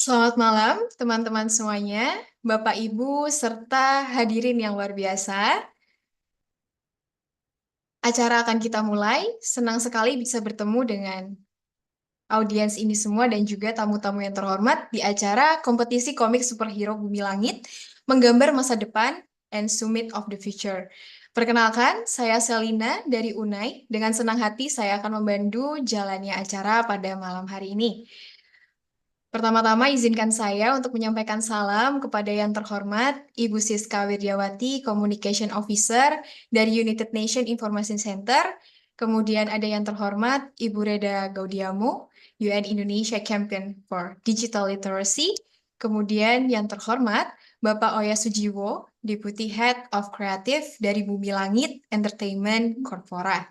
Selamat malam, teman-teman semuanya, Bapak, Ibu, serta hadirin yang luar biasa. Acara akan kita mulai. Senang sekali bisa bertemu dengan audiens ini semua dan juga tamu-tamu yang terhormat di acara kompetisi komik superhero Bumi Langit, menggambar masa depan and Summit of the Future. Perkenalkan, saya Selina dari Unai. Dengan senang hati saya akan membantu jalannya acara pada malam hari ini. Pertama-tama izinkan saya untuk menyampaikan salam kepada yang terhormat Ibu Siska Wiryawati, Communication Officer dari United Nations Information Center. Kemudian ada yang terhormat Ibu Reda Gaudiamo, UN Indonesia Champion for Digital Literacy. Kemudian yang terhormat Bapak Oya Sujiwo, Deputy Head of Creative dari Bumi Langit Entertainment Corpora.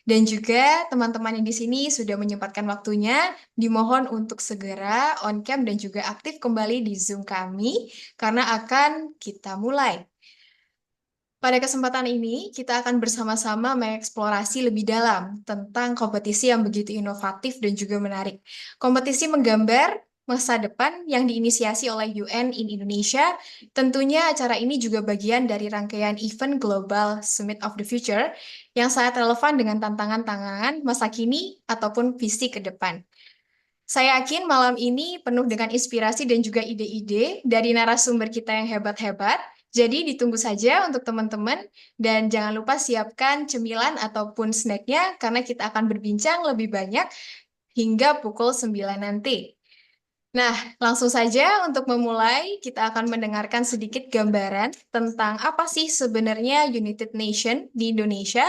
Dan juga teman-teman yang di sini sudah menyempatkan waktunya, dimohon untuk segera on cam dan juga aktif kembali di Zoom kami karena akan kita mulai. Pada kesempatan ini, kita akan bersama-sama mengeksplorasi lebih dalam tentang kompetisi yang begitu inovatif dan juga menarik. Kompetisi menggambar masa depan yang diinisiasi oleh UN in Indonesia. Tentunya acara ini juga bagian dari rangkaian event Global Summit of the Future yang sangat relevan dengan tantangan-tantangan masa kini ataupun visi ke depan. Saya yakin malam ini penuh dengan inspirasi dan juga ide-ide dari narasumber kita yang hebat-hebat. Jadi ditunggu saja untuk teman-teman dan jangan lupa siapkan cemilan ataupun snacknya karena kita akan berbincang lebih banyak hingga pukul 9 nanti. Nah, langsung saja untuk memulai, kita akan mendengarkan sedikit gambaran tentang apa sih sebenarnya United Nation di Indonesia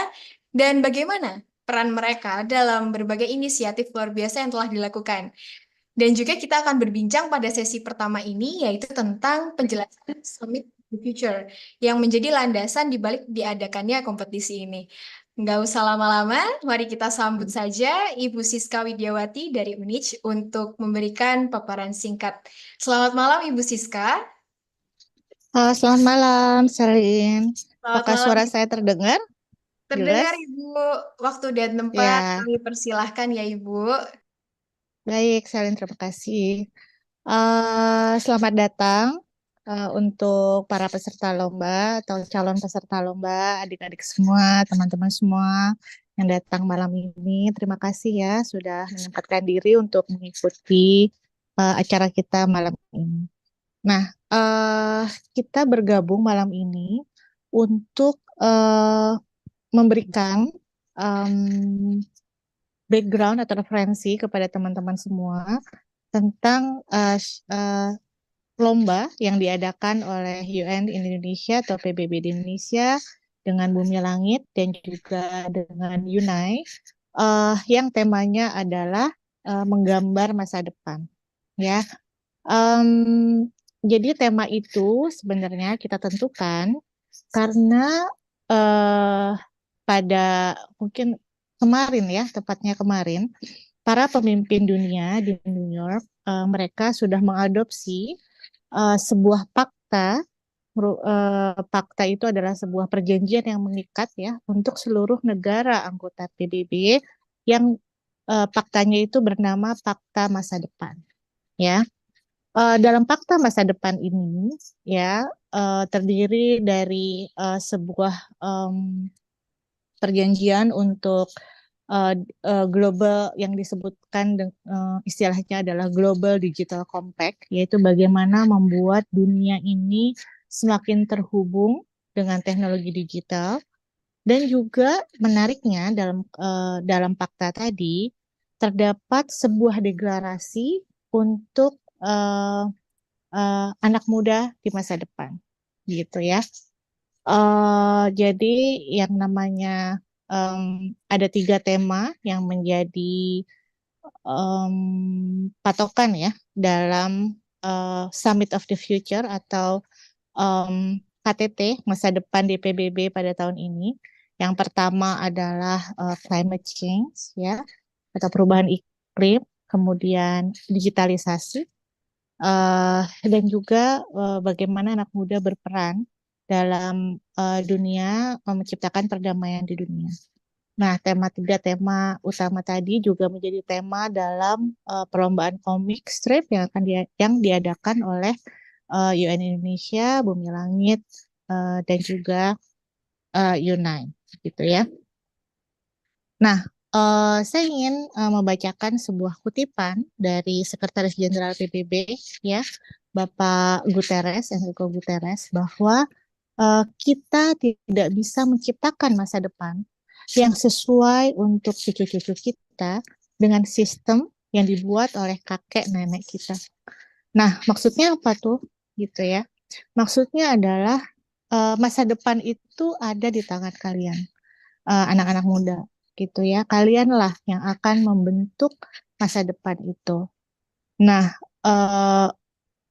dan bagaimana peran mereka dalam berbagai inisiatif luar biasa yang telah dilakukan. Dan juga kita akan berbincang pada sesi pertama ini, yaitu tentang penjelasan Summit the Future, yang menjadi landasan di balik diadakannya kompetisi ini. Nggak usah lama-lama, mari kita sambut saja Ibu Siska Widyawati dari UNIJ untuk memberikan paparan singkat. Selamat malam, Ibu Siska. Selamat malam, Selin. Selamat Apakah malam, suara Ibu. saya terdengar? Terdengar, Jelas? Ibu. Waktu dan tempat Ya, kami persilahkan ya, Ibu. baik, Selin. Terima kasih. Selamat datang untuk para peserta lomba atau calon peserta lomba, adik-adik semua, teman-teman semua yang datang malam ini. Terima kasih ya sudah menyempatkan diri untuk mengikuti acara kita malam ini. Nah, kita bergabung malam ini untuk memberikan em, background atau referensi kepada teman-teman semua tentang lomba yang diadakan oleh UN Indonesia atau PBB di Indonesia dengan Bumi Langit dan juga dengan Yunai yang temanya adalah menggambar masa depan. Ya, Em, jadi tema itu sebenarnya kita tentukan karena eh, pada mungkin kemarin ya, tepatnya kemarin, para pemimpin dunia di New York, mereka sudah mengadopsi sebuah pakta. Pakta itu adalah sebuah perjanjian yang mengikat ya untuk seluruh negara anggota PBB yang paktanya itu bernama Pakta Masa Depan. Ya, dalam Pakta Masa Depan ini ya terdiri dari sebuah em, perjanjian untuk uh, global yang disebutkan istilahnya adalah Global Digital Compact, yaitu bagaimana membuat dunia ini semakin terhubung dengan teknologi digital dan juga menariknya dalam fakta tadi terdapat sebuah deklarasi untuk anak muda di masa depan, gitu ya. Jadi yang namanya em, ada tiga tema yang menjadi patokan ya dalam Summit of the Future atau KTT masa depan di PBB pada tahun ini. Yang pertama adalah climate change ya atau perubahan iklim, kemudian digitalisasi, dan juga bagaimana anak muda berperan dalam dunia menciptakan perdamaian di dunia. Nah, tiga tema utama tadi juga menjadi tema dalam perlombaan komik strip yang diadakan oleh UN Indonesia, Bumi Langit, dan juga Unite, gitu ya. Nah, saya ingin membacakan sebuah kutipan dari Sekretaris Jenderal PBB, ya, Bapak Guterres, Enrico Guterres, bahwa kita tidak bisa menciptakan masa depan yang sesuai untuk cucu-cucu kita dengan sistem yang dibuat oleh kakek nenek kita. Nah, maksudnya apa tuh? Gitu ya. Maksudnya adalah masa depan itu ada di tangan kalian, anak-anak muda, gitu ya. Kalianlah yang akan membentuk masa depan itu. Nah, eh,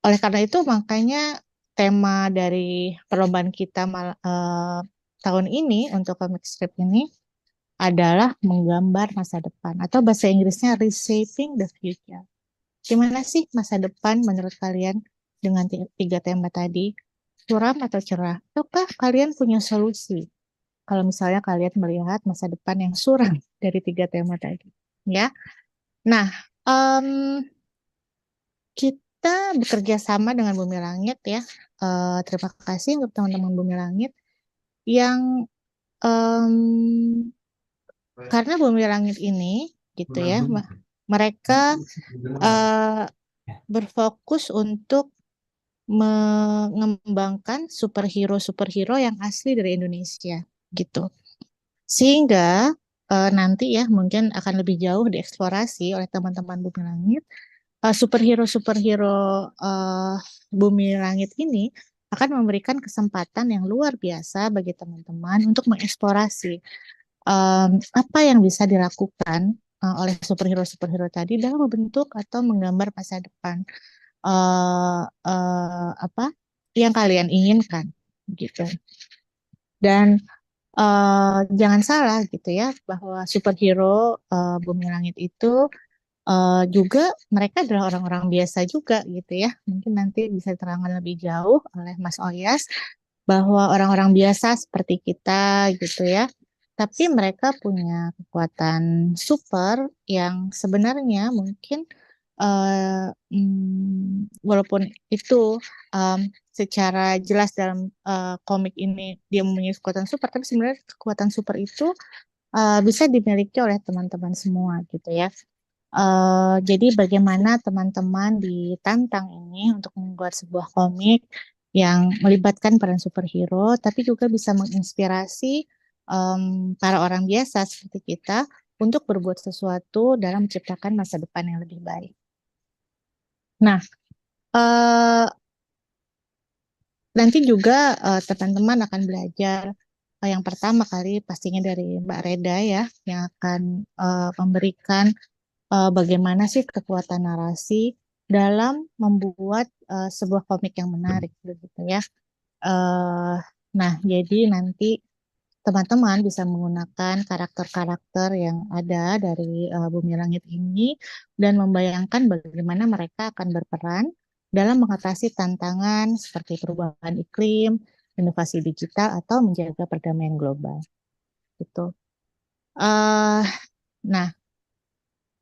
oleh karena itu makanya tema dari perlombaan kita tahun ini untuk comic strip ini adalah menggambar masa depan atau bahasa Inggrisnya reshaping the future. Gimana sih masa depan menurut kalian dengan tiga tema tadi? Suram atau cerah? Ataukah kalian punya solusi kalau misalnya kalian melihat masa depan yang suram dari tiga tema tadi? Ya. Nah, em, kita bekerja sama dengan Bumi Langit ya. Terima kasih untuk teman-teman Bumi Langit yang em, karena Bumi Langit ini gitu ya, mereka eh, berfokus untuk mengembangkan superhero-superhero yang asli dari Indonesia gitu. Sehingga nanti ya mungkin akan lebih jauh dieksplorasi oleh teman-teman Bumi Langit. Superhero-superhero eh, Bumi Langit ini akan memberikan kesempatan yang luar biasa bagi teman-teman untuk mengeksplorasi apa yang bisa dilakukan oleh superhero-superhero tadi dalam membentuk atau menggambar masa depan apa yang kalian inginkan gitu. Dan jangan salah gitu ya bahwa superhero Bumi Langit itu juga mereka adalah orang-orang biasa juga gitu ya. Mungkin nanti bisa diterangkan lebih jauh oleh Mas Oyas bahwa orang-orang biasa seperti kita gitu ya. Tapi mereka punya kekuatan super yang sebenarnya mungkin walaupun itu em, secara jelas dalam komik ini dia mempunyai kekuatan super, tapi sebenarnya kekuatan super itu bisa dimiliki oleh teman-teman semua gitu ya. Jadi bagaimana teman-teman ditantang ini untuk membuat sebuah komik yang melibatkan peran superhero, tapi juga bisa menginspirasi para orang biasa seperti kita untuk berbuat sesuatu dalam menciptakan masa depan yang lebih baik. Nah, eh, nanti juga teman-teman akan belajar yang pertama kali pastinya dari Mbak Reda ya, yang akan memberikan bagaimana sih kekuatan narasi dalam membuat sebuah komik yang menarik begitu ya. Eh, nah, jadi nanti teman-teman bisa menggunakan karakter-karakter yang ada dari Bumi Langit ini dan membayangkan bagaimana mereka akan berperan dalam mengatasi tantangan seperti perubahan iklim, inovasi digital, atau menjaga perdamaian global. Gitu. Eh, nah,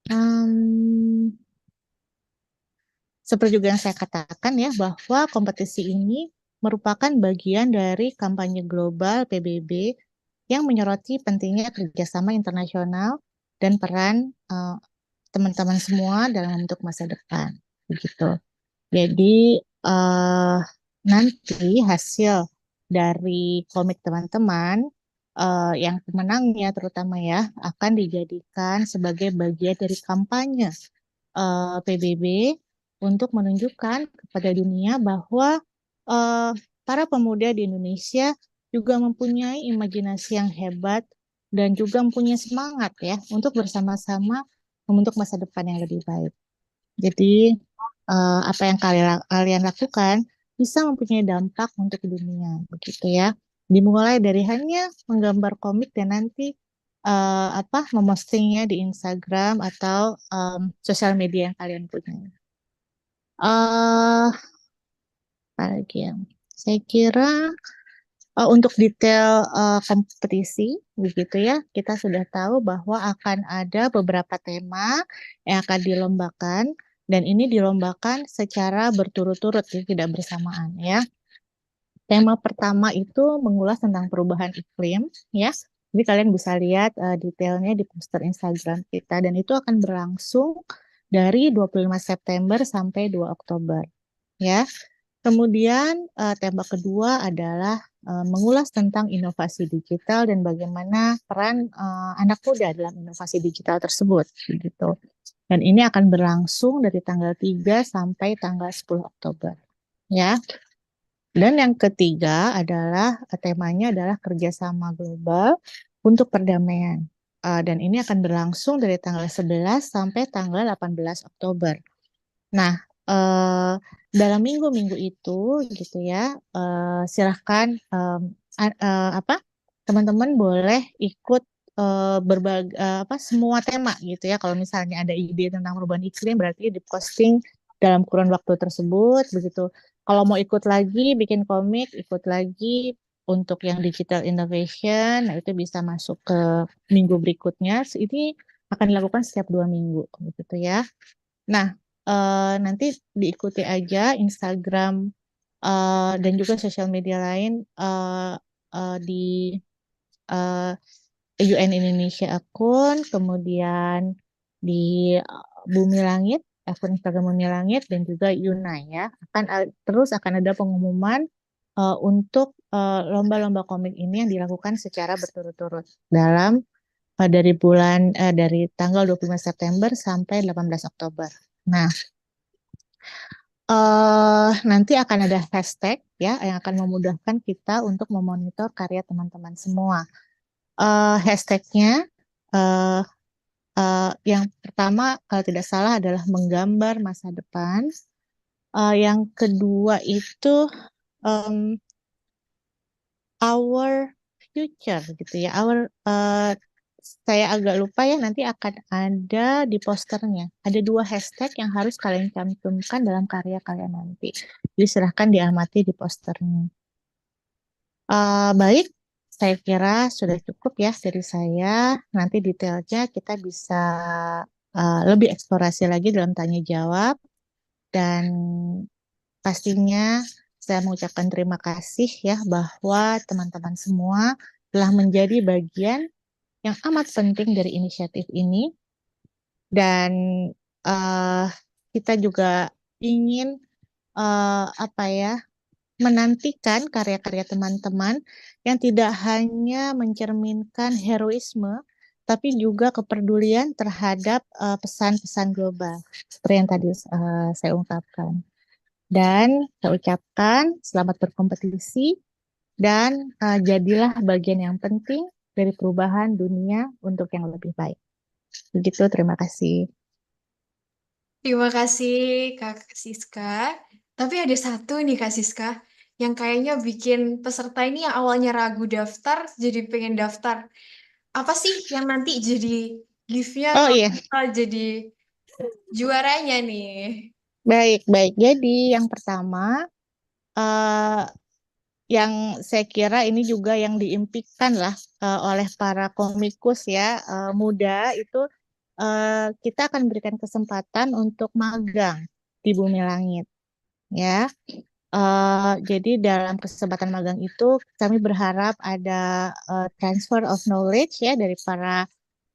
em, seperti juga yang saya katakan ya, bahwa kompetisi ini merupakan bagian dari kampanye global PBB yang menyoroti pentingnya kerjasama internasional dan peran eh, teman-teman semua dalam membentuk masa depan. Begitu. Jadi eh, nanti hasil dari komik teman-teman yang pemenangnya terutama ya akan dijadikan sebagai bagian dari kampanye PBB untuk menunjukkan kepada dunia bahwa eh, para pemuda di Indonesia juga mempunyai imajinasi yang hebat dan juga mempunyai semangat ya untuk bersama-sama membentuk masa depan yang lebih baik. Jadi apa yang kalian lakukan bisa mempunyai dampak untuk dunia, begitu ya. Dimulai dari hanya menggambar komik dan nanti memostingnya di Instagram atau sosial media yang kalian punya. Apa lagi ya? Saya kira Untuk detail kompetisi, begitu ya, kita sudah tahu bahwa akan ada beberapa tema yang akan dilombakan, dan ini dilombakan secara berturut-turut, ya, tidak bersamaan ya. Tema pertama itu mengulas tentang perubahan iklim, ya. Jadi kalian bisa lihat detailnya di poster Instagram kita, dan itu akan berlangsung dari 25 September sampai 2 Oktober, ya. Kemudian tema kedua adalah mengulas tentang inovasi digital dan bagaimana peran anak muda dalam inovasi digital tersebut, gitu. Dan ini akan berlangsung dari tanggal 3 sampai tanggal 10 Oktober, ya. Dan yang ketiga adalah temanya adalah kerjasama global untuk perdamaian. Dan ini akan berlangsung dari tanggal 11 sampai tanggal 18 Oktober. Nah, dalam minggu-minggu itu gitu ya, silahkan apa teman-teman boleh ikut berbagai apa semua tema gitu ya. Kalau misalnya ada ide tentang perubahan iklim berarti diposting dalam kurun waktu tersebut begitu. Kalau mau ikut lagi bikin komik, ikut lagi untuk yang digital innovation, nah itu bisa masuk ke minggu berikutnya. Ini akan dilakukan setiap 2 minggu gitu ya. Nah, nanti diikuti aja Instagram dan juga sosial media lain di eh, UN Indonesia akun, kemudian di Bumi Langit, akun Instagram Bumi Langit, dan juga Yuna ya. Terus akan ada pengumuman untuk lomba-lomba komik ini yang dilakukan secara berturut-turut dalam dari tanggal 25 September sampai 18 Oktober. Nah, nanti akan ada hashtag ya yang akan memudahkan kita untuk memonitor karya teman-teman semua. Hashtagnya eh, yang pertama kalau tidak salah adalah menggambar masa depan. Yang kedua itu em, our future gitu ya. Saya agak lupa ya nanti akan ada di posternya. Ada 2 hashtag yang harus kalian cantumkan dalam karya kalian nanti. Jadi silahkan diamati di posternya. Baik, saya kira sudah cukup ya dari saya. Nanti detailnya kita bisa lebih eksplorasi lagi dalam tanya jawab. Dan pastinya saya mengucapkan terima kasih ya bahwa teman-teman semua telah menjadi bagian yang amat penting dari inisiatif ini. Dan eh, kita juga ingin apa ya menantikan karya-karya teman-teman yang tidak hanya mencerminkan heroisme, tapi juga kepedulian terhadap pesan-pesan global seperti yang tadi saya ungkapkan. Dan saya ucapkan selamat berkompetisi dan jadilah bagian yang penting dari perubahan dunia untuk yang lebih baik. Begitu, terima kasih. Terima kasih Kak Siska. Tapi ada satu nih Kak Siska yang kayaknya bikin peserta ini yang awalnya ragu daftar jadi pengen daftar. Apa sih yang nanti jadi gift-nya Oh kalau iya, kita jadi juaranya nih? baik, baik. Jadi yang pertama, eh, yang saya kira ini juga yang diimpikan lah oleh para komikus ya muda itu kita akan berikan kesempatan untuk magang di Bumi Langit ya. Jadi dalam kesempatan magang itu kami berharap ada transfer of knowledge ya dari para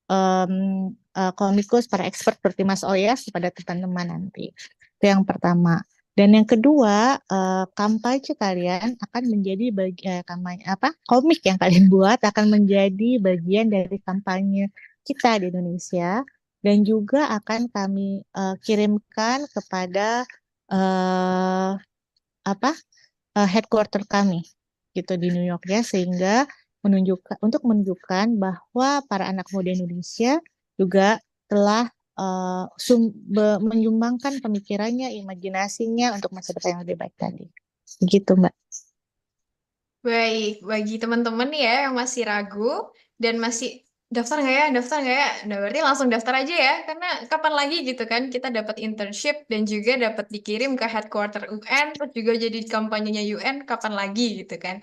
em, komikus, para expert seperti Mas Oyas kepada teman-teman nanti. Itu yang pertama. Dan yang kedua, kampanye kalian akan menjadi bagian kampanye apa? Komik yang kalian buat akan menjadi bagian dari kampanye kita di Indonesia dan juga akan kami kirimkan kepada eh, apa? Headquarter kami gitu di New York ya sehingga menunjukkan bahwa para anak muda Indonesia juga telah menyumbangkan pemikirannya, imajinasinya untuk masa depan yang lebih baik tadi. Begitu, Mbak. Baik, bagi teman-teman nih ya yang masih ragu dan masih daftar nggak ya, daftar nggak ya? Nah, berarti langsung daftar aja ya, karena kapan lagi gitu kan kita dapat internship dan juga dapat dikirim ke headquarter UN, terus juga jadi kampanyenya UN, kapan lagi gitu kan?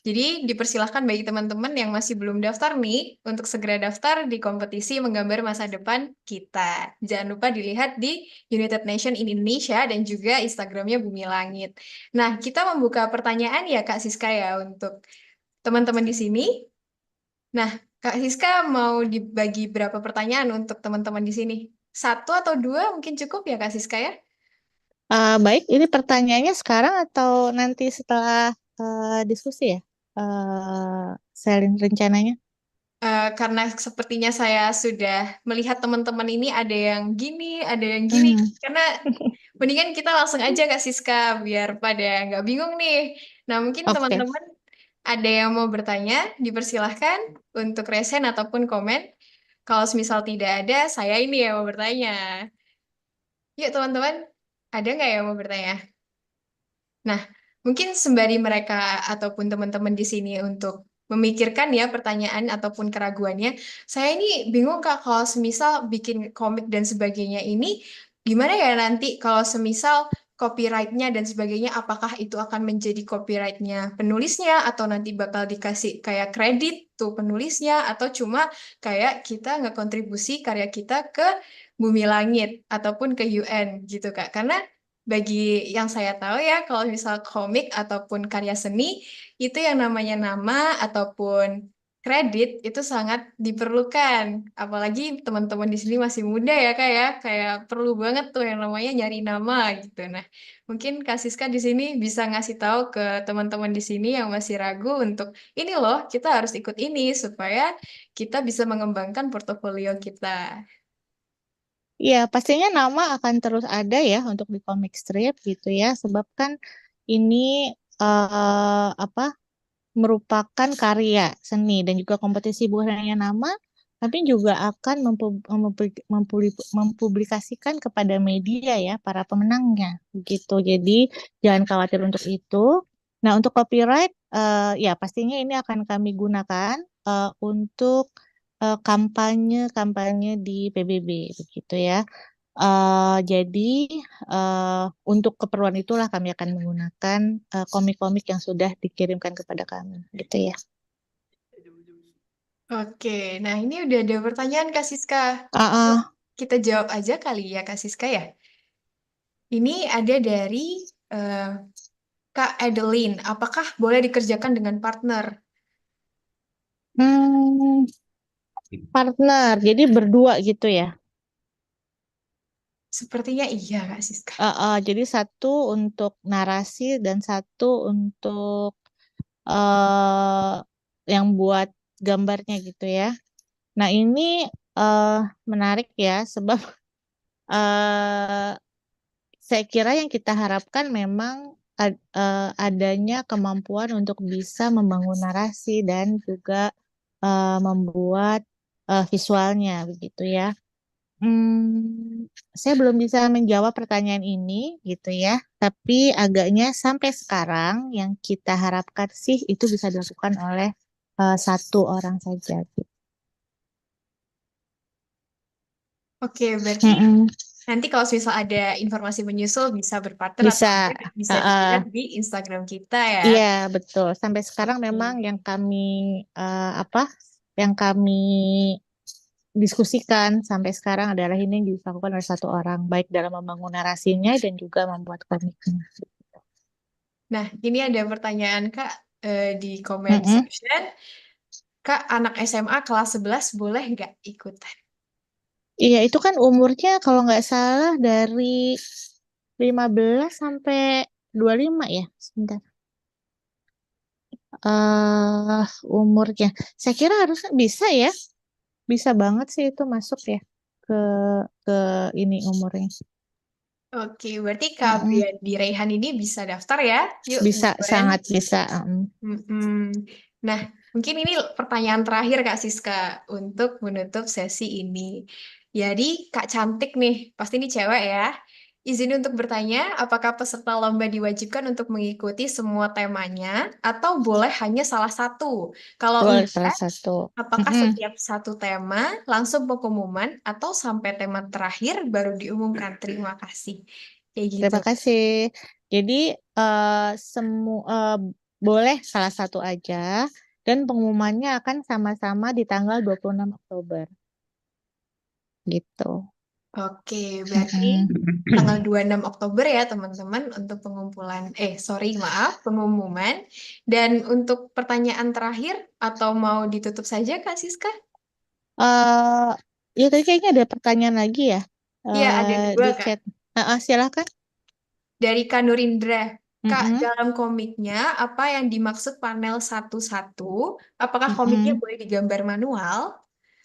Jadi dipersilahkan bagi teman-teman yang masih belum daftar nih untuk segera daftar di kompetisi menggambar masa depan kita. Jangan lupa dilihat di United Nation in Indonesia dan juga Instagramnya Bumi Langit. Nah, kita membuka pertanyaan ya Kak Siska ya untuk teman-teman di sini. Nah, Kak Siska mau dibagi berapa pertanyaan untuk teman-teman di sini? Satu atau dua mungkin cukup ya Kak Siska ya? Baik, ini pertanyaannya sekarang atau nanti setelah diskusi ya? Sharing rencananya. Karena sepertinya saya sudah melihat teman-teman ini ada yang gini, ada yang gini. Hmm. Karena mendingan kita langsung aja Kak Siska biar pada nggak bingung nih. Nah, mungkin Oke. teman-teman ada yang mau bertanya, dipersilahkan untuk resen ataupun komen. Kalau semisal tidak ada, saya ini yang mau bertanya. Yuk teman-teman, ada nggak yang mau bertanya? Nah, mungkin sembari mereka ataupun teman-teman di sini untuk memikirkan ya pertanyaan ataupun keraguannya, saya ini bingung Kak kalau semisal bikin komik dan sebagainya ini, gimana ya nanti kalau semisal copyright-nya dan sebagainya, apakah itu akan menjadi copyright-nya penulisnya atau nanti bakal dikasih kayak kredit tuh penulisnya atau cuma kayak kita nggak kontribusi karya kita ke Bumi Langit ataupun ke UN gitu Kak. Karena bagi yang saya tahu ya, kalau misal komik ataupun karya seni, itu yang namanya nama ataupun kredit itu sangat diperlukan. Apalagi teman-teman di sini masih muda ya Kak ya, kayak perlu banget tuh yang namanya nyari nama gitu. Nah, mungkin Kak Siska di sini bisa ngasih tahu ke teman-teman di sini yang masih ragu untuk ini loh, kita harus ikut ini supaya kita bisa mengembangkan portofolio kita. Iya, pastinya nama akan terus ada ya untuk di comic strip gitu ya, sebab kan ini apa merupakan karya seni dan juga kompetisi bukan hanya nama, tapi juga akan mempublikasikan kepada media ya para pemenangnya gitu. Jadi jangan khawatir untuk itu. Nah, untuk copyright ya pastinya ini akan kami gunakan untuk kampanye-kampanye di PBB begitu ya. Jadi untuk keperluan itulah kami akan menggunakan komik-komik yang sudah dikirimkan kepada kami, gitu ya. Oke, nah ini udah ada pertanyaan Kak Siska. Yuk, Ah, kita jawab aja kali ya Kak Siska ya. Ini ada dari eh, Kak Adeline. Apakah boleh dikerjakan dengan partner? hmm, partner, jadi berdua gitu ya. Sepertinya iya Kak Siska. Jadi satu untuk narasi dan satu untuk eh yang buat gambarnya gitu ya. Nah ini eh menarik ya, sebab eh saya kira yang kita harapkan memang adanya kemampuan untuk bisa membangun narasi dan juga membuat visualnya begitu ya. Saya belum bisa menjawab pertanyaan ini gitu ya, tapi agaknya sampai sekarang yang kita harapkan sih itu bisa dilakukan oleh satu orang saja. Gitu. Oke, berarti Mm-mm. nanti kalau misal ada informasi menyusul bisa berpartner atau Bisa, enggak bisa dilihat uh, di Instagram kita ya. iya betul. Sampai sekarang memang Oke. yang kami apa, yang kami diskusikan sampai sekarang adalah ini yang dilakukan oleh satu orang, baik dalam membangun narasinya dan juga membuat komiknya. Nah, ini ada pertanyaan Kak di comment Mm-mm. section. Kak, anak SMA kelas 11 boleh nggak ikutan? Iya, itu kan umurnya kalau nggak salah dari 15 sampai 25 ya. Sebentar. Umurnya. Saya kira harusnya bisa ya. Bisa banget sih itu masuk ya ke ke ini umurnya. Oke, berarti Kak Mm-mm. Brian di Raihan ini bisa daftar ya. Yuk, Bisa, buruan. sangat bisa. Mm-mm. Nah, mungkin ini pertanyaan terakhir Kak Siska untuk menutup sesi ini. Jadi, Kak Cantik nih, pasti ini cewek ya. Izin untuk bertanya, apakah peserta lomba diwajibkan untuk mengikuti semua temanya atau boleh hanya salah satu? Kalau Boleh enggak, salah satu. apakah Mm-mm. setiap satu tema langsung pengumuman atau sampai tema terakhir baru diumumkan? Terima kasih. Kayak gitu. Terima kasih. Jadi semua Boleh salah satu aja. Dan pengumumannya akan sama-sama di tanggal 26 Oktober. Gitu. Oke, berarti Mm-mm. tanggal 26 Oktober ya teman-teman untuk maaf, pengumuman. Dan untuk pertanyaan terakhir atau mau ditutup saja Kak Siska? eh ya tadi kayaknya ada pertanyaan lagi ya Iya, ada di dua Kak. chat. Silakan. Dari Kak Nurindra. Kak, Mm-mm. dalam komiknya apa yang dimaksud panel satu-satu? Apakah komiknya Mm-mm. boleh digambar manual?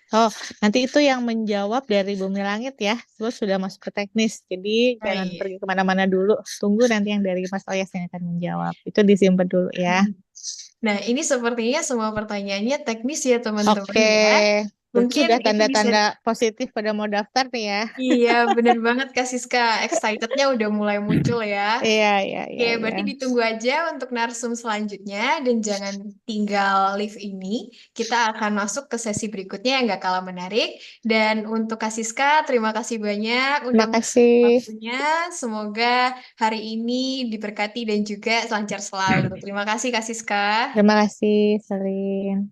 Oh, nanti itu yang menjawab dari Bumi Langit ya. Terus sudah masuk ke teknis. Jadi Oh jangan iya. pergi kemana-mana dulu. Tunggu nanti yang dari Mas Oyas yang akan menjawab. Itu disimpan dulu ya. Nah, ini sepertinya semua pertanyaannya teknis ya teman-teman Oke. ya. Berarti Mungkin sudah itu bisa. tanda-tanda positif pada mau daftar nih ya. Iya, bener banget Kak Siska. Excitednya udah mulai muncul ya. Iya, iya, Oke, iya, iya. berarti ditunggu aja untuk narsum selanjutnya dan jangan tinggal live ini. Kita akan masuk ke sesi berikutnya yang gak kalah menarik. Dan untuk Kak Siska, terima kasih banyak udah Terima kasih. meluangkan waktunya. Semoga hari ini diberkati dan juga lancar selalu. Terima kasih Kak Siska. Terima kasih, Selin.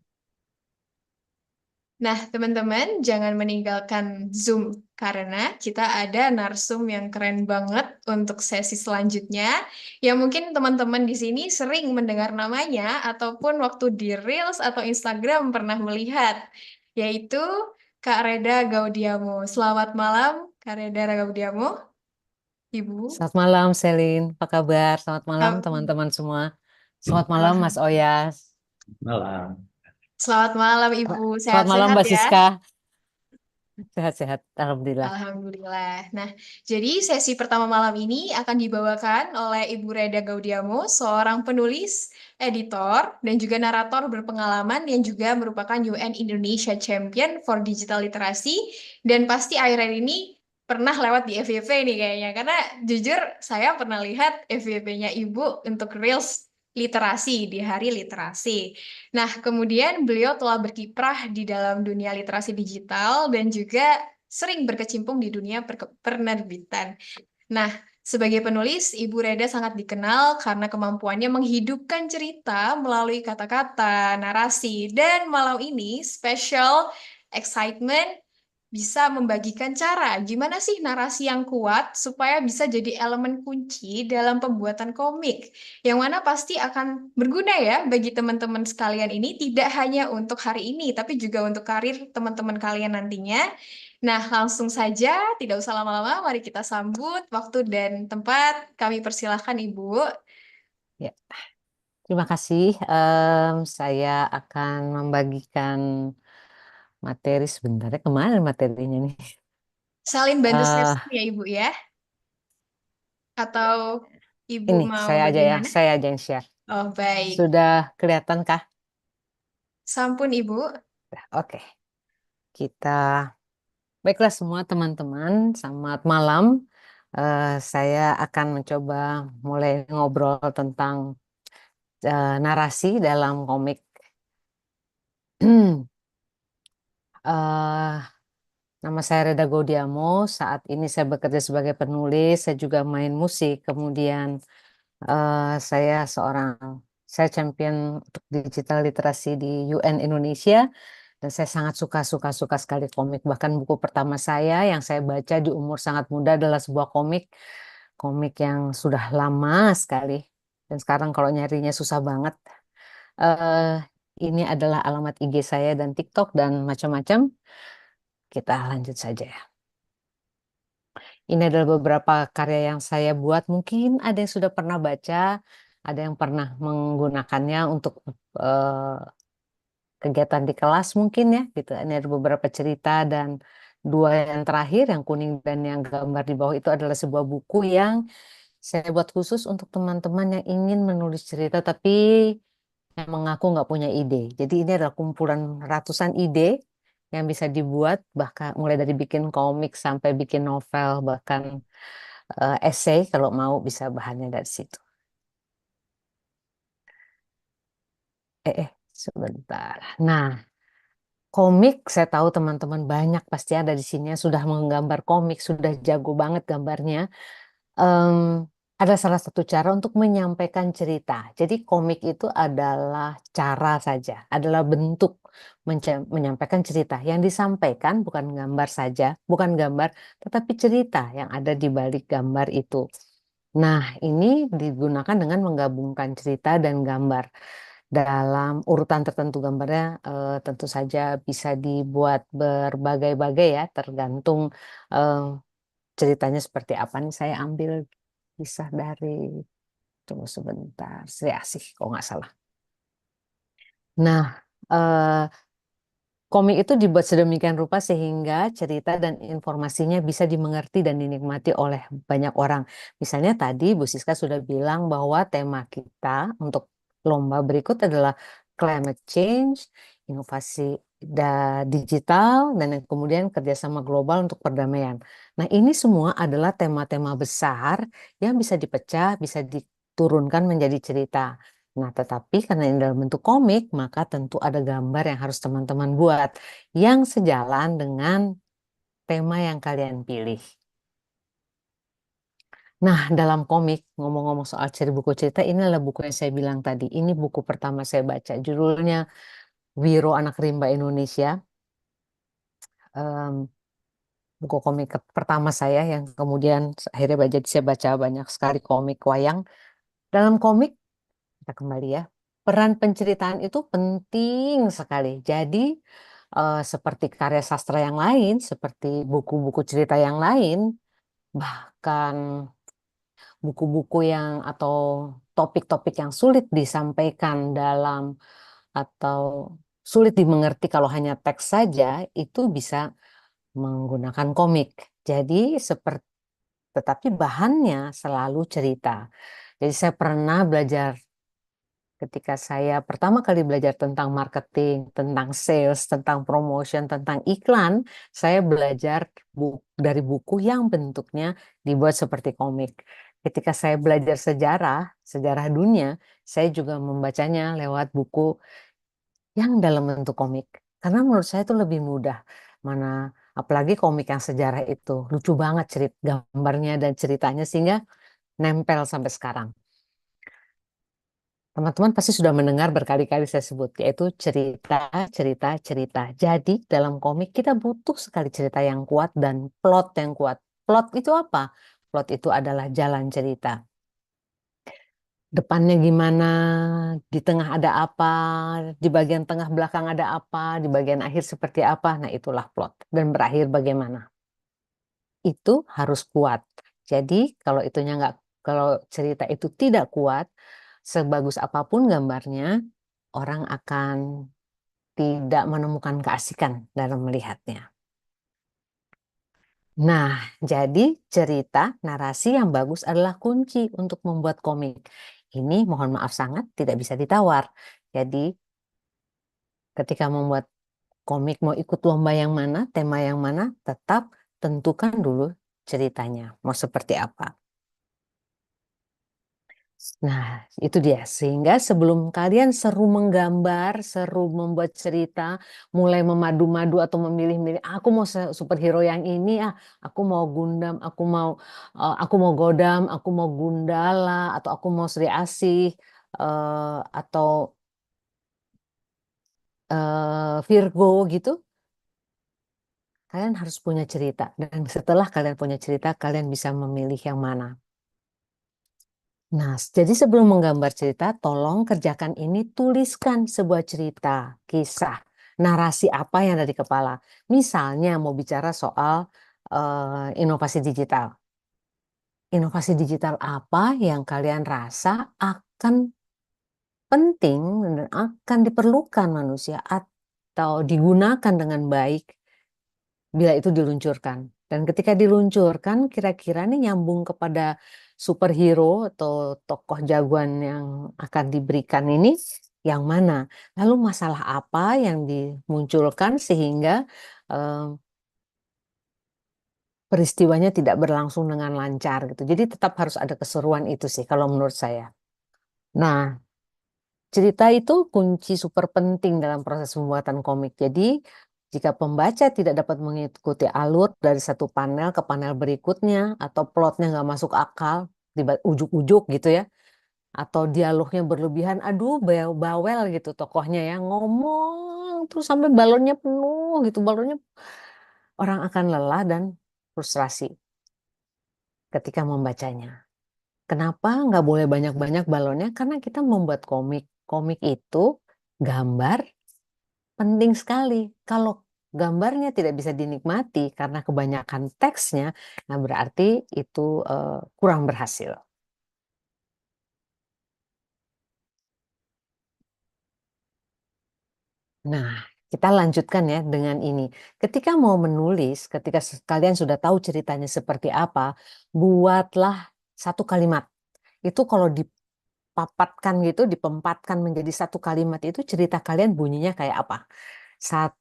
Nah, teman-teman, jangan meninggalkan Zoom karena kita ada narsum yang keren banget untuk sesi selanjutnya. Yang mungkin teman-teman di sini sering mendengar namanya ataupun waktu di Reels atau Instagram pernah melihat, yaitu Kak Reda Gaudiamo. Selamat malam, Kak Reda Gaudiamo, Ibu. Selamat malam, Selin. Apa kabar? Selamat malam, Kak- teman-teman semua. Selamat malam, Mas Alham- Oyas. Malam. Selamat malam, Ibu. Selamat malam, Sehat-sehat Mbak ya. Siska. Sehat-sehat, Alhamdulillah. Alhamdulillah. Nah, jadi sesi pertama malam ini akan dibawakan oleh Ibu Reda Gaudiamo, seorang penulis, editor, dan juga narator berpengalaman yang juga merupakan UN Indonesia Champion for Digital Literacy. Dan pasti akhir-akhir ini pernah lewat di FYP nih kayaknya. Karena jujur saya pernah lihat FYP-nya Ibu untuk Reels literasi di Hari Literasi. Nah, kemudian beliau telah berkiprah di dalam dunia literasi digital dan juga sering berkecimpung di dunia penerbitan. Nah, sebagai penulis, Ibu Reda sangat dikenal karena kemampuannya menghidupkan cerita melalui kata-kata, narasi, dan malam ini special excitement bisa membagikan cara gimana sih narasi yang kuat supaya bisa jadi elemen kunci dalam pembuatan komik. Yang mana pasti akan berguna ya bagi teman-teman sekalian ini tidak hanya untuk hari ini tapi juga untuk karir teman-teman kalian nantinya. Nah, langsung saja, tidak usah lama-lama, mari kita sambut waktu dan tempat. Kami persilahkan Ibu. Ya, terima kasih. Saya akan membagikan materi sebenarnya. Kemana materinya nih? Salin bantu Eh, sharing ya Ibu ya. Atau Ibu ini mau saya aja ya, bagaimana? saya aja yang share. Oh, baik. Sudah kelihatan kah? Sampun Ibu. Oke, kita baiklah semua teman-teman. Selamat malam. Saya akan mencoba mulai ngobrol tentang narasi dalam komik. Eh, Nama saya Reda Gaudiamo. Saat ini saya bekerja sebagai penulis. Saya juga main musik. Kemudian saya saya champion untuk digital literasi di UN Indonesia. Dan saya sangat suka sekali komik. Bahkan buku pertama saya yang saya baca di umur sangat muda adalah sebuah komik yang sudah lama sekali. Dan sekarang kalau nyarinya susah banget. eh ini adalah alamat IG saya dan TikTok dan macam-macam. Kita lanjut saja ya. Ini adalah beberapa karya yang saya buat. Mungkin ada yang sudah pernah baca, ada yang pernah menggunakannya untuk eh, kegiatan di kelas mungkin ya. Gitu. Ini ada beberapa cerita dan dua yang terakhir, yang kuning dan yang gambar di bawah itu adalah sebuah buku yang saya buat khusus untuk teman-teman yang ingin menulis cerita tapi yang mengaku nggak punya ide. Jadi ini adalah kumpulan ratusan ide yang bisa dibuat, bahkan mulai dari bikin komik sampai bikin novel, bahkan essay kalau mau bisa bahannya dari situ. Sebentar. Nah, komik saya tahu teman-teman banyak pasti ada di sini yang sudah menggambar komik, sudah jago banget gambarnya. Em, Adalah salah satu cara untuk menyampaikan cerita. Jadi komik itu adalah cara saja, adalah bentuk menyampaikan cerita. Yang disampaikan bukan gambar saja, bukan gambar, tetapi cerita yang ada di balik gambar itu. Nah, ini digunakan dengan menggabungkan cerita dan gambar. Dalam urutan tertentu gambarnya tentu saja bisa dibuat berbagai-bagai ya, tergantung eh, ceritanya seperti apa nih. Saya ambil kisah dari, tunggu sebentar, Sri Asih kalau nggak salah. Nah, eh, komik itu dibuat sedemikian rupa sehingga cerita dan informasinya bisa dimengerti dan dinikmati oleh banyak orang. Misalnya tadi Bu Siska sudah bilang bahwa tema kita untuk lomba berikut adalah climate change, inovasi digital, dan yang kemudian kerjasama global untuk perdamaian. Nah, ini semua adalah tema-tema besar yang bisa dipecah, bisa diturunkan menjadi cerita. Nah, tetapi karena ini dalam bentuk komik, maka tentu ada gambar yang harus teman-teman buat yang sejalan dengan tema yang kalian pilih. Nah, dalam komik, ngomong-ngomong soal buku cerita, ini adalah buku yang saya bilang tadi. Ini buku pertama saya baca. Judulnya Wiro Anak Rimba Indonesia. Em, Buku komik pertama saya yang kemudian akhirnya saya baca banyak sekali komik wayang. Dalam komik, kita kembali ya. Peran penceritaan itu penting sekali. Jadi, seperti karya sastra yang lain, seperti buku-buku cerita yang lain, bahkan buku-buku yang atau topik-topik yang sulit disampaikan dalam atau sulit dimengerti kalau hanya teks saja, itu bisa menggunakan komik. Jadi, tetapi bahannya selalu cerita. Jadi saya pernah belajar ketika saya pertama kali belajar tentang marketing, tentang sales, tentang promotion, tentang iklan, saya belajar dari buku yang bentuknya dibuat seperti komik. Ketika saya belajar sejarah, sejarah dunia, saya juga membacanya lewat buku yang dalam bentuk komik. Karena menurut saya itu lebih mudah. Mana apalagi komik yang sejarah itu lucu banget gambarnya dan ceritanya sehingga nempel sampai sekarang. Teman-teman pasti sudah mendengar berkali-kali saya sebut, yaitu cerita, cerita, cerita. Jadi dalam komik kita butuh sekali cerita yang kuat dan plot yang kuat. Plot itu apa? Plot itu adalah jalan cerita. Depannya gimana, di tengah ada apa, di bagian tengah belakang ada apa, di bagian akhir seperti apa. Nah, itulah plot. Dan berakhir bagaimana. Itu harus kuat. Jadi kalau cerita itu tidak kuat, sebagus apapun gambarnya, orang akan tidak menemukan keasikan dalam melihatnya. Nah, jadi cerita, narasi yang bagus adalah kunci untuk membuat komik. Ini mohon maaf sangat tidak bisa ditawar. Jadi, ketika membuat komik mau ikut lomba yang mana, tema yang mana, tetap tentukan dulu ceritanya mau seperti apa. Nah, itu dia. Sehingga sebelum kalian seru menggambar, seru membuat cerita, mulai memadu-madu atau memilih-milih, aku mau superhero yang ini, aku mau Gundam, aku mau Godam, aku mau Gundala, atau aku mau Sri Asih, atau Virgo gitu. Kalian harus punya cerita. Dan setelah kalian punya cerita, kalian bisa memilih yang mana. Nah, jadi sebelum menggambar cerita, tolong kerjakan ini, tuliskan sebuah cerita, kisah, narasi apa yang ada di kepala. Misalnya mau bicara soal inovasi digital. Inovasi digital apa yang kalian rasa akan penting dan akan diperlukan manusia atau digunakan dengan baik bila itu diluncurkan. Dan ketika diluncurkan, kira-kira nih nyambung kepada superhero atau tokoh jagoan yang akan diberikan ini yang mana? Lalu masalah apa yang dimunculkan sehingga eh, peristiwanya tidak berlangsung dengan lancar gitu. Jadi tetap harus ada keseruan itu sih kalau menurut saya. Nah, cerita itu kunci super penting dalam proses pembuatan komik. Jadi, jika pembaca tidak dapat mengikuti alur dari satu panel ke panel berikutnya, atau plotnya nggak masuk akal, ujuk-ujuk gitu ya, atau dialognya berlebihan, aduh bawel gitu tokohnya ya, ngomong terus sampai balonnya penuh gitu, orang akan lelah dan frustrasi ketika membacanya. Kenapa nggak boleh banyak-banyak balonnya? Karena kita membuat komik. Komik itu gambar penting sekali. Kalau gambarnya tidak bisa dinikmati karena kebanyakan teksnya, nah berarti itu kurang berhasil. Nah, kita lanjutkan ya dengan ini. Ketika mau menulis, ketika kalian sudah tahu ceritanya seperti apa, buatlah satu kalimat. Itu kalau dipapatkan gitu, dipempatkan menjadi satu kalimat itu cerita kalian bunyinya kayak apa? Saat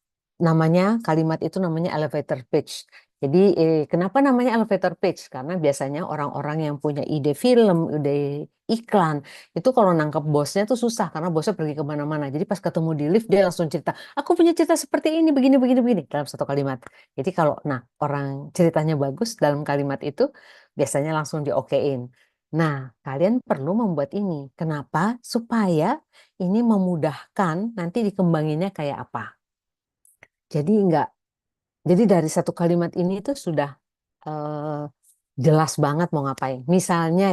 kalimat itu namanya elevator pitch. Jadi kenapa namanya elevator pitch? Karena biasanya orang-orang yang punya ide film, ide iklan, itu kalau nangkep bosnya tuh susah karena bosnya pergi kemana-mana. Jadi pas ketemu di lift dia langsung cerita, aku punya cerita seperti ini, begini, begini, begini dalam satu kalimat. Jadi kalau orang ceritanya bagus dalam kalimat itu biasanya langsung diokein. Nah, kalian perlu membuat ini. Kenapa? Supaya ini memudahkan nanti dikembanginnya kayak apa. Jadi jadi dari satu kalimat ini itu sudah eh, jelas banget mau ngapain. Misalnya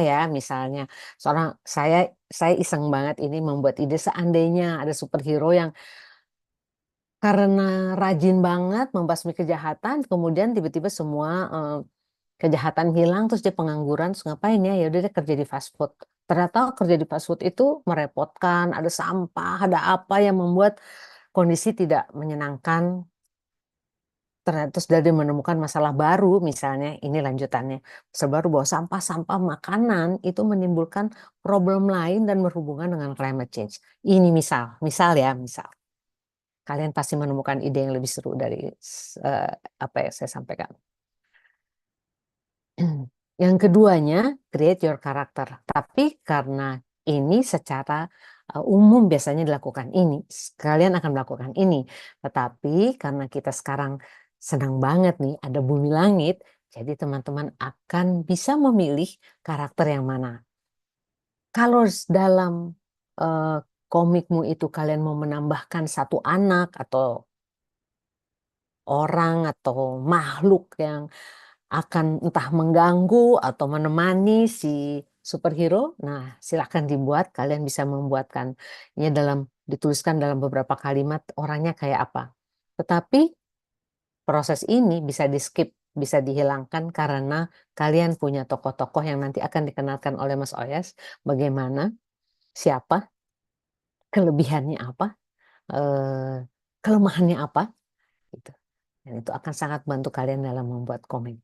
seorang saya iseng banget ini membuat ide seandainya ada superhero yang karena rajin banget membasmi kejahatan, kemudian tiba-tiba semua kejahatan hilang, terus dia pengangguran, terus ngapain ya? Ya udah dia kerja di fast food. Ternyata kerja di fast food itu merepotkan, ada sampah, ada apa yang membuat kondisi tidak menyenangkan. Ternyata sudah dia menemukan masalah baru, misalnya ini lanjutannya, masalah baru bahwa sampah-sampah makanan itu menimbulkan problem lain dan berhubungan dengan climate change. Ini misal. Kalian pasti menemukan ide yang lebih seru dari eh, apa yang saya sampaikan. Yang keduanya, create your character. Tapi karena ini secara umum biasanya dilakukan ini, kalian akan melakukan ini. Tetapi karena kita sekarang senang banget nih ada Bumi Langit, jadi teman-teman akan bisa memilih karakter yang mana. Kalau dalam uh, komikmu itu kalian mau menambahkan satu anak atau orang atau makhluk yang akan entah mengganggu atau menemani si superhero. Nah, silahkan dibuat. Kalian bisa membuatkan ini dituliskan dalam beberapa kalimat orangnya kayak apa. Tetapi proses ini bisa di skip, bisa dihilangkan karena kalian punya tokoh-tokoh yang nanti akan dikenalkan oleh Mas Oyas. Bagaimana, siapa, kelebihannya apa, eh, kelemahannya apa, gitu. Dan itu akan sangat bantu kalian dalam membuat komik.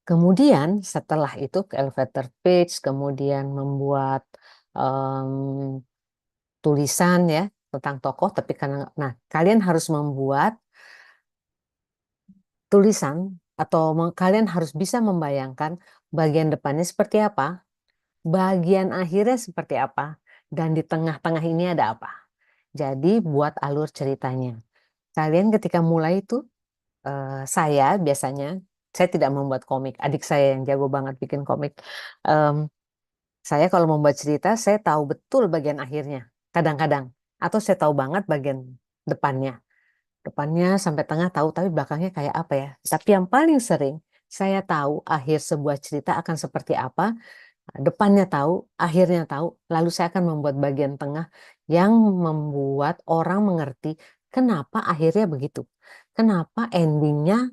Kemudian setelah itu ke elevator pitch, kemudian membuat em, tulisan ya tentang tokoh, tapi karena kalian harus membuat tulisan atau kalian harus bisa membayangkan bagian depannya seperti apa, bagian akhirnya seperti apa, dan di tengah-tengah ini ada apa. Jadi buat alur ceritanya. Kalian ketika mulai itu saya biasanya saya tidak membuat komik. Adik saya yang jago banget bikin komik. Em, Saya kalau membuat cerita, saya tahu betul bagian akhirnya. Kadang-kadang. Atau saya tahu banget bagian depannya. Depannya sampai tengah tahu, tapi belakangnya kayak apa ya. Tapi yang paling sering, saya tahu akhir sebuah cerita akan seperti apa. Depannya tahu, akhirnya tahu. Lalu saya akan membuat bagian tengah yang membuat orang mengerti kenapa akhirnya begitu. Kenapa endingnya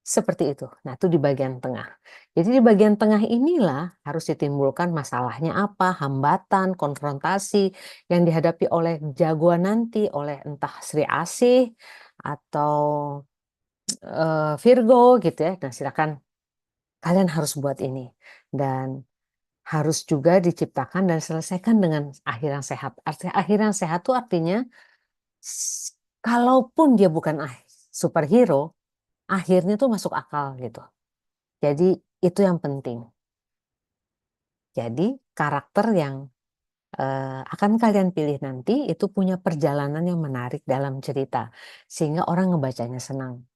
seperti itu. Nah, itu di bagian tengah. Jadi di bagian tengah inilah harus ditimbulkan masalahnya apa, hambatan, konfrontasi yang dihadapi oleh jagoan nanti, oleh entah Sri Asih atau Virgo gitu ya. Nah, silakan kalian harus buat ini. Dan harus juga diciptakan dan selesaikan dengan akhir yang sehat. Akhir yang sehat itu artinya kalaupun dia bukan superhero, akhirnya tuh masuk akal gitu. Jadi itu yang penting. Jadi karakter yang akan kalian pilih nanti itu punya perjalanan yang menarik dalam cerita. Sehingga orang ngebacanya senang.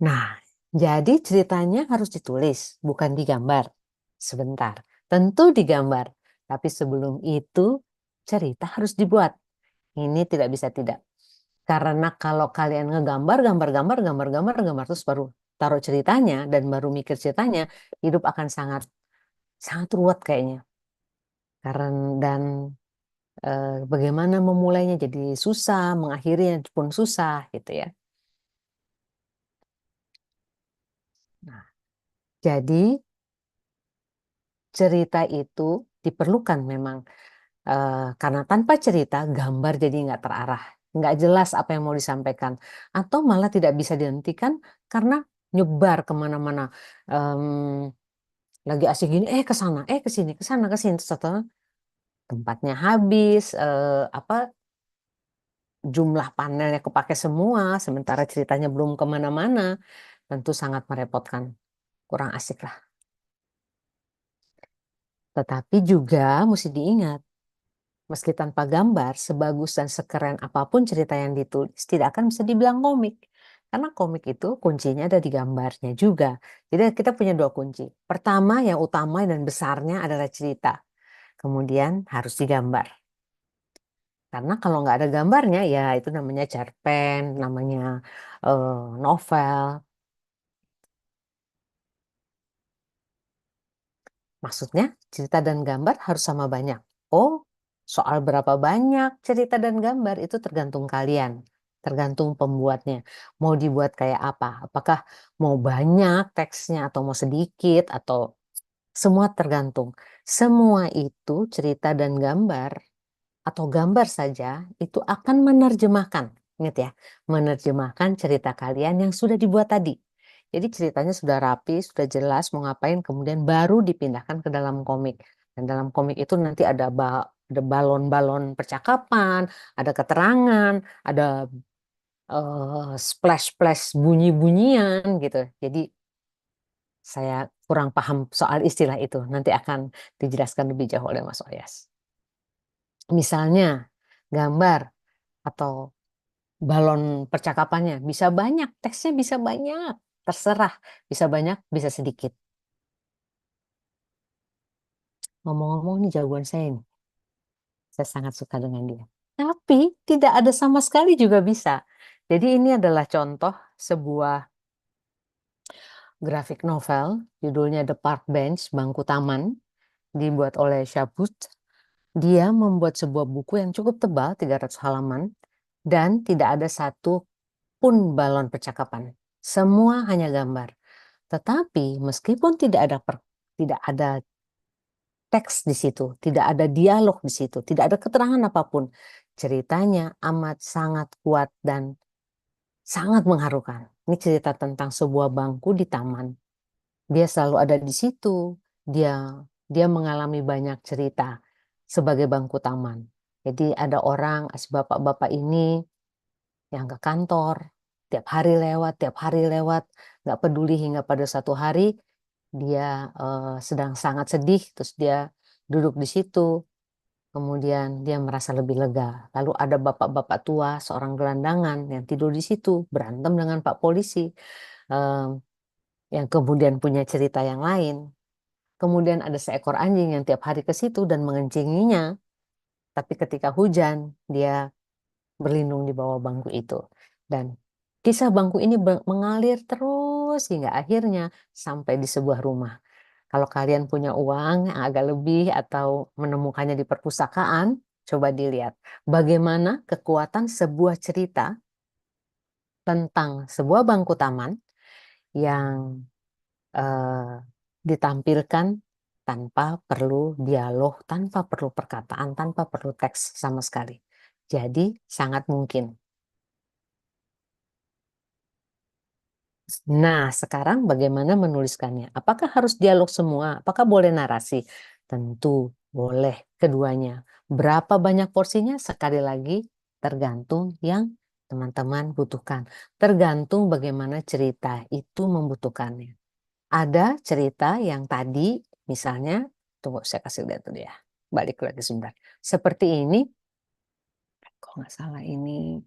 Nah, Jadi ceritanya harus ditulis, bukan digambar. Sebentar, tentu digambar. Tapi sebelum itu cerita harus dibuat. Ini tidak bisa tidak. Karena kalau kalian ngegambar, gambar terus baru taruh ceritanya dan baru mikir ceritanya, hidup akan sangat sangat ruwet kayaknya. Dan bagaimana memulainya jadi susah, mengakhirinya pun susah gitu ya. Nah, jadi cerita itu diperlukan memang. Karena tanpa cerita, gambar jadi nggak terarah. Nggak jelas apa yang mau disampaikan. Atau malah tidak bisa dihentikan karena nyebar kemana-mana. Em, Lagi asik gini, ke sana, ke sini, ke sana, ke sini. Terus atau tempatnya habis, apa jumlah panelnya kepake semua, sementara ceritanya belum kemana-mana. Tentu sangat merepotkan. Kurang asik lah. Tetapi juga mesti diingat, meski tanpa gambar, sebagus dan sekeren apapun cerita yang ditulis, tidak akan bisa dibilang komik. Karena komik itu kuncinya ada di gambarnya juga. Jadi kita punya dua kunci. Pertama, yang utama dan besarnya adalah cerita. Kemudian harus digambar. Karena kalau nggak ada gambarnya, ya itu namanya cerpen, namanya novel. Maksudnya cerita dan gambar harus sama banyak. Oh, soal berapa banyak cerita dan gambar itu tergantung kalian, tergantung pembuatnya. Mau dibuat kayak apa? Apakah mau banyak teksnya atau mau sedikit atau semua tergantung. Semua itu cerita dan gambar atau gambar saja itu akan menerjemahkan. Ingat ya, menerjemahkan cerita kalian yang sudah dibuat tadi. Jadi ceritanya sudah rapi, sudah jelas mau ngapain, kemudian baru dipindahkan ke dalam komik. Dan dalam komik itu nanti ada balon-balon percakapan, ada keterangan, ada splash-splash bunyi-bunyian gitu. Jadi saya kurang paham soal istilah itu. Nanti akan dijelaskan lebih jauh oleh Mas Oyas. Misalnya gambar atau balon percakapannya bisa banyak, teksnya bisa banyak, terserah, bisa banyak, bisa sedikit. Ngomong-ngomong nih jagoan saya nih, saya sangat suka dengan dia. Tapi tidak ada sama sekali juga bisa. Jadi ini adalah contoh sebuah grafik novel, judulnya The Park Bench, Bangku Taman, dibuat oleh Chabut. Dia membuat sebuah buku yang cukup tebal, 300 halaman, dan tidak ada satu pun balon percakapan. Semua hanya gambar. Tetapi meskipun tidak ada teks di situ, tidak ada dialog di situ, tidak ada keterangan apapun, ceritanya amat sangat kuat dan sangat mengharukan. Ini cerita tentang sebuah bangku di taman. Dia selalu ada di situ. Dia dia mengalami banyak cerita sebagai bangku taman. Jadi ada orang, si bapak-bapak ini yang ke kantor, tiap hari lewat, nggak peduli hingga pada satu hari dia sedang sangat sedih, terus dia duduk di situ, kemudian dia merasa lebih lega. Lalu ada bapak-bapak tua, seorang gelandangan yang tidur di situ, berantem dengan Pak Polisi, eh, yang kemudian punya cerita yang lain. Kemudian ada seekor anjing yang tiap hari ke situ dan mengencinginya, tapi ketika hujan dia berlindung di bawah bangku itu. Dan kisah bangku ini mengalir terus hingga akhirnya sampai di sebuah rumah. Kalau kalian punya uang yang agak lebih atau menemukannya di perpustakaan, coba dilihat bagaimana kekuatan sebuah cerita tentang sebuah bangku taman yang eh, ditampilkan tanpa perlu dialog, tanpa perlu perkataan, tanpa perlu teks sama sekali. Jadi sangat mungkin. Nah, sekarang bagaimana menuliskannya? Apakah harus dialog semua? Apakah boleh narasi? Tentu boleh keduanya. Berapa banyak porsinya? Sekali lagi tergantung yang teman-teman butuhkan. Tergantung bagaimana cerita itu membutuhkannya. Ada cerita yang tadi, misalnya, tunggu saya kasih lihat dulu ya. Balik lagi sebentar. Seperti ini, kok nggak salah ini.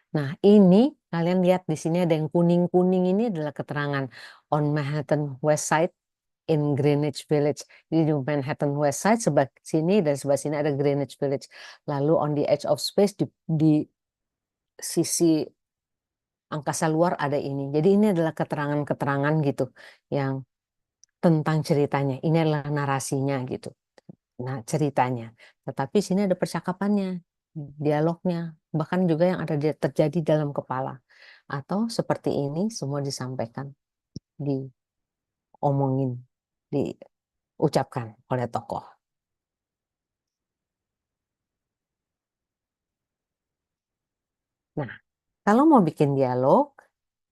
Nah, ini kalian lihat di sini ada yang kuning-kuning, ini adalah keterangan on Manhattan West Side in Greenwich Village. Jadi di Manhattan West Side sebelah sini dan sebelah sini ada Greenwich Village. Lalu on the edge of space di sisi angkasa luar ada ini. Jadi ini adalah keterangan-keterangan gitu yang tentang ceritanya. Ini adalah narasinya gitu. Nah, ceritanya. Tetapi sini ada percakapannya, dialognya, bahkan juga yang ada terjadi dalam kepala. Atau seperti ini semua disampaikan, diomongin, diucapkan oleh tokoh. Nah, kalau mau bikin dialog,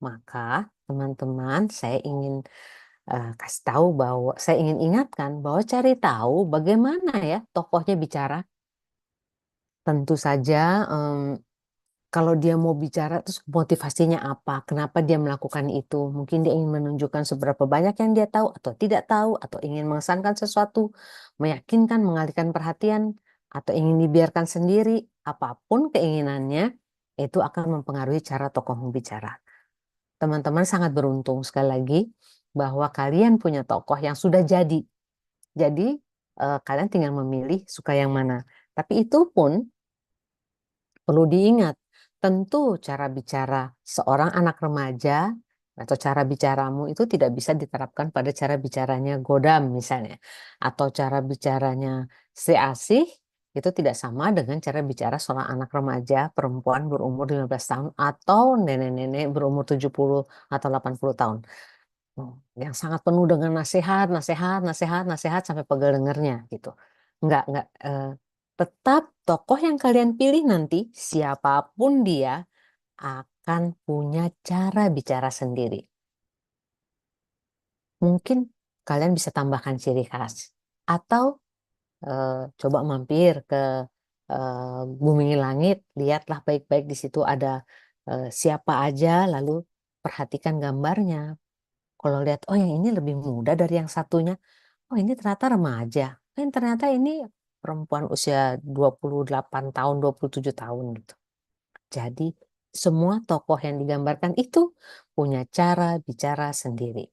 maka teman-teman saya ingin kasih tahu bahwa saya ingin ingatkan bahwa cari tahu bagaimana ya tokohnya bicara. Tentu saja kalau dia mau bicara terus motivasinya apa, kenapa dia melakukan itu. Mungkin dia ingin menunjukkan seberapa banyak yang dia tahu atau tidak tahu, atau ingin mengesankan sesuatu, meyakinkan, mengalihkan perhatian, atau ingin dibiarkan sendiri. Apapun keinginannya, itu akan mempengaruhi cara tokoh membicara. Teman-teman sangat beruntung sekali lagi bahwa kalian punya tokoh yang sudah jadi. Jadi kalian tinggal memilih suka yang mana. Tapi itu pun perlu diingat, tentu cara bicara seorang anak remaja atau cara bicaramu itu tidak bisa diterapkan pada cara bicaranya Godam misalnya. Atau cara bicaranya Sri Asih itu tidak sama dengan cara bicara seorang anak remaja perempuan berumur 15 tahun atau nenek-nenek berumur 70 atau 80 tahun. Yang sangat penuh dengan nasihat, nasihat, nasihat, nasihat sampai pegel dengernya gitu. Enggak, tetap tokoh yang kalian pilih nanti, siapapun dia, akan punya cara bicara sendiri. Mungkin kalian bisa tambahkan ciri khas. Atau coba mampir ke Bumi Langit, lihatlah baik-baik di situ ada siapa aja, lalu perhatikan gambarnya. Kalau lihat, oh yang ini lebih muda dari yang satunya, oh ini ternyata remaja, dan ternyata ini perempuan usia 28 tahun, 27 tahun gitu. Jadi semua tokoh yang digambarkan itu punya cara bicara sendiri.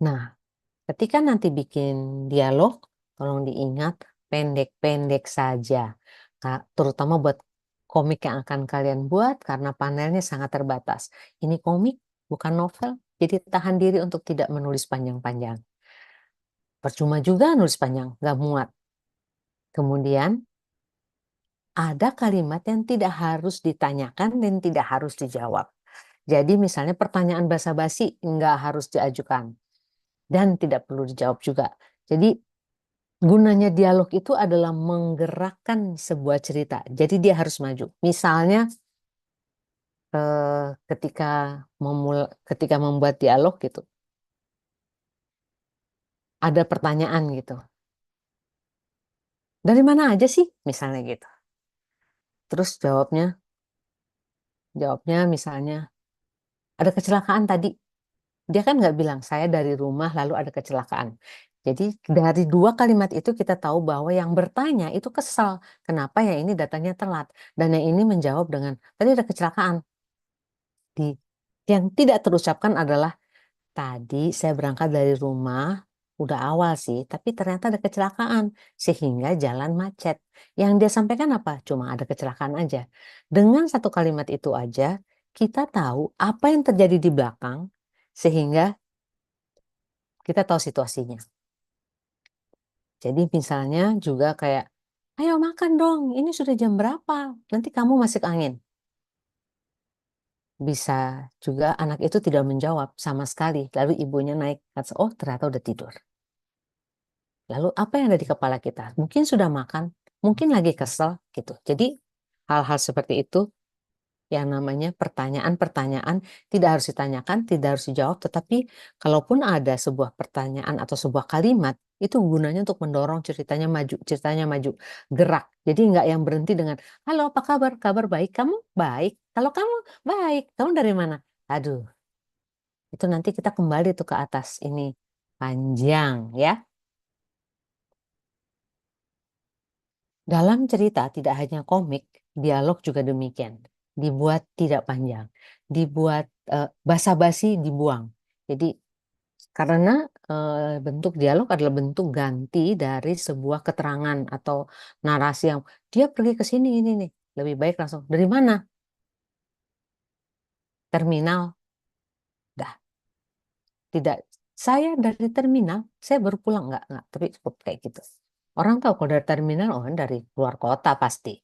Nah, ketika nanti bikin dialog, tolong diingat pendek-pendek saja. Terutama buat komik yang akan kalian buat karena panelnya sangat terbatas. Ini komik, bukan novel, jadi tahan diri untuk tidak menulis panjang-panjang. Percuma juga nulis panjang, nggak muat. Kemudian ada kalimat yang tidak harus ditanyakan dan tidak harus dijawab. Jadi misalnya pertanyaan basa-basi nggak harus diajukan dan tidak perlu dijawab juga. Jadi gunanya dialog itu adalah menggerakkan sebuah cerita. Jadi dia harus maju. Misalnya ketika ketika membuat dialog gitu, ada pertanyaan gitu. Dari mana aja sih? Misalnya gitu. Terus jawabnya misalnya ada kecelakaan tadi. Dia kan nggak bilang saya dari rumah lalu ada kecelakaan. Jadi dari dua kalimat itu kita tahu bahwa yang bertanya itu kesal. Kenapa ya ini datanya telat? Dan yang ini menjawab dengan tadi ada kecelakaan. Yang tidak terucapkan adalah tadi saya berangkat dari rumah udah awal sih, tapi ternyata ada kecelakaan sehingga jalan macet. Yang dia sampaikan apa? Cuma ada kecelakaan aja. Dengan satu kalimat itu aja kita tahu apa yang terjadi di belakang sehingga kita tahu situasinya. Jadi misalnya juga kayak, ayo makan dong, ini sudah jam berapa? Nanti kamu masuk angin. Bisa juga anak itu tidak menjawab sama sekali. Lalu ibunya naik, oh ternyata udah tidur. Lalu apa yang ada di kepala kita? Mungkin sudah makan, mungkin lagi kesel gitu. Jadi hal-hal seperti itu yang namanya pertanyaan-pertanyaan tidak harus ditanyakan, tidak harus dijawab, tetapi kalaupun ada sebuah pertanyaan atau sebuah kalimat, itu gunanya untuk mendorong ceritanya maju, gerak. Jadi nggak yang berhenti dengan, halo apa kabar? Kabar baik, kamu baik. Kalau kamu baik, kamu dari mana? Aduh, itu nanti kita kembali tuh ke atas ini panjang ya. Dalam cerita tidak hanya komik, dialog juga demikian. Dibuat tidak panjang, dibuat basa-basi dibuang. Jadi karena bentuk dialog adalah bentuk ganti dari sebuah keterangan atau narasi yang dia pergi ke sini ini nih. Lebih baik langsung dari mana? Terminal. Dah, tidak. Saya dari terminal, saya baru pulang enggak, tapi cukup kayak gitu. Orang tahu kalau dari terminal, oh dari luar kota pasti.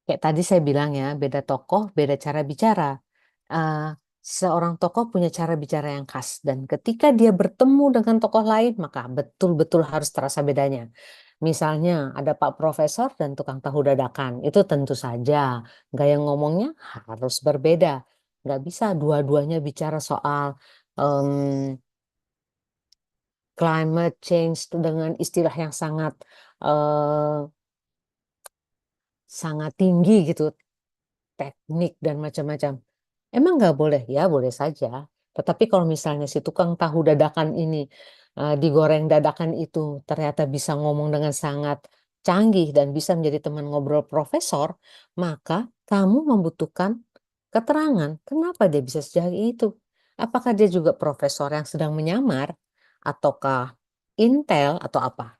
Kayak tadi saya bilang ya, beda tokoh, beda cara bicara. Eh, Seorang tokoh punya cara bicara yang khas, dan ketika dia bertemu dengan tokoh lain, maka betul-betul harus terasa bedanya. Misalnya ada Pak Profesor dan tukang tahu dadakan, itu tentu saja gaya ngomongnya harus berbeda. Nggak bisa dua-duanya bicara soal em, climate change dengan istilah yang eh, sangat tinggi gitu, teknik dan macam-macam. Emang nggak boleh? Ya boleh saja. Tetapi kalau misalnya si tukang tahu dadakan ini digoreng dadakan itu ternyata bisa ngomong dengan sangat canggih dan bisa menjadi teman ngobrol profesor, maka kamu membutuhkan keterangan kenapa dia bisa sejauh itu. Apakah dia juga profesor yang sedang menyamar ataukah intel atau apa?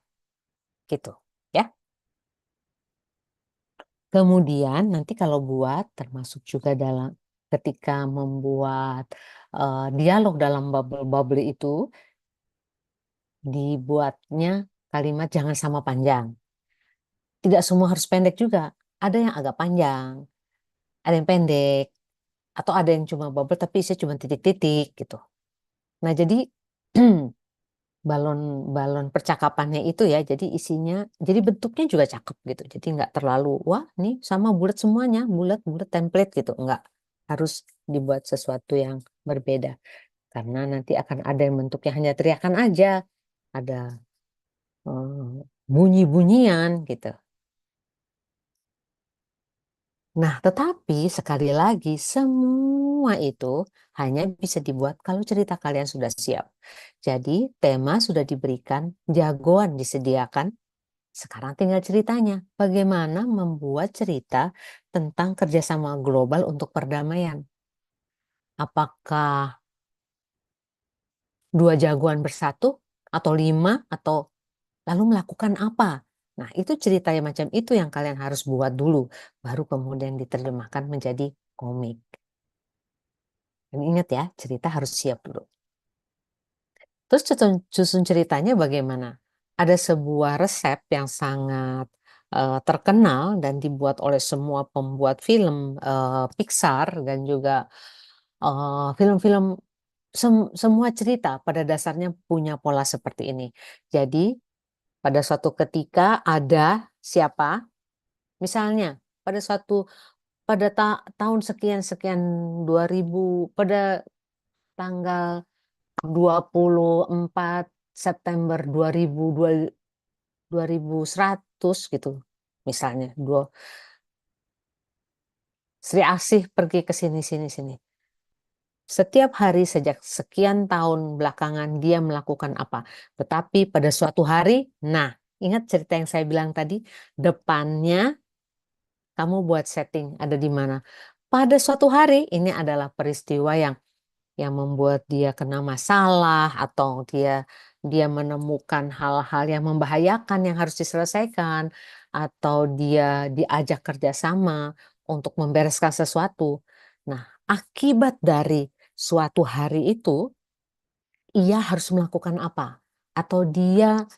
Gitu. Ya. Kemudian nanti kalau buat termasuk juga dalam ketika membuat dialog dalam bubble-bubble itu dibuatnya kalimat jangan sama panjang. Tidak semua harus pendek juga. Ada yang agak panjang, ada yang pendek, atau ada yang cuma bubble tapi isinya cuma titik-titik gitu. Nah, jadi balon percakapannya itu ya, jadi isinya, jadi bentuknya juga cakep gitu. Jadi nggak terlalu, wah nih sama bulat semuanya, bulat-bulat template gitu. Nggak, harus dibuat sesuatu yang berbeda. Karena nanti akan ada yang bentuknya hanya teriakan aja, ada bunyi-bunyian gitu. Nah, tetapi sekali lagi semua itu hanya bisa dibuat kalau cerita kalian sudah siap. Jadi tema sudah diberikan, jagoan disediakan. Sekarang tinggal ceritanya. Bagaimana membuat cerita tentang kerjasama global untuk perdamaian. Apakah dua jagoan bersatu atau lima atau lalu melakukan apa? Nah, itu ceritanya macam itu yang kalian harus buat dulu, baru kemudian diterjemahkan menjadi komik. Dan ingat ya, cerita harus siap dulu. Terus susun ceritanya bagaimana? Ada sebuah resep yang sangat terkenal dan dibuat oleh semua pembuat film Pixar dan juga film-film semua cerita pada dasarnya punya pola seperti ini. Jadi pada suatu ketika ada siapa, misalnya pada tahun sekian-sekian 2000, pada tanggal 24 September 2100 gitu. Misalnya, Sri Asih pergi ke sini. Setiap hari sejak sekian tahun belakangan dia melakukan apa. Tetapi pada suatu hari, nah, ingat cerita yang saya bilang tadi, depannya kamu buat setting ada di mana. Pada suatu hari ini adalah peristiwa yang membuat dia kena masalah atau dia menemukan hal-hal yang membahayakan yang harus diselesaikan atau dia diajak kerjasama untuk membereskan sesuatu. Nah, akibat dari suatu hari itu ia harus melakukan apa? Atau dia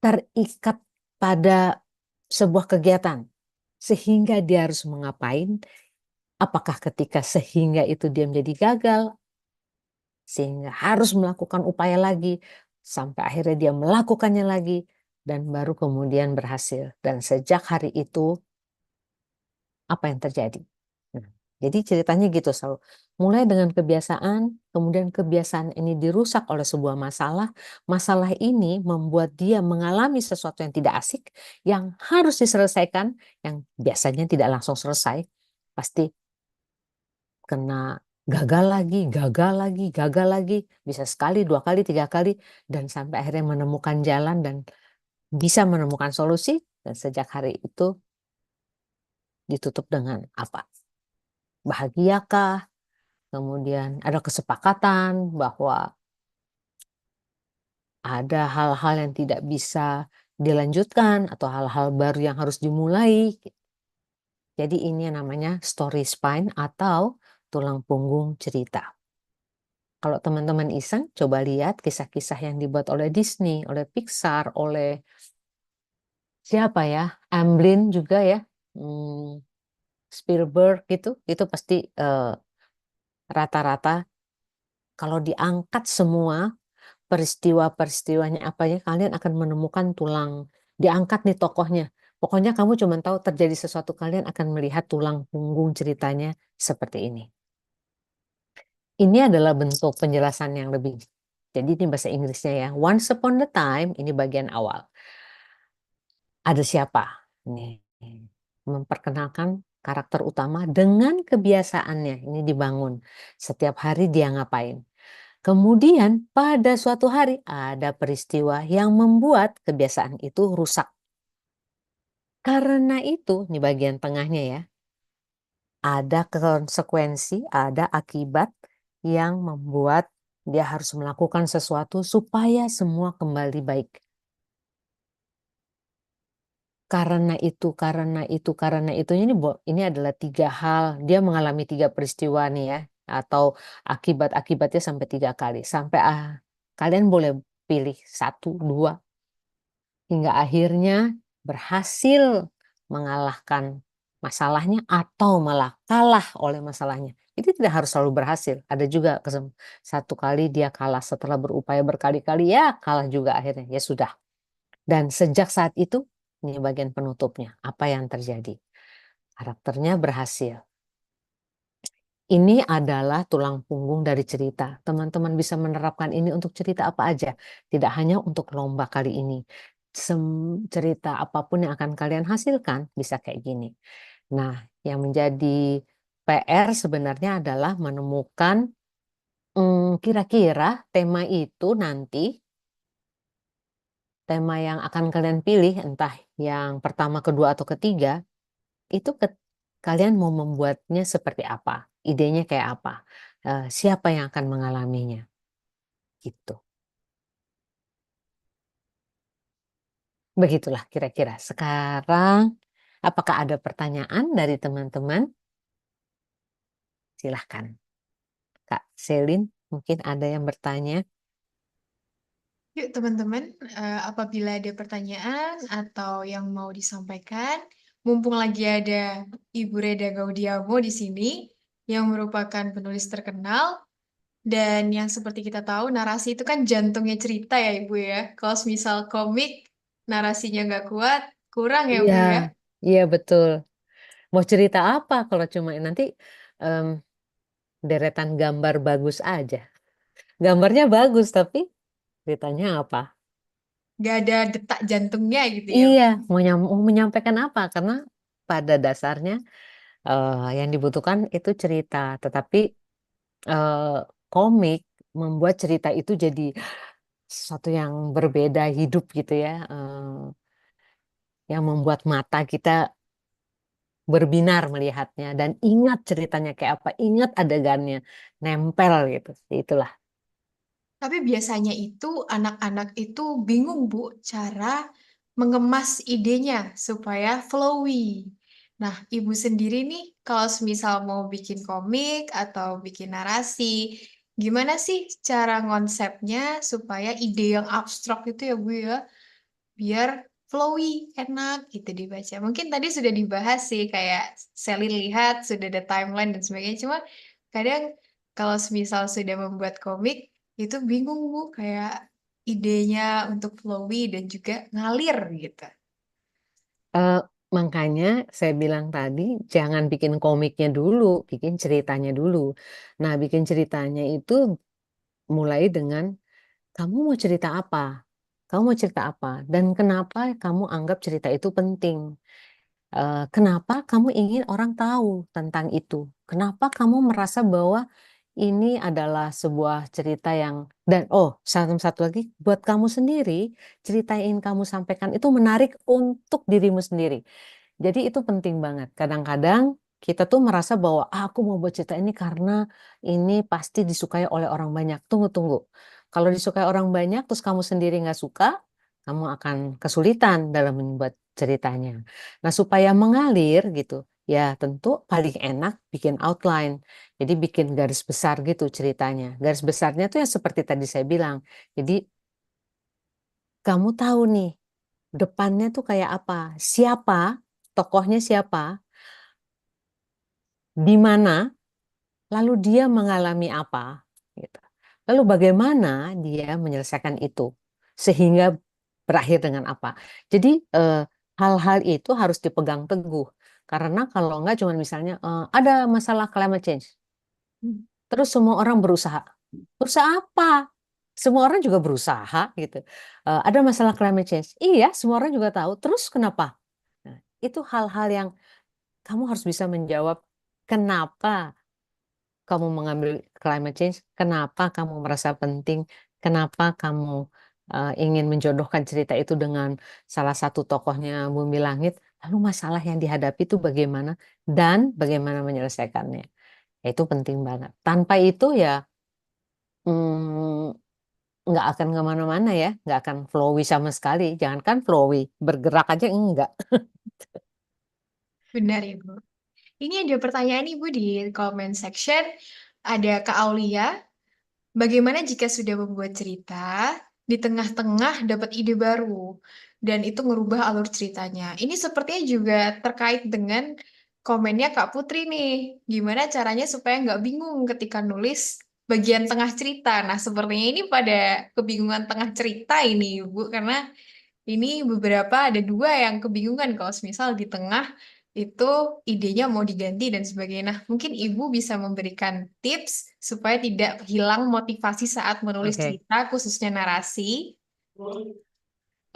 terikat pada sebuah kegiatan sehingga dia harus mengapain? Apakah ketika sehingga itu dia menjadi gagal sehingga harus melakukan upaya lagi sampai akhirnya dia melakukannya lagi dan baru kemudian berhasil. Dan sejak hari itu apa yang terjadi? Nah, jadi ceritanya gitu selalu. Mulai dengan kebiasaan, kemudian kebiasaan ini dirusak oleh sebuah masalah. Masalah ini membuat dia mengalami sesuatu yang tidak asik, yang harus diselesaikan, yang biasanya tidak langsung selesai. Pasti kena gagal lagi, bisa sekali, dua kali, tiga kali, dan sampai akhirnya menemukan jalan dan bisa menemukan solusi, dan sejak hari itu ditutup dengan apa? Bahagiakah? Kemudian ada kesepakatan bahwa ada hal-hal yang tidak bisa dilanjutkan atau hal-hal baru yang harus dimulai. Jadi ini yang namanya story spine atau tulang punggung cerita. Kalau teman-teman iseng, coba lihat kisah-kisah yang dibuat oleh Disney, oleh Pixar, oleh siapa ya, Amblin juga ya, Spielberg gitu, itu pasti rata-rata kalau diangkat semua peristiwa-peristiwanya apa ya, kalian akan menemukan tulang, diangkat nih tokohnya. Pokoknya kamu cuma tahu terjadi sesuatu, kalian akan melihat tulang punggung ceritanya seperti ini. Ini adalah bentuk penjelasan yang lebih, jadi ini bahasa Inggrisnya ya. Once upon a time, ini bagian awal. Ada siapa? Nih, memperkenalkan karakter utama dengan kebiasaannya. Ini dibangun. Setiap hari dia ngapain. Kemudian pada suatu hari ada peristiwa yang membuat kebiasaan itu rusak. Karena itu, ini bagian tengahnya ya, ada konsekuensi, ada akibat yang membuat dia harus melakukan sesuatu supaya semua kembali baik. Karena itu, ini adalah 3 hal. Dia mengalami 3 peristiwa nih ya, atau akibat-akibatnya sampai 3 kali. Sampai kalian boleh pilih 1, 2, hingga akhirnya berhasil mengalahkan masalahnya atau malah kalah oleh masalahnya. Itu tidak harus selalu berhasil. Ada juga satu kali dia kalah setelah berupaya berkali-kali, ya kalah juga akhirnya. Ya sudah. Dan sejak saat itu, ini bagian penutupnya. Apa yang terjadi? Karakternya berhasil. Ini adalah tulang punggung dari cerita. Teman-teman bisa menerapkan ini untuk cerita apa aja. Tidak hanya untuk lomba kali ini. Cerita apapun yang akan kalian hasilkan bisa kayak gini. Nah, yang menjadi PR sebenarnya adalah menemukan kira-kira tema itu nanti, tema yang akan kalian pilih, entah yang pertama, kedua, atau ketiga, itu kalian mau membuatnya seperti apa? Idenya kayak apa? Siapa yang akan mengalaminya? Gitu. Begitulah kira-kira. Sekarang, apakah ada pertanyaan dari teman-teman? Silahkan. Kak Selin, mungkin ada yang bertanya. Yuk teman-teman, apabila ada pertanyaan atau yang mau disampaikan, mumpung lagi ada Ibu Reda Gaudiamo di sini, yang merupakan penulis terkenal, dan yang seperti kita tahu, narasi itu kan jantungnya cerita ya Ibu ya. Kalau misal komik, narasinya nggak kuat, kurang ya Iya, Bu ya. iya betul. Mau cerita apa kalau cuma nanti em, deretan gambar bagus aja. Gambarnya bagus, tapi ceritanya apa? Nggak ada detak jantungnya gitu ya. Iya, mau menyampaikan apa? Karena pada dasarnya yang dibutuhkan itu cerita, tetapi eh, komik membuat cerita itu jadi sesuatu yang berbeda, hidup gitu ya, yang membuat mata kita berbinar melihatnya dan ingat ceritanya kayak apa, ingat adegannya, nempel gitu. Itulah. Tapi biasanya itu anak-anak itu bingung Bu cara mengemas idenya supaya flowy. Nah, Ibu sendiri nih kalau semisal mau bikin komik atau bikin narasi, gimana sih cara konsepnya supaya ide yang abstrak itu ya Bu ya, biar flowy, enak gitu dibaca. Mungkin tadi sudah dibahas sih kayak Sally lihat sudah ada timeline dan sebagainya. Cuma kadang kalau semisal sudah membuat komik itu bingung Bu kayak idenya untuk flowy dan juga ngalir gitu. Eh, Makanya saya bilang tadi jangan bikin komiknya dulu, bikin ceritanya dulu. Nah, bikin ceritanya itu mulai dengan kamu mau cerita apa? Kamu mau cerita apa? Dan kenapa kamu anggap cerita itu penting? Kenapa kamu ingin orang tahu tentang itu? Kenapa kamu merasa bahwa ini adalah sebuah cerita yang, dan satu lagi buat kamu sendiri, cerita yang ingin kamu sampaikan itu menarik untuk dirimu sendiri. Jadi itu penting banget. Kadang-kadang kita tuh merasa bahwa aku mau buat cerita ini karena ini pasti disukai oleh orang banyak. Tunggu, tunggu. Kalau disukai orang banyak terus kamu sendiri nggak suka, kamu akan kesulitan dalam membuat ceritanya. Nah, supaya mengalir gitu, ya tentu paling enak bikin outline. Jadi bikin garis besar gitu ceritanya. Garis besarnya tuh yang seperti tadi saya bilang. Jadi kamu tahu nih depannya tuh kayak apa, siapa, tokohnya siapa, di mana, lalu dia mengalami apa, gitu. Lalu bagaimana dia menyelesaikan itu, sehingga berakhir dengan apa. Jadi hal-hal itu harus dipegang teguh. Karena kalau enggak cuma misalnya ada masalah climate change, terus semua orang berusaha. Berusaha apa? Semua orang juga berusaha gitu. Ada masalah climate change. Iya, semua orang juga tahu. Terus kenapa? Nah, itu hal-hal yang kamu harus bisa menjawab kenapa kamu mengambil climate change, kenapa kamu merasa penting, kenapa kamu ingin menjodohkan cerita itu dengan salah satu tokohnya Bumi Langit, lalu masalah yang dihadapi itu bagaimana dan bagaimana menyelesaikannya. Itu penting banget. Tanpa itu ya mm, nggak akan kemana-mana ya, nggak akan flowy sama sekali. Jangankan flowy, bergerak aja enggak. Benar, Ibu. Ini ada pertanyaan Ibu di comment section. Ada Kak Aulia. Bagaimana jika sudah membuat cerita, di tengah-tengah dapat ide baru, dan itu ngerubah alur ceritanya. Ini sepertinya juga terkait dengan komennya Kak Putri nih. Gimana caranya supaya nggak bingung ketika nulis bagian tengah cerita. Nah, sepertinya ini pada kebingungan tengah cerita ini, Ibu, karena ini beberapa ada dua yang kebingungan kalau misal di tengah itu idenya mau diganti dan sebagainya. Nah, mungkin Ibu bisa memberikan tips supaya tidak hilang motivasi saat menulis Oke. cerita, khususnya narasi.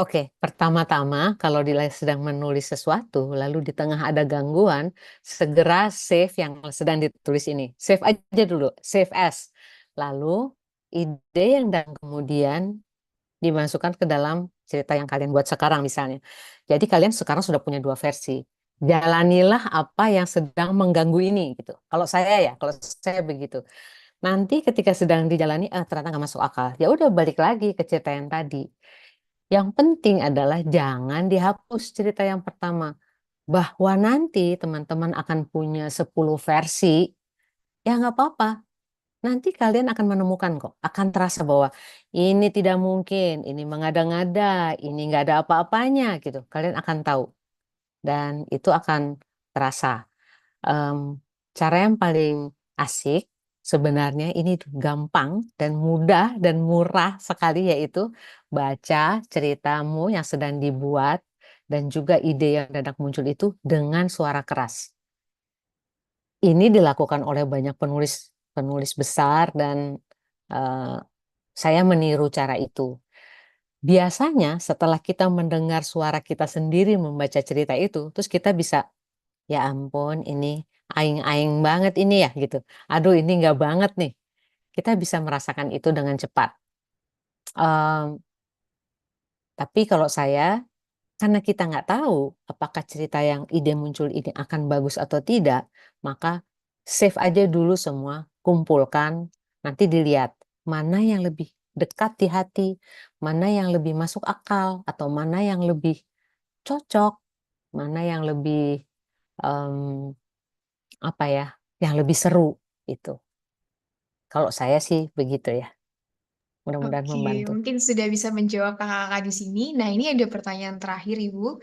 Oke, pertama-tama kalau sedang menulis sesuatu, lalu di tengah ada gangguan, segera save yang sedang ditulis ini. Save aja dulu, save as. Lalu ide yang dan kemudian dimasukkan ke dalam cerita yang kalian buat sekarang misalnya. Jadi kalian sekarang sudah punya dua versi. Jalanilah apa yang sedang mengganggu ini gitu. Kalau saya begitu. Nanti ketika sedang dijalani, ternyata nggak masuk akal. Ya udah balik lagi ke cerita yang tadi. Yang penting adalah jangan dihapus cerita yang pertama. Bahwa nanti teman-teman akan punya 10 versi, ya nggak apa-apa. Nanti kalian akan menemukan kok, akan terasa bahwa ini tidak mungkin, ini mengada-ngada, ini nggak ada apa-apanya gitu. Kalian akan tahu dan itu akan terasa. Em, Cara yang paling asik sebenarnya ini gampang dan mudah dan murah sekali yaitu baca ceritamu yang sedang dibuat dan juga ide yang dadak muncul itu dengan suara keras. Ini dilakukan oleh banyak penulis besar dan eh, saya meniru cara itu. Biasanya setelah kita mendengar suara kita sendiri membaca cerita itu, terus kita bisa, ya ampun ini aing-aing banget ini ya gitu. Aduh ini nggak banget nih. Kita bisa merasakan itu dengan cepat. Em, tapi kalau saya, karena kita nggak tahu apakah cerita yang ide muncul ini akan bagus atau tidak, maka save aja dulu semua, kumpulkan, nanti dilihat mana yang lebih dekat di hati, mana yang lebih masuk akal, atau mana yang lebih cocok, mana yang lebih em, apa ya, yang lebih seru itu. Kalau saya sih begitu ya. Mudah-mudahan Oke, membantu. mungkin sudah bisa menjawab kakak-kakak di sini. Nah, ini ada pertanyaan terakhir, Ibu.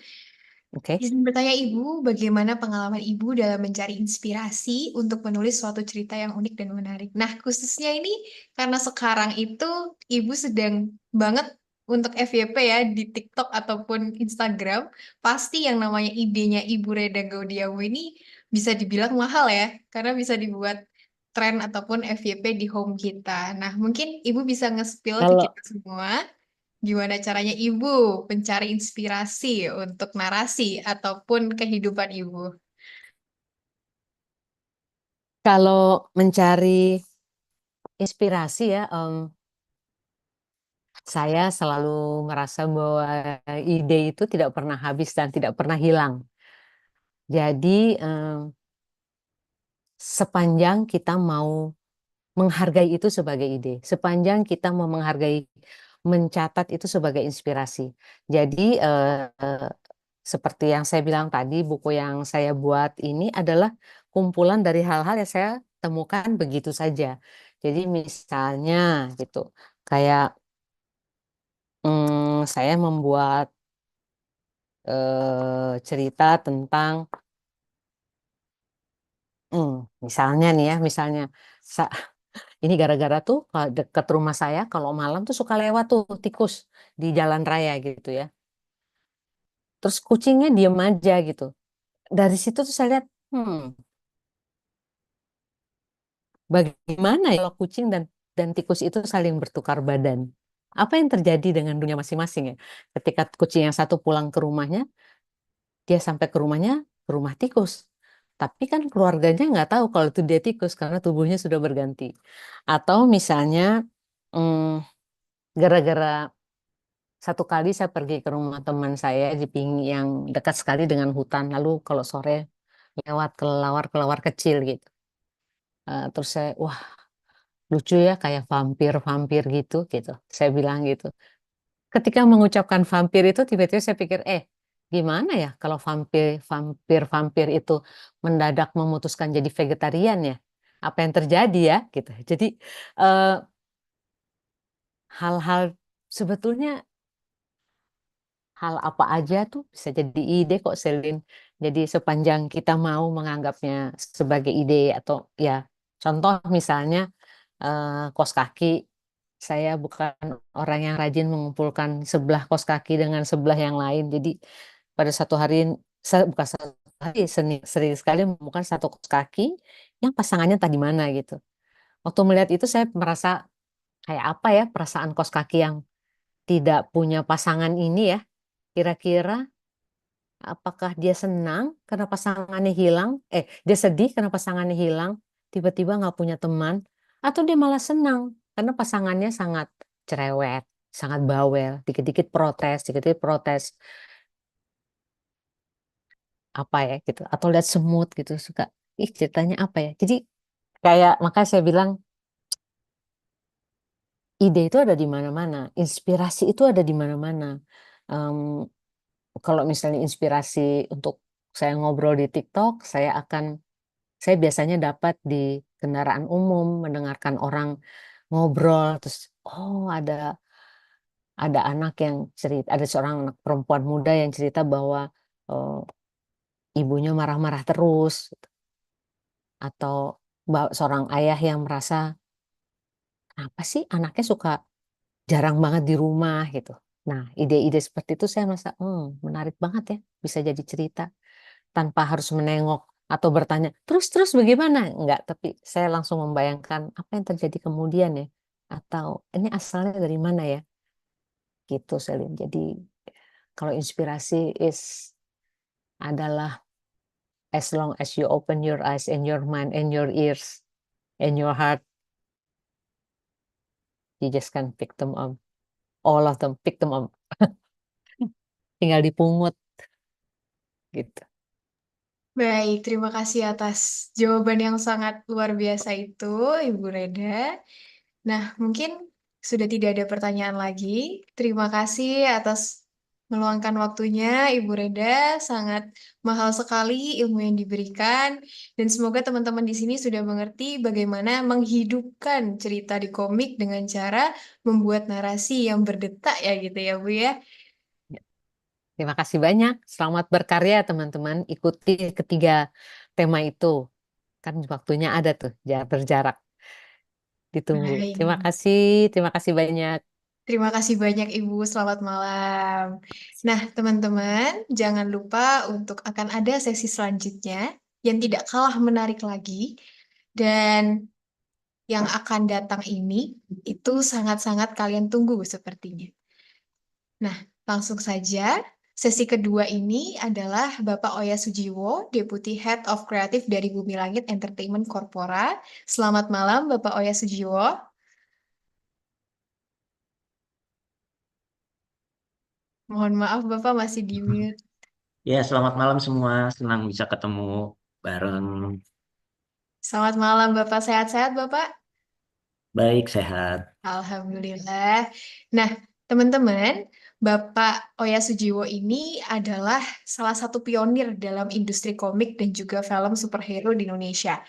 Oke. Izin bertanya Ibu, bagaimana pengalaman Ibu dalam mencari inspirasi untuk menulis suatu cerita yang unik dan menarik? Nah, khususnya ini karena sekarang itu Ibu sedang banget untuk FYP ya di TikTok ataupun Instagram, pasti yang namanya idenya Ibu Reda Gaudiamo ini bisa dibilang mahal ya, karena bisa dibuat tren ataupun FYP di home kita. Nah, mungkin Ibu bisa nge-spill ke Kalau kita semua. Gimana caranya Ibu mencari inspirasi untuk narasi ataupun kehidupan Ibu? kalau mencari inspirasi ya, saya selalu merasa bahwa ide itu tidak pernah habis dan tidak pernah hilang. Jadi sepanjang kita mau menghargai itu sebagai ide, sepanjang kita mau menghargai, mencatat itu sebagai inspirasi. Jadi seperti yang saya bilang tadi, buku yang saya buat ini adalah kumpulan dari hal-hal yang saya temukan begitu saja. Jadi misalnya gitu, kayak saya membuat cerita tentang, misalnya nih ya, misalnya ini gara-gara tuh dekat rumah saya kalau malam tuh suka lewat tuh tikus di jalan raya gitu ya. Terus kucingnya diem aja gitu. Dari situ tuh saya lihat, bagaimana ya kalau kucing dan tikus itu saling bertukar badan? Apa yang terjadi dengan dunia masing-masing ya? Ketika kucing yang satu pulang ke rumahnya, dia sampai ke rumahnya, ke rumah tikus. Tapi kan keluarganya nggak tahu kalau itu dia tikus karena tubuhnya sudah berganti. Atau misalnya, mm, gara-gara satu kali saya pergi ke rumah teman saya di yang dekat sekali dengan hutan. Lalu kalau sore lewat kelelawar-kelelawar kecil gitu. Terus saya, wah lucu ya kayak vampir-vampir gitu. Saya bilang gitu. Ketika mengucapkan vampir itu tiba-tiba saya pikir, gimana ya kalau vampir-vampir itu mendadak memutuskan jadi vegetarian ya? Apa yang terjadi ya? Gitu. Jadi eh, hal-hal sebetulnya hal apa aja tuh bisa jadi ide kok, Selin. Jadi sepanjang kita mau menganggapnya sebagai ide atau ya contoh misalnya kos kaki. Saya bukan orang yang rajin mengumpulkan sebelah kos kaki dengan sebelah yang lain. Jadi pada satu hari, bukan satu hari, sering sekali menemukan satu kos kaki yang pasangannya tadi mana gitu. Waktu melihat itu saya merasa kayak apa ya perasaan kos kaki yang tidak punya pasangan ini ya. Kira-kira apakah dia senang karena pasangannya hilang? Dia sedih karena pasangannya hilang, tiba-tiba nggak punya teman, atau dia malah senang karena pasangannya sangat cerewet, sangat bawel, dikit-dikit protes, dikit-dikit protes, apa ya gitu, atau lihat semut gitu suka, ih ceritanya apa ya? Jadi kayak makanya saya bilang ide itu ada di mana-mana, inspirasi itu ada di mana-mana. Em, Kalau misalnya inspirasi untuk saya ngobrol di TikTok, saya biasanya dapat di kendaraan umum mendengarkan orang ngobrol terus ada anak yang cerita, ada seorang anak perempuan muda yang cerita bahwa eh, ibunya marah-marah terus atau seorang ayah yang merasa apa sih anaknya suka jarang banget di rumah gitu. Nah, ide-ide seperti itu saya merasa menarik banget ya bisa jadi cerita tanpa harus menengok atau bertanya, terus bagaimana? Enggak, tapi saya langsung membayangkan apa yang terjadi kemudian ya. Atau ini asalnya dari mana ya? Gitu, Selin. Jadi kalau inspirasi adalah as long as you open your eyes and your mind and your ears and your heart, you just can pick them up. All of them, pick them up. Tinggal dipungut gitu. Baik, terima kasih atas jawaban yang sangat luar biasa itu, Ibu Reda. Nah, mungkin sudah tidak ada pertanyaan lagi. Terima kasih atas meluangkan waktunya, Ibu Reda. Sangat mahal sekali ilmu yang diberikan. Dan semoga teman-teman di sini sudah mengerti bagaimana menghidupkan cerita di komik dengan cara membuat narasi yang berdetak ya gitu ya, Bu ya. Terima kasih banyak. Selamat berkarya teman-teman. Ikuti ketiga tema itu. Kan waktunya ada tuh, berjarak. Ditunggu. Baik. Terima kasih banyak. Terima kasih banyak Ibu, selamat malam. Nah, teman-teman, jangan lupa untuk akan ada sesi selanjutnya yang tidak kalah menarik lagi. Dan yang akan datang ini itu sangat-sangat kalian tunggu sepertinya. Nah, langsung saja. Sesi kedua ini adalah Bapak Oya Sujiwo, Deputy Head of Creative dari Bumi Langit Entertainment Corpora. Selamat malam, Bapak Oya Sujiwo. Mohon maaf Bapak masih di mute. Ya, selamat malam semua. Senang bisa ketemu bareng. Selamat malam Bapak, sehat-sehat Bapak? Baik, sehat. Alhamdulillah. Nah, teman-teman, Bapak Oya Sujiwo ini adalah salah satu pionir dalam industri komik dan juga film superhero di Indonesia.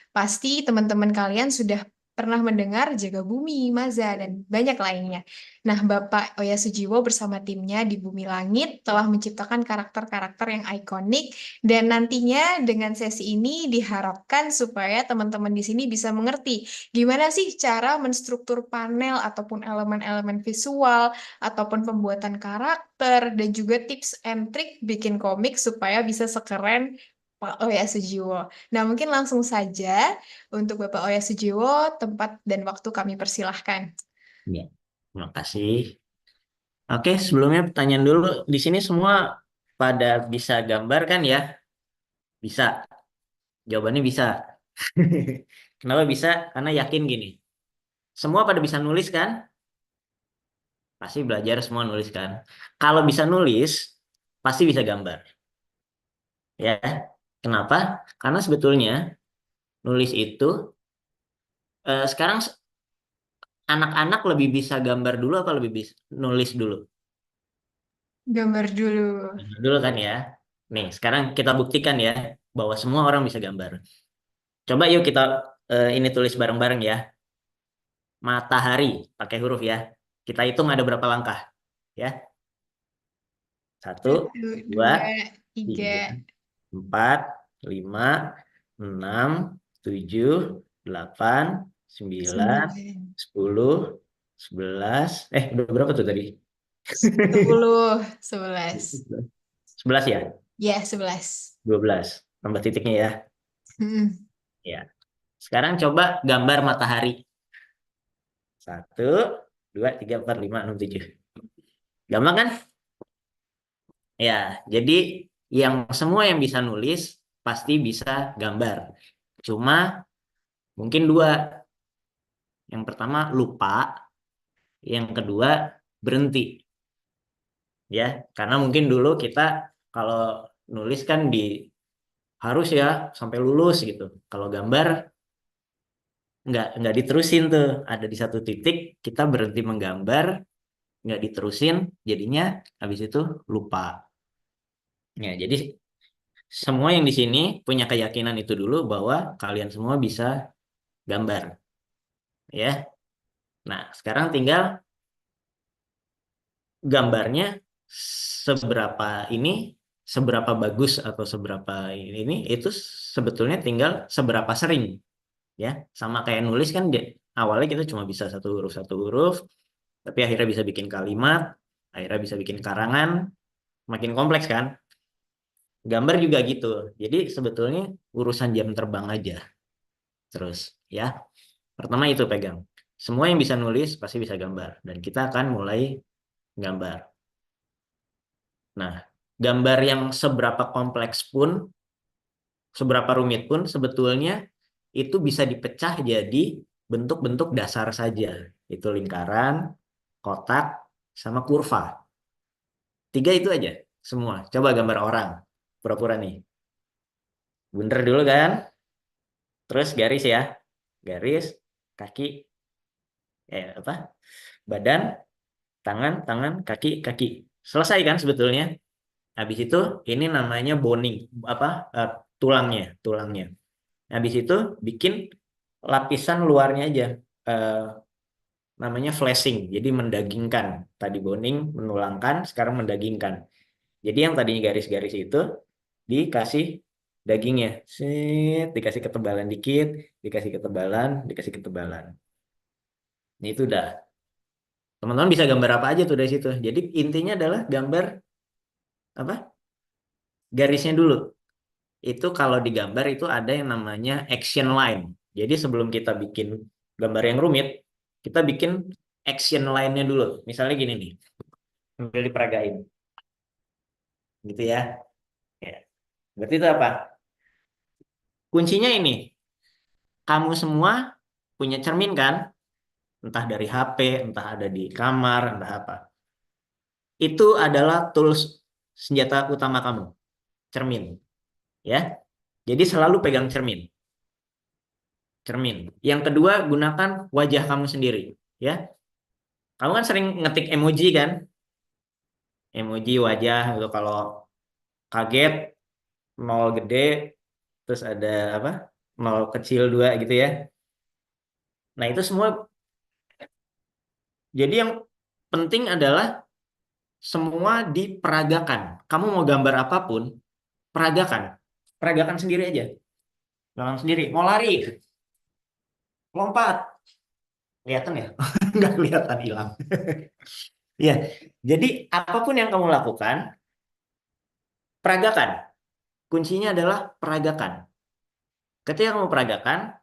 Pasti teman-teman kalian sudah pernah mendengar Jaga Bumi, Maza, dan banyak lainnya. Nah, Bapak Oya Sujiwo bersama timnya di Bumi Langit telah menciptakan karakter-karakter yang ikonik dan nantinya dengan sesi ini diharapkan supaya teman-teman di sini bisa mengerti gimana sih cara menstruktur panel ataupun elemen-elemen visual ataupun pembuatan karakter dan juga tips and trick bikin komik supaya bisa sekeren Pak Oya Sujiwo. Nah, mungkin langsung saja untuk Bapak Oya Sujiwo, tempat dan waktu kami persilahkan. Ya, terima kasih. Oke, sebelumnya pertanyaan dulu. Di sini semua pada bisa gambar kan ya? Bisa. Jawabannya bisa. Kenapa bisa? Karena yakin gini. Semua pada bisa nulis kan? Pasti belajar semua nulis kan? Kalau bisa nulis, pasti bisa gambar. Ya. Kenapa? Karena sebetulnya nulis itu sekarang anak-anak lebih bisa gambar dulu apa lebih bisa nulis dulu? Gambar dulu. Gambar dulu kan ya. Nih, sekarang kita buktikan ya bahwa semua orang bisa gambar. Coba yuk kita ini tulis bareng-bareng ya. Matahari pakai huruf ya. Kita hitung ada berapa langkah ya. Satu, Satu, dua, dua, tiga, tiga, empat, lima, enam, tujuh, delapan, sembilan, 9, sepuluh, sebelas. Udah berapa tuh tadi? 10, 11. 11 ya? Ya, 11. 12. Tambah titiknya ya. Hmm. Ya. Sekarang coba gambar matahari. Satu, dua, tiga, empat, lima, enam, tujuh. Gampang kan? Ya, jadi yang semua yang bisa nulis pasti bisa gambar. Cuma mungkin dua. Yang pertama lupa, yang kedua berhenti. Ya, karena mungkin dulu kita kalau nulis kan harus ya sampai lulus gitu. Kalau gambar nggak diterusin tuh. Ada di satu titik kita berhenti menggambar, nggak diterusin, jadinya habis itu lupa. Ya, jadi semua yang di sini punya keyakinan itu dulu bahwa kalian semua bisa gambar, ya. Nah, sekarang tinggal gambarnya seberapa ini, seberapa bagus atau seberapa ini itu sebetulnya tinggal seberapa sering, ya. Sama kayak nulis kan awalnya kita cuma bisa satu huruf, tapi akhirnya bisa bikin kalimat, akhirnya bisa bikin karangan, makin kompleks kan. Gambar juga gitu. Jadi sebetulnya urusan jam terbang aja. Terus ya, pertama itu pegang. Semua yang bisa nulis pasti bisa gambar. Dan kita akan mulai gambar. Nah, gambar yang seberapa kompleks pun, seberapa rumit pun sebetulnya itu bisa dipecah jadi bentuk-bentuk dasar saja. Itu lingkaran, kotak, sama kurva. Tiga itu aja semua. Coba gambar orang. Pura-pura nih. Bener dulu kan? Terus garis ya. Garis, kaki, apa? Badan, tangan, tangan, kaki, kaki. Selesai kan sebetulnya? Habis itu ini namanya boning, apa? Tulangnya, tulangnya. Habis itu bikin lapisan luarnya aja. Eh, Namanya flashing. Jadi mendagingkan. Tadi boning, menulangkan, sekarang mendagingkan. Jadi yang tadinya garis-garis itu dikasih dagingnya. Set, dikasih ketebalan dikit, dikasih ketebalan, dikasih ketebalan. Ini itu udah. Teman-teman bisa gambar apa aja tuh dari situ. Jadi intinya adalah gambar apa? Garisnya dulu. Itu kalau digambar itu ada yang namanya action line. Jadi sebelum kita bikin gambar yang rumit, kita bikin action line-nya dulu. Misalnya gini nih, sambil diperagain. Gitu ya. Ya. Berarti itu apa? Kuncinya ini, kamu semua punya cermin kan? Entah dari HP, entah ada di kamar, entah apa. itu adalah tools senjata utama kamu, cermin. Ya. Jadi selalu pegang cermin. Cermin. Yang kedua, gunakan wajah kamu sendiri, ya. Kamu kan sering ngetik emoji kan? Emoji wajah gitu, kalau kaget nol gede terus ada apa? Nol kecil 2 gitu ya. Nah, itu semua, jadi yang penting adalah semua diperagakan. Kamu mau gambar apapun, peragakan. Peragakan sendiri aja. Galang sendiri. Mau lari, lompat. Kelihatan ya? Nggak kelihatan, hilang. Ya, jadi apapun yang kamu lakukan, peragakan. Kuncinya adalah peragakan. Ketika kamu peragakan,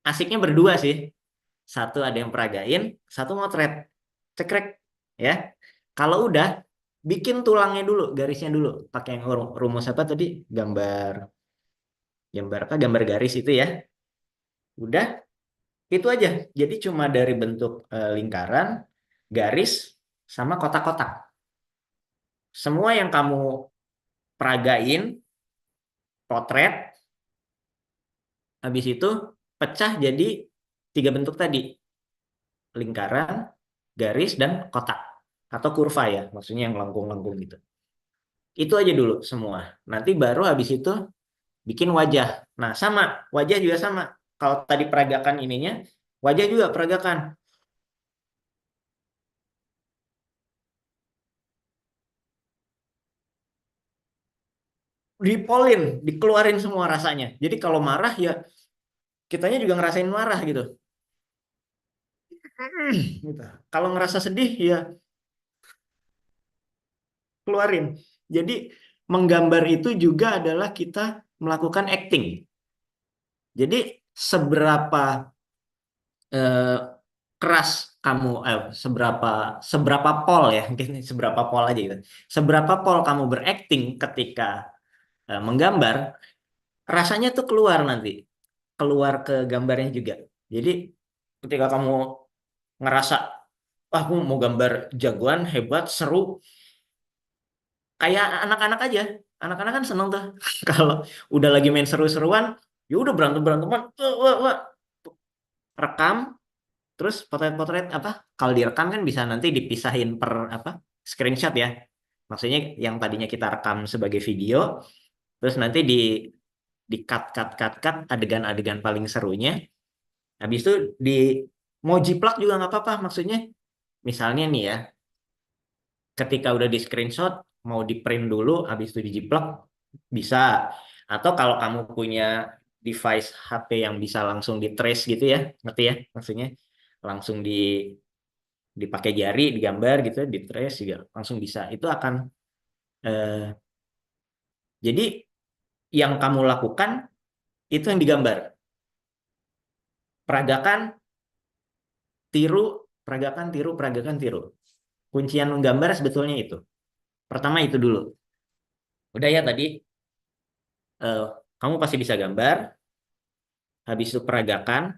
asiknya berdua sih. Satu ada yang peragain, satu motret. Cekrek. Ya. Kalau udah, bikin tulangnya dulu, garisnya dulu. Pakai yang rumus apa tadi? Gambar apa? Gambar garis itu ya. Udah, itu aja. Jadi cuma dari bentuk lingkaran, garis, sama kotak-kotak. Semua yang kamu peragain, potret, habis itu pecah jadi 3 bentuk tadi. Lingkaran, garis, dan kotak. Atau kurva ya, maksudnya yang lengkung-lengkung gitu. Itu aja dulu semua. Nanti baru habis itu bikin wajah. Nah, sama. Wajah juga sama. Kalau tadi peragakan ininya, wajah juga peragakan. Dipolin, dikeluarin semua rasanya. Jadi kalau marah ya kitanya juga ngerasain marah gitu. Gitu. Kalau ngerasa sedih ya keluarin. Jadi menggambar itu juga adalah kita melakukan acting. Jadi seberapa keras kamu, seberapa pol ya, mungkin seberapa pol aja gitu. Seberapa pol kamu berakting ketika menggambar, rasanya tuh keluar nanti, keluar ke gambarnya juga. Jadi ketika kamu ngerasa, wah aku mau gambar jagoan, hebat, seru, kayak anak-anak aja. Anak-anak kan seneng tuh kalau udah lagi main seru-seruan, ya udah berantem-beranteman, wah, wah. Rekam, terus potret-potret apa? Kalau direkam kan bisa nanti dipisahin per apa? Screenshot ya. Maksudnya yang tadinya kita rekam sebagai video, terus nanti di cut adegan-adegan paling serunya. Habis itu di mau jiplak juga nggak apa-apa. Maksudnya misalnya nih ya, ketika udah di screenshot mau di print dulu, habis itu dijiplak bisa. Atau kalau kamu punya device HP yang bisa langsung di trace gitu ya, ngerti ya? Maksudnya langsung dipakai jari digambar gitu, di trace juga langsung bisa. Itu akan eh, jadi yang kamu lakukan itu yang digambar. Peragakan, tiru, peragakan, tiru, peragakan, tiru. Kuncian menggambar sebetulnya itu. Pertama itu dulu. Udah ya tadi, kamu pasti bisa gambar, habis itu peragakan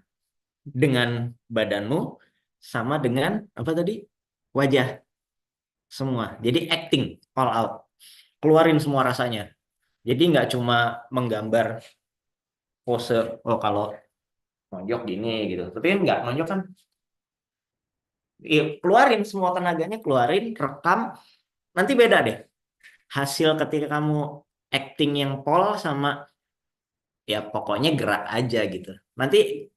dengan badanmu, sama dengan apa tadi? Wajah. Semua. Jadi acting, all out. Keluarin semua rasanya. Jadi nggak cuma menggambar pose, oh kalau nonjok gini gitu. Tapi kan nggak nonjok kan. Keluarin semua tenaganya, keluarin, rekam. Nanti beda deh. Hasil ketika kamu acting yang pol sama ya pokoknya gerak aja gitu. Nanti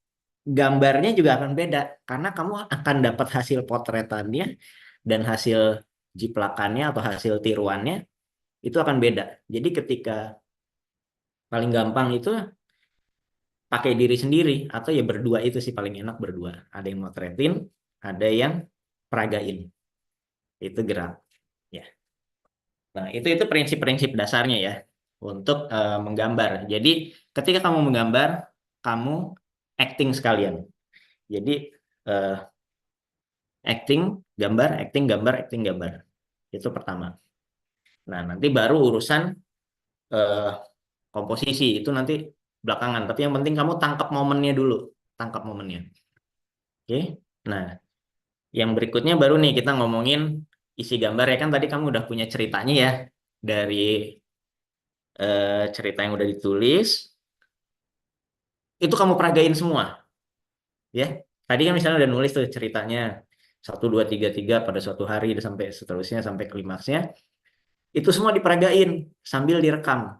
gambarnya juga akan beda karena kamu akan dapat hasil potretannya dan hasil jiplakannya atau hasil tiruannya itu akan beda. Jadi ketika paling gampang itu pakai diri sendiri atau ya berdua, itu sih paling enak berdua. Ada yang motretin, ada yang peragain. Itu gerak ya. Nah, itu prinsip-prinsip dasarnya ya untuk menggambar. Jadi ketika kamu menggambar, kamu acting sekalian. Jadi acting, gambar, acting, gambar, acting, gambar. Itu pertama. Nah, nanti baru urusan komposisi itu nanti belakangan. Tapi yang penting kamu tangkap momennya dulu, tangkap momennya. Oke. Nah, yang berikutnya baru nih kita ngomongin isi gambar ya kan tadi kamu udah punya ceritanya ya dari cerita yang udah ditulis itu kamu peragain semua ya. Tadi kan misalnya udah nulis tuh ceritanya 1 2 3 3 pada suatu hari sampai seterusnya sampai klimaksnya itu semua diperagain sambil direkam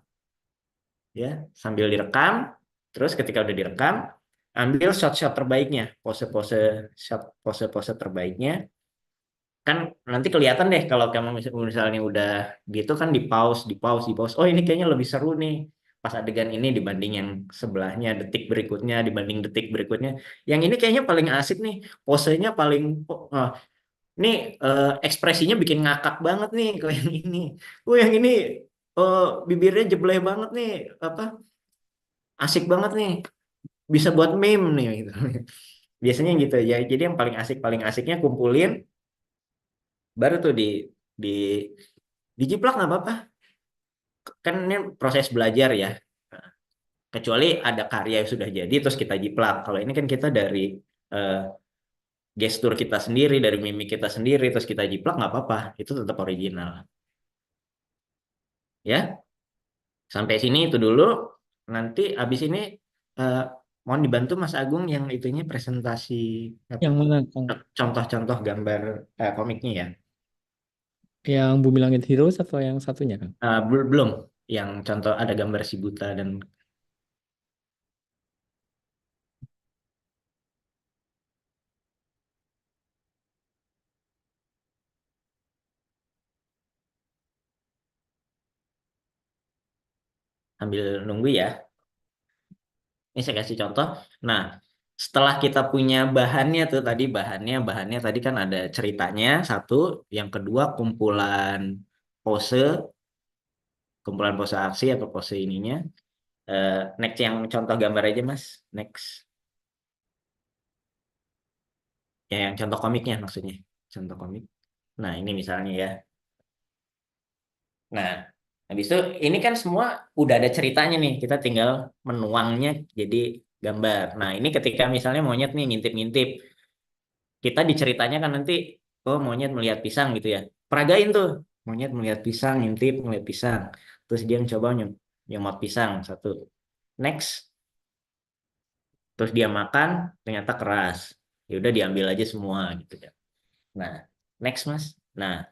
ya sambil direkam terus ketika udah direkam ambil shot-shot terbaiknya pose-pose shot pose-pose terbaiknya kan nanti kelihatan deh kalau kamu misalnya udah gitu kan di pause oh ini kayaknya lebih seru nih pas adegan ini dibanding yang sebelahnya detik berikutnya dibanding detik berikutnya yang ini kayaknya paling asik nih posenya paling oh, nih ekspresinya bikin ngakak banget nih kalau yang ini yang ini oh, bibirnya jebleh banget nih apa asik banget nih bisa buat meme nih gitu. Biasanya gitu ya jadi yang paling asiknya kumpulin baru tuh di dijiplak nggak apa-apa kan ini proses belajar ya kecuali ada karya yang sudah jadi terus kita jiplak kalau ini kan kita dari eh, gestur kita sendiri dari mimik kita sendiri terus kita jiplak nggak apa-apa itu tetap original ya sampai sini itu dulu nanti abis ini eh, mohon dibantu Mas Agung yang itunya presentasi apa, Yang mana, Kang? contoh-contoh gambar komiknya ya. Yang Bumi Langit Heroes atau yang satunya, Kang? Belum yang contoh ada gambar si buta dan sambil nunggu ya. Ini saya kasih contoh. Nah, setelah kita punya bahannya tuh tadi bahannya tadi kan ada ceritanya satu, yang kedua pose, kumpulan pose aksi atau pose ininya. Next yang contoh gambar aja Mas. Next. Ya, yang contoh komiknya maksudnya. Contoh komik. Nah, ini misalnya ya. Nah, habis itu ini kan semua udah ada ceritanya nih. Kita tinggal menuangnya jadi gambar. Nah, ini ketika misalnya monyet nih ngintip-ngintip. Kita diceritanya kan nanti, oh monyet melihat pisang gitu ya. Peragain tuh. Monyet melihat pisang, ngintip, melihat pisang. Terus dia mencoba nyemot pisang. Satu. Next. Terus dia makan, ternyata keras. Ya udah diambil aja semua gitu ya. Nah, next Mas. Nah,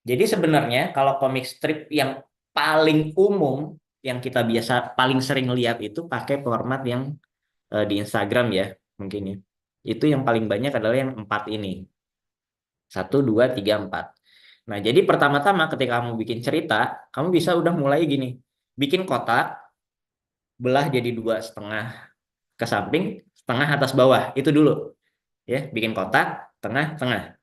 jadi sebenarnya kalau komik strip yang paling umum yang kita biasa paling sering lihat itu pakai format yang di Instagram ya mungkin ya. Itu yang paling banyak adalah yang 4 ini. 1 2 3 4. Nah, jadi pertama-tama ketika kamu bikin cerita, kamu bisa udah mulai gini. Bikin kotak, belah jadi 2,5 ke samping, setengah atas bawah. Itu dulu. Ya, bikin kotak, tengah, tengah.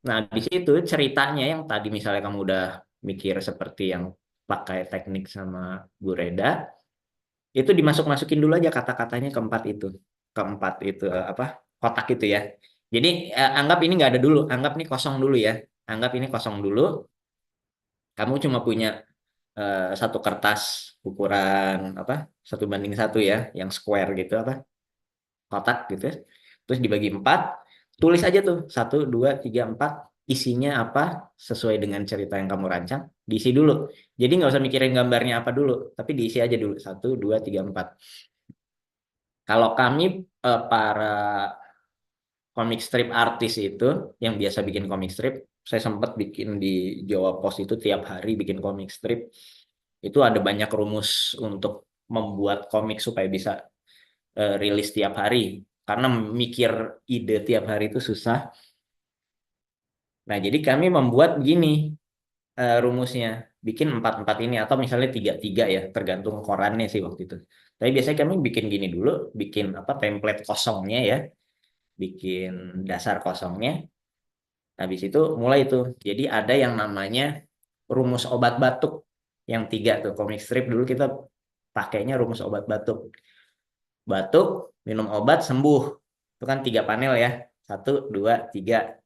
Nah, di situ ceritanya yang tadi misalnya kamu udah mikir seperti yang pakai teknik sama Bu Reda, itu dimasuk-masukin dulu aja kata-katanya keempat itu apa kotak itu ya. Jadi anggap ini nggak ada dulu, anggap ini kosong dulu ya. Anggap ini kosong dulu. Kamu cuma punya satu kertas ukuran apa 1:1 ya, yang square gitu apa kotak gitu ya. Terus dibagi 4, tulis aja tuh 1 2 3 4 isinya apa sesuai dengan cerita yang kamu rancang, diisi dulu. Jadi nggak usah mikirin gambarnya apa dulu, tapi diisi aja dulu 1 2 3 4. Kalau kami para komik strip artis itu yang biasa bikin komik strip, saya sempat bikin di Jawa Pos itu tiap hari bikin komik strip. Itu ada banyak rumus untuk membuat komik supaya bisa rilis tiap hari. Karena mikir ide tiap hari itu susah. Nah, jadi kami membuat begini rumusnya. Bikin 4-4 ini atau misalnya 3-3 ya, tergantung korannya sih waktu itu. Tapi biasanya kami bikin gini dulu, bikin apa template kosongnya ya, bikin dasar kosongnya. Habis itu mulai tuh. Jadi ada yang namanya rumus obat batuk. Yang 3 tuh komik strip dulu kita pakainya rumus obat batuk. Batuk, minum obat, sembuh. Itu kan 3 panel ya. 1 2 3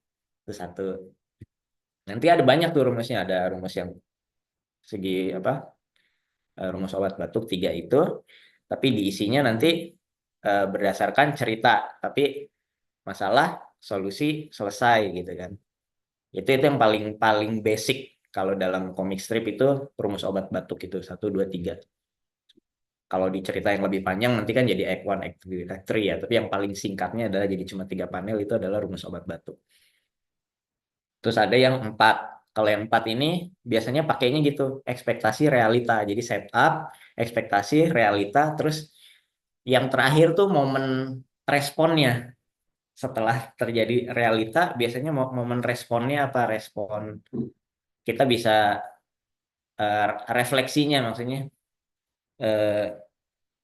itu 1. Nanti ada banyak tuh rumusnya. Ada rumus yang segi apa? Rumus obat batuk 3 itu. Tapi diisinya nanti berdasarkan cerita. Tapi masalah, solusi, selesai gitu kan. Itu yang paling paling basic kalau dalam komik strip itu rumus obat batuk itu 1, 2, 3. Kalau dicerita yang lebih panjang nanti kan jadi Act 1, Act 2, Act 3 ya. Tapi yang paling singkatnya adalah jadi cuma 3 panel itu adalah rumus obat batuk. Terus ada yang 4. Kalau yang 4 ini biasanya pakainya gitu, ekspektasi realita. Jadi setup, ekspektasi realita, terus yang terakhir tuh momen responnya. Setelah terjadi realita, biasanya momen responnya apa? Respon kita bisa refleksinya maksudnya.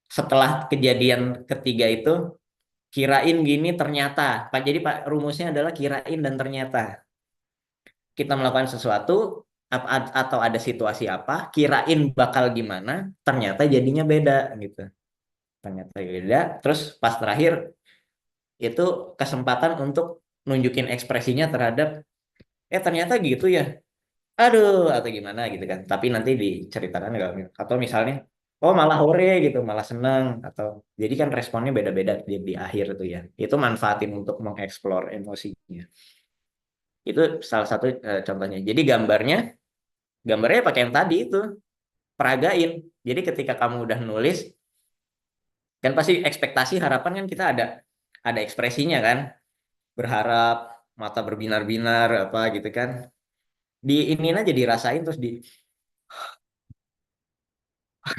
Setelah kejadian ketiga itu, kirain gini ternyata. Jadi Pak rumusnya adalah kirain dan ternyata. Kita melakukan sesuatu atau ada situasi apa, kirain bakal gimana, ternyata jadinya beda gitu. Ternyata beda. Terus pas terakhir itu kesempatan untuk nunjukin ekspresinya terhadap ternyata gitu ya. Aduh, atau gimana gitu kan. Tapi nanti diceritakan nggak, atau misalnya oh malah hore gitu, malah seneng, atau jadi kan responnya beda-beda di akhir tuh ya. Itu manfaatin untuk mengeksplor emosinya. Itu salah satu contohnya. Jadi gambarnya pakai yang tadi itu, peragain. Jadi ketika kamu udah nulis, kan pasti ekspektasi harapan kan kita ada ekspresinya kan, berharap, mata berbinar-binar apa gitu kan. Di ini aja dirasain terus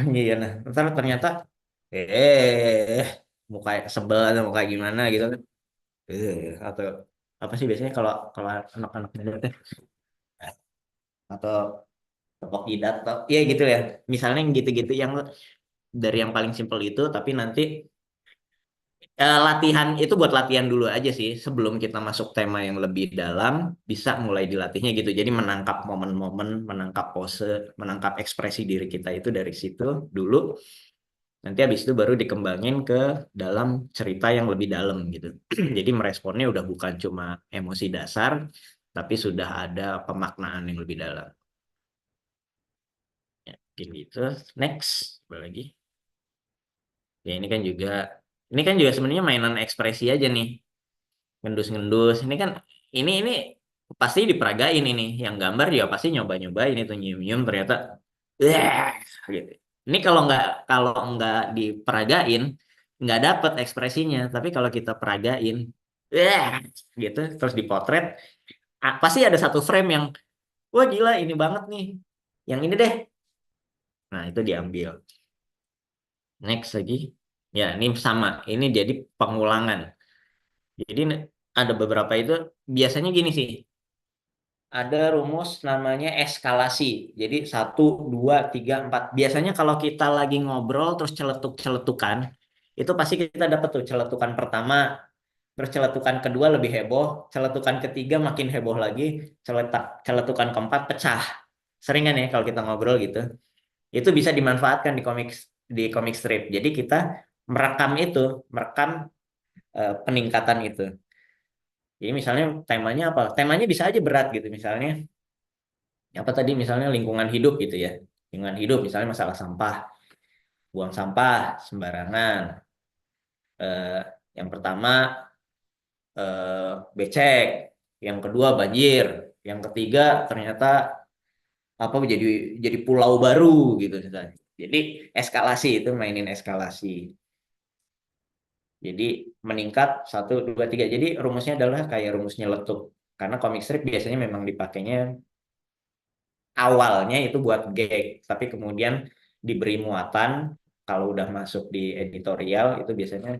iya, nah ntar ternyata muka sebel atau muka gimana gitu kan, atau apa sih biasanya kalau kalau anak-anak muda teh, atau tepok jidat atau iya gitu ya, misalnya yang gitu-gitu, yang dari yang paling simpel itu, tapi nanti latihan itu buat latihan dulu aja sih sebelum kita masuk tema yang lebih dalam, bisa mulai dilatihnya gitu. Jadi menangkap momen-momen, menangkap pose, menangkap ekspresi diri kita itu dari situ dulu. Nanti habis itu baru dikembangin ke dalam cerita yang lebih dalam gitu. Jadi meresponnya udah bukan cuma emosi dasar, tapi sudah ada pemaknaan yang lebih dalam. Ya, gitu. Next, apa lagi? Ya ini kan juga sebenarnya mainan ekspresi aja nih. Ngendus-ngendus. Ini pasti diperagain ini. Yang gambar juga pasti nyoba-nyobain itu, nyium-nyium ternyata gitu. Ini kalau nggak diperagain nggak dapet ekspresinya. Tapi kalau kita peragain gitu terus dipotret, pasti ada satu frame yang wah gila ini banget nih. Yang ini deh. Nah, itu diambil. Next lagi. Ya, ini sama. Ini jadi pengulangan. Jadi ada beberapa itu biasanya gini sih. Ada rumus namanya eskalasi. Jadi 1, 2, 3, 4. Biasanya kalau kita lagi ngobrol terus celetuk-celetukan, itu pasti kita dapat tuh celetukan pertama, terus celetukan kedua lebih heboh, celetukan ketiga makin heboh lagi, celetukan keempat pecah. Sering kan ya kalau kita ngobrol gitu. Itu bisa dimanfaatkan di komik strip. Jadi kita merekam peningkatan itu. Jadi misalnya temanya apa? Temanya bisa aja berat gitu. Misalnya apa tadi? Misalnya lingkungan hidup gitu ya. Lingkungan hidup misalnya masalah sampah, buang sampah sembarangan. Eh, yang pertama becek, yang kedua banjir, yang ketiga ternyata apa jadi pulau baru gitu misalnya. Jadi eskalasi itu mainin eskalasi. Jadi meningkat 1, 2, 3. Jadi rumusnya adalah kayak rumusnya letup. Karena komik strip biasanya memang dipakainya awalnya itu buat gag, tapi kemudian diberi muatan kalau udah masuk di editorial itu biasanya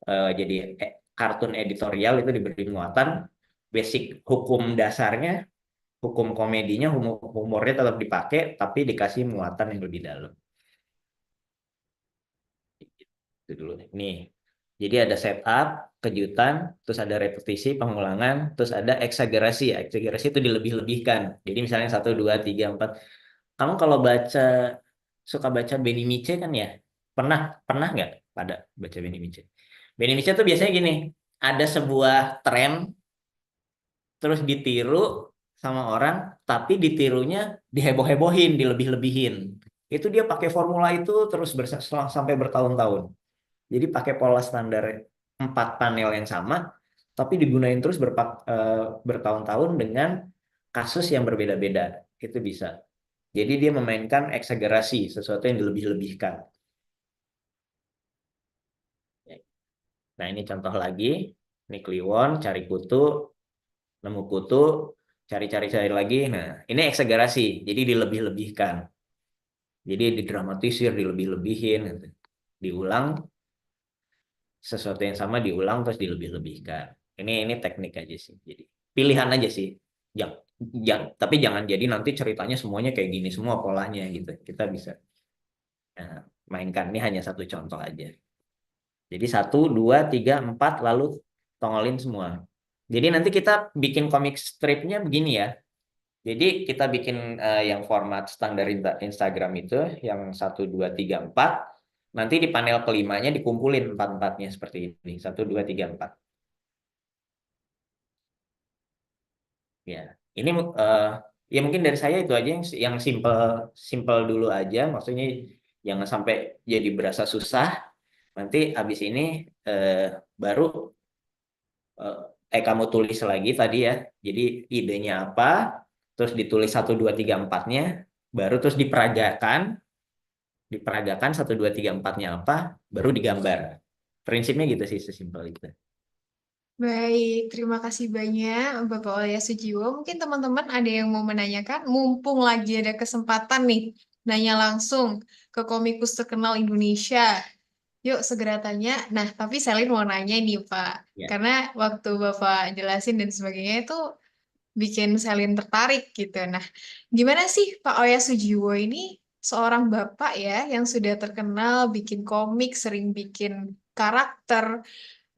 jadi kartun editorial itu diberi muatan, basic hukum dasarnya, hukum komedinya, humornya tetap dipakai, tapi dikasih muatan yang lebih dalam. Itu dulu nih. Jadi ada setup, kejutan, terus ada repetisi, pengulangan, terus ada eksagerasi. Eksagerasi itu dilebih-lebihkan. Jadi misalnya 1, 2, 3, 4. Kamu kalau suka baca Benny Miche kan ya? Pernah nggak pada baca Benny Miche? Benny Miche tuh biasanya gini, ada sebuah tren, terus ditiru sama orang, tapi ditirunya diheboh-hebohin, dilebih-lebihin. Itu dia pakai formula itu terus sampai bertahun-tahun. Jadi pakai pola standar 4 panel yang sama, tapi digunain terus bertahun-tahun dengan kasus yang berbeda-beda, itu bisa. Jadi dia memainkan eksagerasi, sesuatu yang dilebih-lebihkan. Nah, ini contoh lagi. Ini kliwon, cari kutu, nemu kutu, cari-cari lagi. Nah, ini eksagerasi, jadi dilebih-lebihkan. Jadi didramatisir, dilebih-lebihin, gitu. Diulang, sesuatu yang sama diulang terus dilebih-lebihkan. Ini teknik aja sih. Jadi pilihan aja sih. Tapi jangan jadi nanti ceritanya semuanya kayak gini semua polanya gitu. Kita bisa mainkan. Ini hanya satu contoh aja. Jadi 1, 2, 3, 4 lalu tongolin semua. Jadi nanti kita bikin komik stripnya begini ya. Jadi kita bikin yang format standar Instagram itu yang 1, 2, 3, 4. Nanti di panel kelimanya dikumpulin 4-4-nya seperti ini. 1, 2, 3, 4. Ya, ini ya mungkin dari saya itu aja yang simple dulu aja. Maksudnya jangan sampai jadi berasa susah. Nanti habis ini baru kamu tulis lagi tadi ya. Jadi idenya apa, terus ditulis 1, 2, 3, 4-nya, baru terus diperagakan 1, 2, 3, 4-nya apa, baru digambar. Prinsipnya gitu sih, sesimpel itu. Baik, terima kasih banyak Bapak Olya Sujiwo. Mungkin teman-teman ada yang mau menanyakan, mumpung lagi ada kesempatan nih, nanya langsung ke komikus terkenal Indonesia. Yuk segera tanya. Nah, tapi Selin mau nanya nih Pak, Ya. karena waktu Bapak jelasin dan sebagainya itu bikin Selin tertarik gitu. Nah, gimana sih Pak Olya Sujiwo ini seorang bapak ya yang sudah terkenal bikin komik, sering bikin karakter.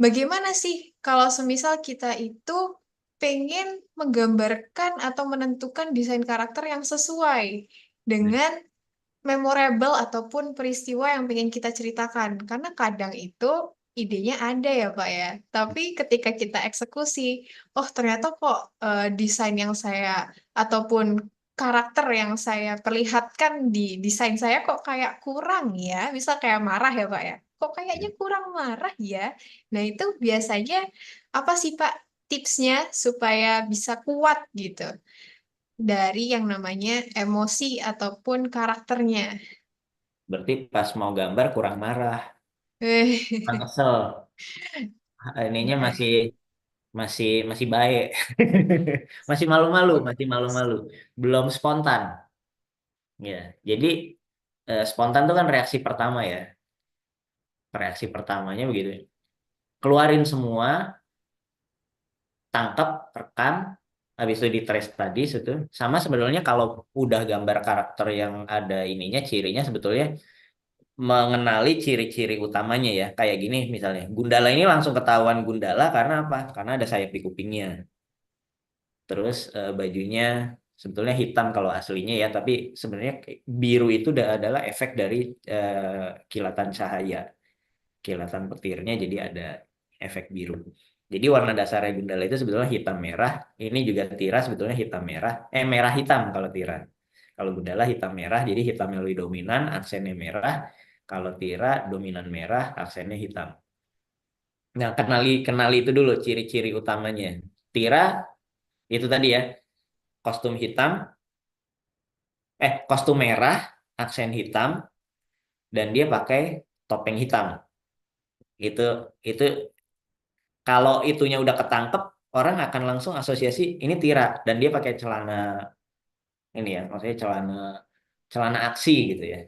Bagaimana sih kalau semisal kita itu pengen menggambarkan atau menentukan desain karakter yang sesuai dengan memorable ataupun peristiwa yang pengen kita ceritakan? Karena kadang itu idenya ada ya Pak ya, tapi ketika kita eksekusi, oh ternyata kok desain yang saya ataupun karakter yang saya perlihatkan di desain saya kok kayak kurang ya, bisa kayak marah ya Pak ya, kok kayaknya kurang marah ya. Nah itu biasanya apa sih Pak tipsnya supaya bisa kuat gitu dari yang namanya emosi ataupun karakternya? Berarti pas mau gambar kurang marah, kurang Eh, kesel. Ininya masih masih masih baik. Masih malu-malu, belum spontan. Ya, jadi spontan itu kan reaksi pertama ya. Reaksi pertamanya begitu. Keluarin semua, tangkap, rekam, habis itu di trace tadi itu. Sama sebenarnya kalau udah gambar karakter yang ada ininya, cirinya sebetulnya mengenali ciri-ciri utamanya ya. Kayak gini misalnya, Gundala ini langsung ketahuan Gundala karena apa? Karena ada sayap di kupingnya. Terus bajunya sebetulnya hitam kalau aslinya ya, tapi sebenarnya biru itu adalah efek dari kilatan cahaya, kilatan petirnya, jadi ada efek biru. Jadi warna dasarnya Gundala itu sebetulnya hitam merah. Ini juga Tira sebetulnya hitam merah. Merah hitam kalau Tira. Kalau Gundala hitam merah, jadi hitamnya lebih dominan, aksennya merah. Kalau Tira dominan merah, aksennya hitam. Nah, kenali itu dulu ciri-ciri utamanya. Tira itu tadi ya, kostum hitam, kostum merah, aksen hitam, dan dia pakai topeng hitam. Itu kalau itunya udah ketangkep, orang akan langsung asosiasi ini Tira dan dia pakai celana ini ya, maksudnya celana celana aksi gitu ya,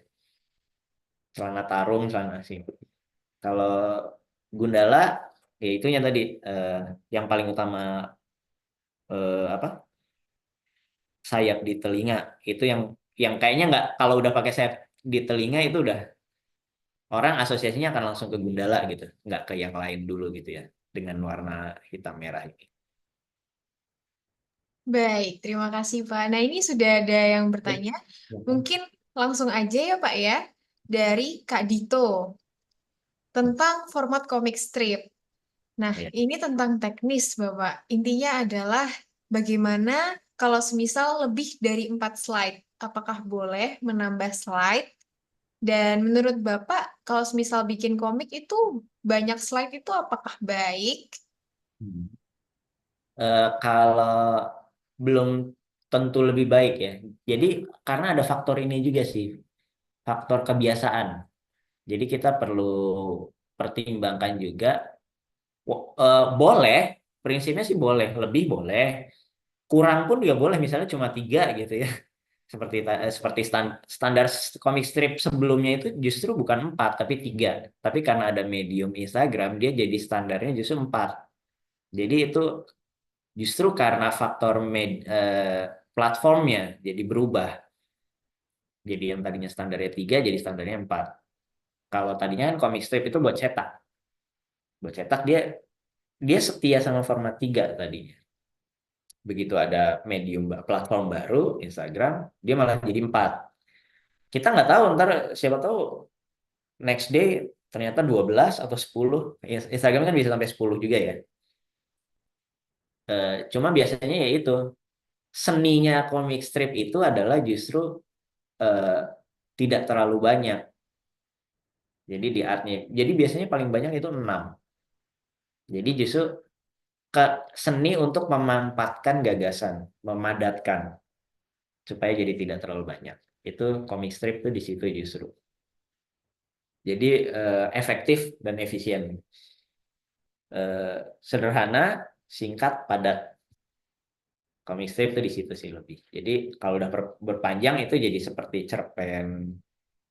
celana tarung, celana aksi. Kalau Gundala, ya itunya tadi yang paling utama apa? Sayap di telinga itu yang kayaknya nggak, kalau udah pakai sayap di telinga itu udah orang asosiasinya akan langsung ke Gundala gitu, nggak ke yang lain dulu gitu ya, dengan warna hitam merah ini. baik, terima kasih Pak. Nah ini sudah ada yang bertanya, mungkin langsung aja ya Pak ya, dari Kak Dito tentang format komik strip. Nah, Ya. ini tentang teknis, Bapak. Intinya adalah bagaimana kalau semisal lebih dari 4 slide, apakah boleh menambah slide? Dan menurut Bapak, kalau semisal bikin komik itu banyak slide itu apakah baik? Kalau belum tentu lebih baik ya. Jadi karena ada faktor ini juga sih, faktor kebiasaan. Jadi kita perlu pertimbangkan juga. Boleh, prinsipnya sih boleh, lebih boleh, kurang pun juga boleh. Misalnya cuma 3 gitu ya. Seperti standar komik strip sebelumnya itu justru bukan 4 tapi 3. Tapi karena ada medium Instagram dia jadi standarnya justru 4. Jadi itu justru karena faktor platformnya jadi berubah. Jadi yang tadinya standarnya 3 jadi standarnya 4. Kalau tadinya kan komik strip itu buat cetak. Buat cetak dia dia setia sama format 3 tadinya. Begitu ada medium platform baru Instagram, dia malah jadi 4. Kita nggak tahu ntar siapa tahu next day ternyata 12 atau 10. Instagram kan bisa sampai 10 juga ya. Cuma biasanya ya itu seninya komik strip itu adalah justru eh, tidak terlalu banyak. Jadi di artnya, jadi biasanya paling banyak itu 6. Jadi justru ke seni untuk memanfaatkan gagasan, memadatkan supaya jadi tidak terlalu banyak. Itu komik strip tuh di situ justru. Jadi efektif dan efisien. Sederhana, singkat, padat. Komik strip itu di situ sih lebih. Jadi kalau udah berpanjang itu jadi seperti cerpen,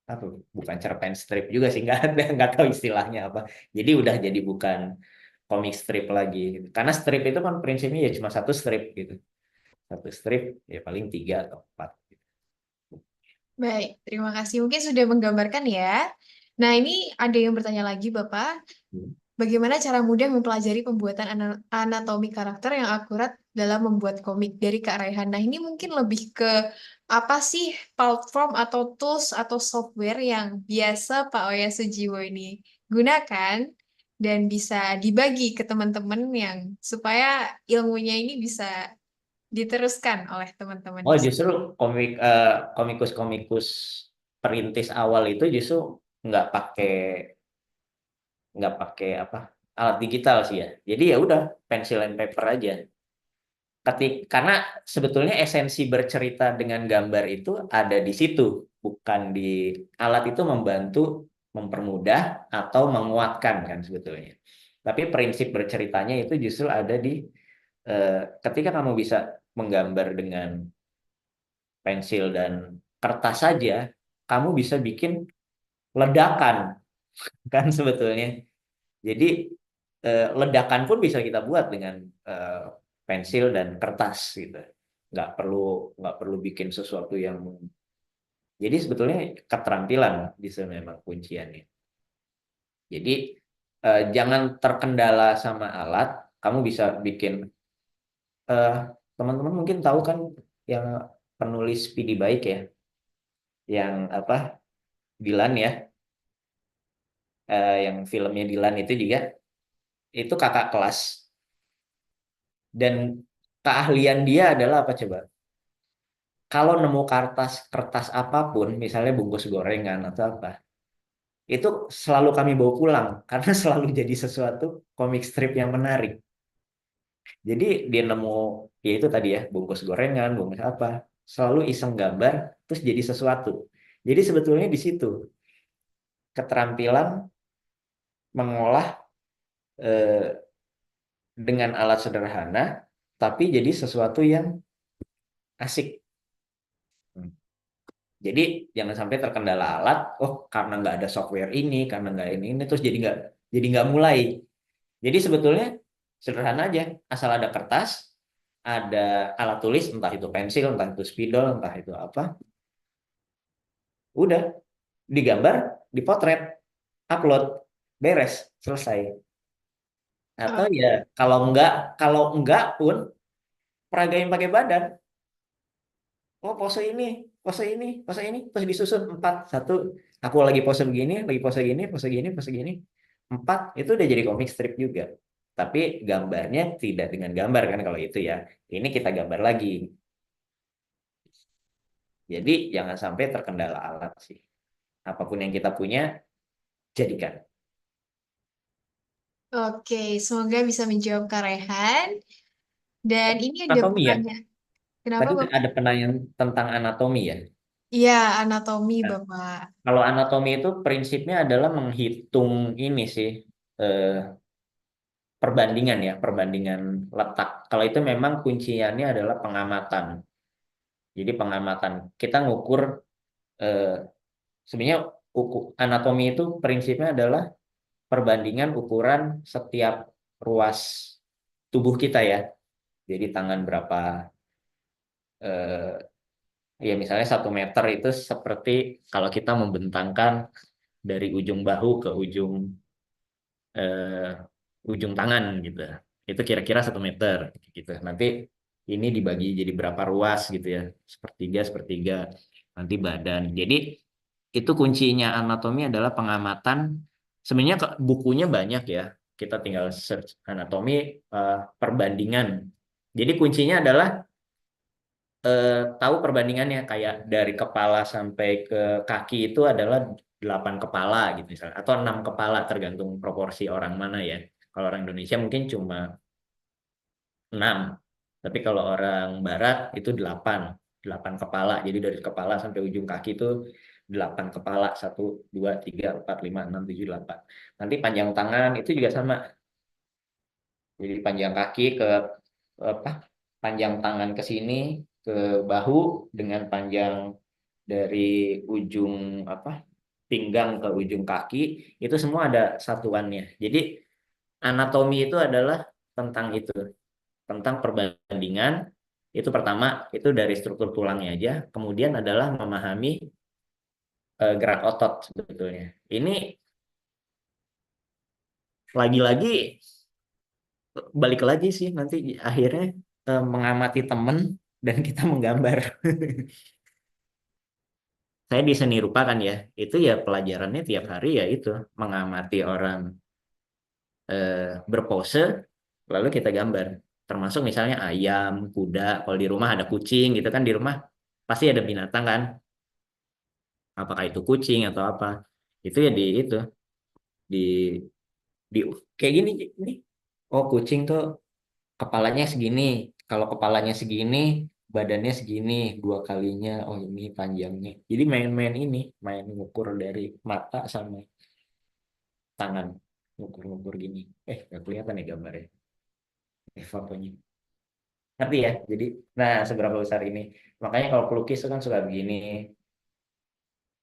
apa? Bukan cerpen strip juga sih, nggak tahu istilahnya apa. Jadi udah jadi bukan komik strip lagi. Karena strip itu kan prinsipnya ya cuma satu strip gitu. Satu strip ya paling 3 atau 4. Baik, terima kasih. Mungkin sudah menggambarkan ya. Nah, ini ada yang bertanya lagi, Bapak. Bagaimana cara mudah mempelajari pembuatan anatomi karakter yang akurat dalam membuat komik dari Kak Raihan? Nah, ini mungkin lebih ke apa sih platform atau tools atau software yang biasa Pak Oya Sujiwo ini gunakan dan bisa dibagi ke teman-teman yang supaya ilmunya ini bisa diteruskan oleh teman-teman Oh di sini. justru komikus-komikus perintis awal itu justru nggak pakai nggak pakai apa alat digital sih ya. Jadi ya udah pensil and paper aja. Karena sebetulnya esensi bercerita dengan gambar itu ada di situ, bukan di alat itu membantu mempermudah atau menguatkan kan sebetulnya. Tapi prinsip berceritanya itu justru ada di ketika kamu bisa menggambar dengan pensil dan kertas saja, kamu bisa bikin ledakan kan sebetulnya. Jadi ledakan pun bisa kita buat dengan pensil dan kertas gitu. Nggak perlu bikin sesuatu yang. Jadi sebetulnya keterampilan bisa memang kunciannya. Jadi jangan terkendala sama alat. Kamu bisa bikin. Teman-teman mungkin tahu kan yang penulis Speedy Bike ya, yang apa Dilan ya, yang filmnya Dilan itu juga itu kakak kelas. Dan keahlian dia adalah apa coba? Kalau nemu kertas apapun, misalnya bungkus gorengan atau apa, itu selalu kami bawa pulang karena selalu jadi sesuatu komik strip yang menarik. Jadi dia nemu ya itu tadi ya, bungkus gorengan, bungkus apa, selalu iseng gambar terus jadi sesuatu. Jadi sebetulnya di situ keterampilan mengolah eh, dengan alat sederhana tapi jadi sesuatu yang asik. Jadi jangan sampai terkendala alat, oh karena nggak ada software ini, karena nggak ini terus jadi nggak mulai. Jadi sebetulnya sederhana aja, asal ada kertas, ada alat tulis, entah itu pensil, entah itu spidol, entah itu apa, udah digambar, dipotret, upload, beres, selesai. Atau ya kalau enggak pun peragain pakai badan. Oh pose ini, pose ini, terus disusun 4, 1, aku lagi pose begini, lagi pose gini, pose gini, pose gini, 4, itu udah jadi komik strip juga. Tapi gambarnya tidak dengan gambar kan kalau itu ya. Ini kita gambar lagi. Jadi jangan sampai terkendala alat sih. Apapun yang kita punya, jadikan. Oke, semoga bisa menjawab Kak Rehan. Dan ini ada Atau Mia? pertanyaan. Kenapa, Tadi Bapak? ada penanya tentang anatomi ya. Iya, anatomi, Nah, Bapak. kalau anatomi itu prinsipnya adalah menghitung ini sih, eh, perbandingan ya, perbandingan letak. Kalau itu memang kunciannya adalah pengamatan. Jadi pengamatan kita ngukur, eh, sebenarnya anatomi itu prinsipnya adalah perbandingan ukuran setiap ruas tubuh kita ya. Jadi tangan berapa, eh, ya misalnya 1 meter itu seperti kalau kita membentangkan dari ujung bahu ke ujung tangan gitu. Itu kira-kira 1 meter gitu. Nanti ini dibagi jadi berapa ruas gitu ya, sepertiga sepertiga. Nanti badan. Jadi itu kuncinya anatomi adalah pengamatan. Sebenarnya bukunya banyak ya. Kita tinggal search anatomi, perbandingan. Jadi kuncinya adalah, tahu perbandingannya, kayak dari kepala sampai ke kaki itu adalah 8 kepala gitu misalnya, atau 6 kepala tergantung proporsi orang mana ya. Kalau orang Indonesia mungkin cuma 6, tapi kalau orang Barat itu 8 kepala. Jadi dari kepala sampai ujung kaki itu 8 kepala, 1, 2, 3, 4, 5, 6, 7, 8. Nanti panjang tangan itu juga sama. Jadi panjang kaki ke apa? Panjang tangan ke sini ke bahu dengan panjang dari ujung apa? Pinggang ke ujung kaki itu semua ada satuannya. Jadi anatomi itu adalah tentang itu, tentang perbandingan. Itu pertama, itu dari struktur tulangnya aja. Kemudian adalah memahami, gerak otot sebetulnya. Ini lagi-lagi balik lagi sih nanti akhirnya, mengamati temen dan kita menggambar. Saya di seni rupa kan ya, itu ya pelajarannya tiap hari ya itu mengamati orang, berpose, lalu kita gambar. Termasuk misalnya ayam, kuda, kalau di rumah ada kucing gitu kan, di rumah pasti ada binatang kan, apakah itu kucing atau apa. Itu ya di di kayak gini nih. Oh, kucing tuh kepalanya segini. Kalau kepalanya segini, badannya segini 2 kalinya. Oh, ini panjangnya. Jadi main-main ini, main ngukur dari mata sama tangan, ngukur-ngukur gini. Nggak kelihatan ya gambarnya, fotonya. Ngerti ya? Jadi, nah seberapa besar ini. Makanya kalau pelukis itu kan suka begini.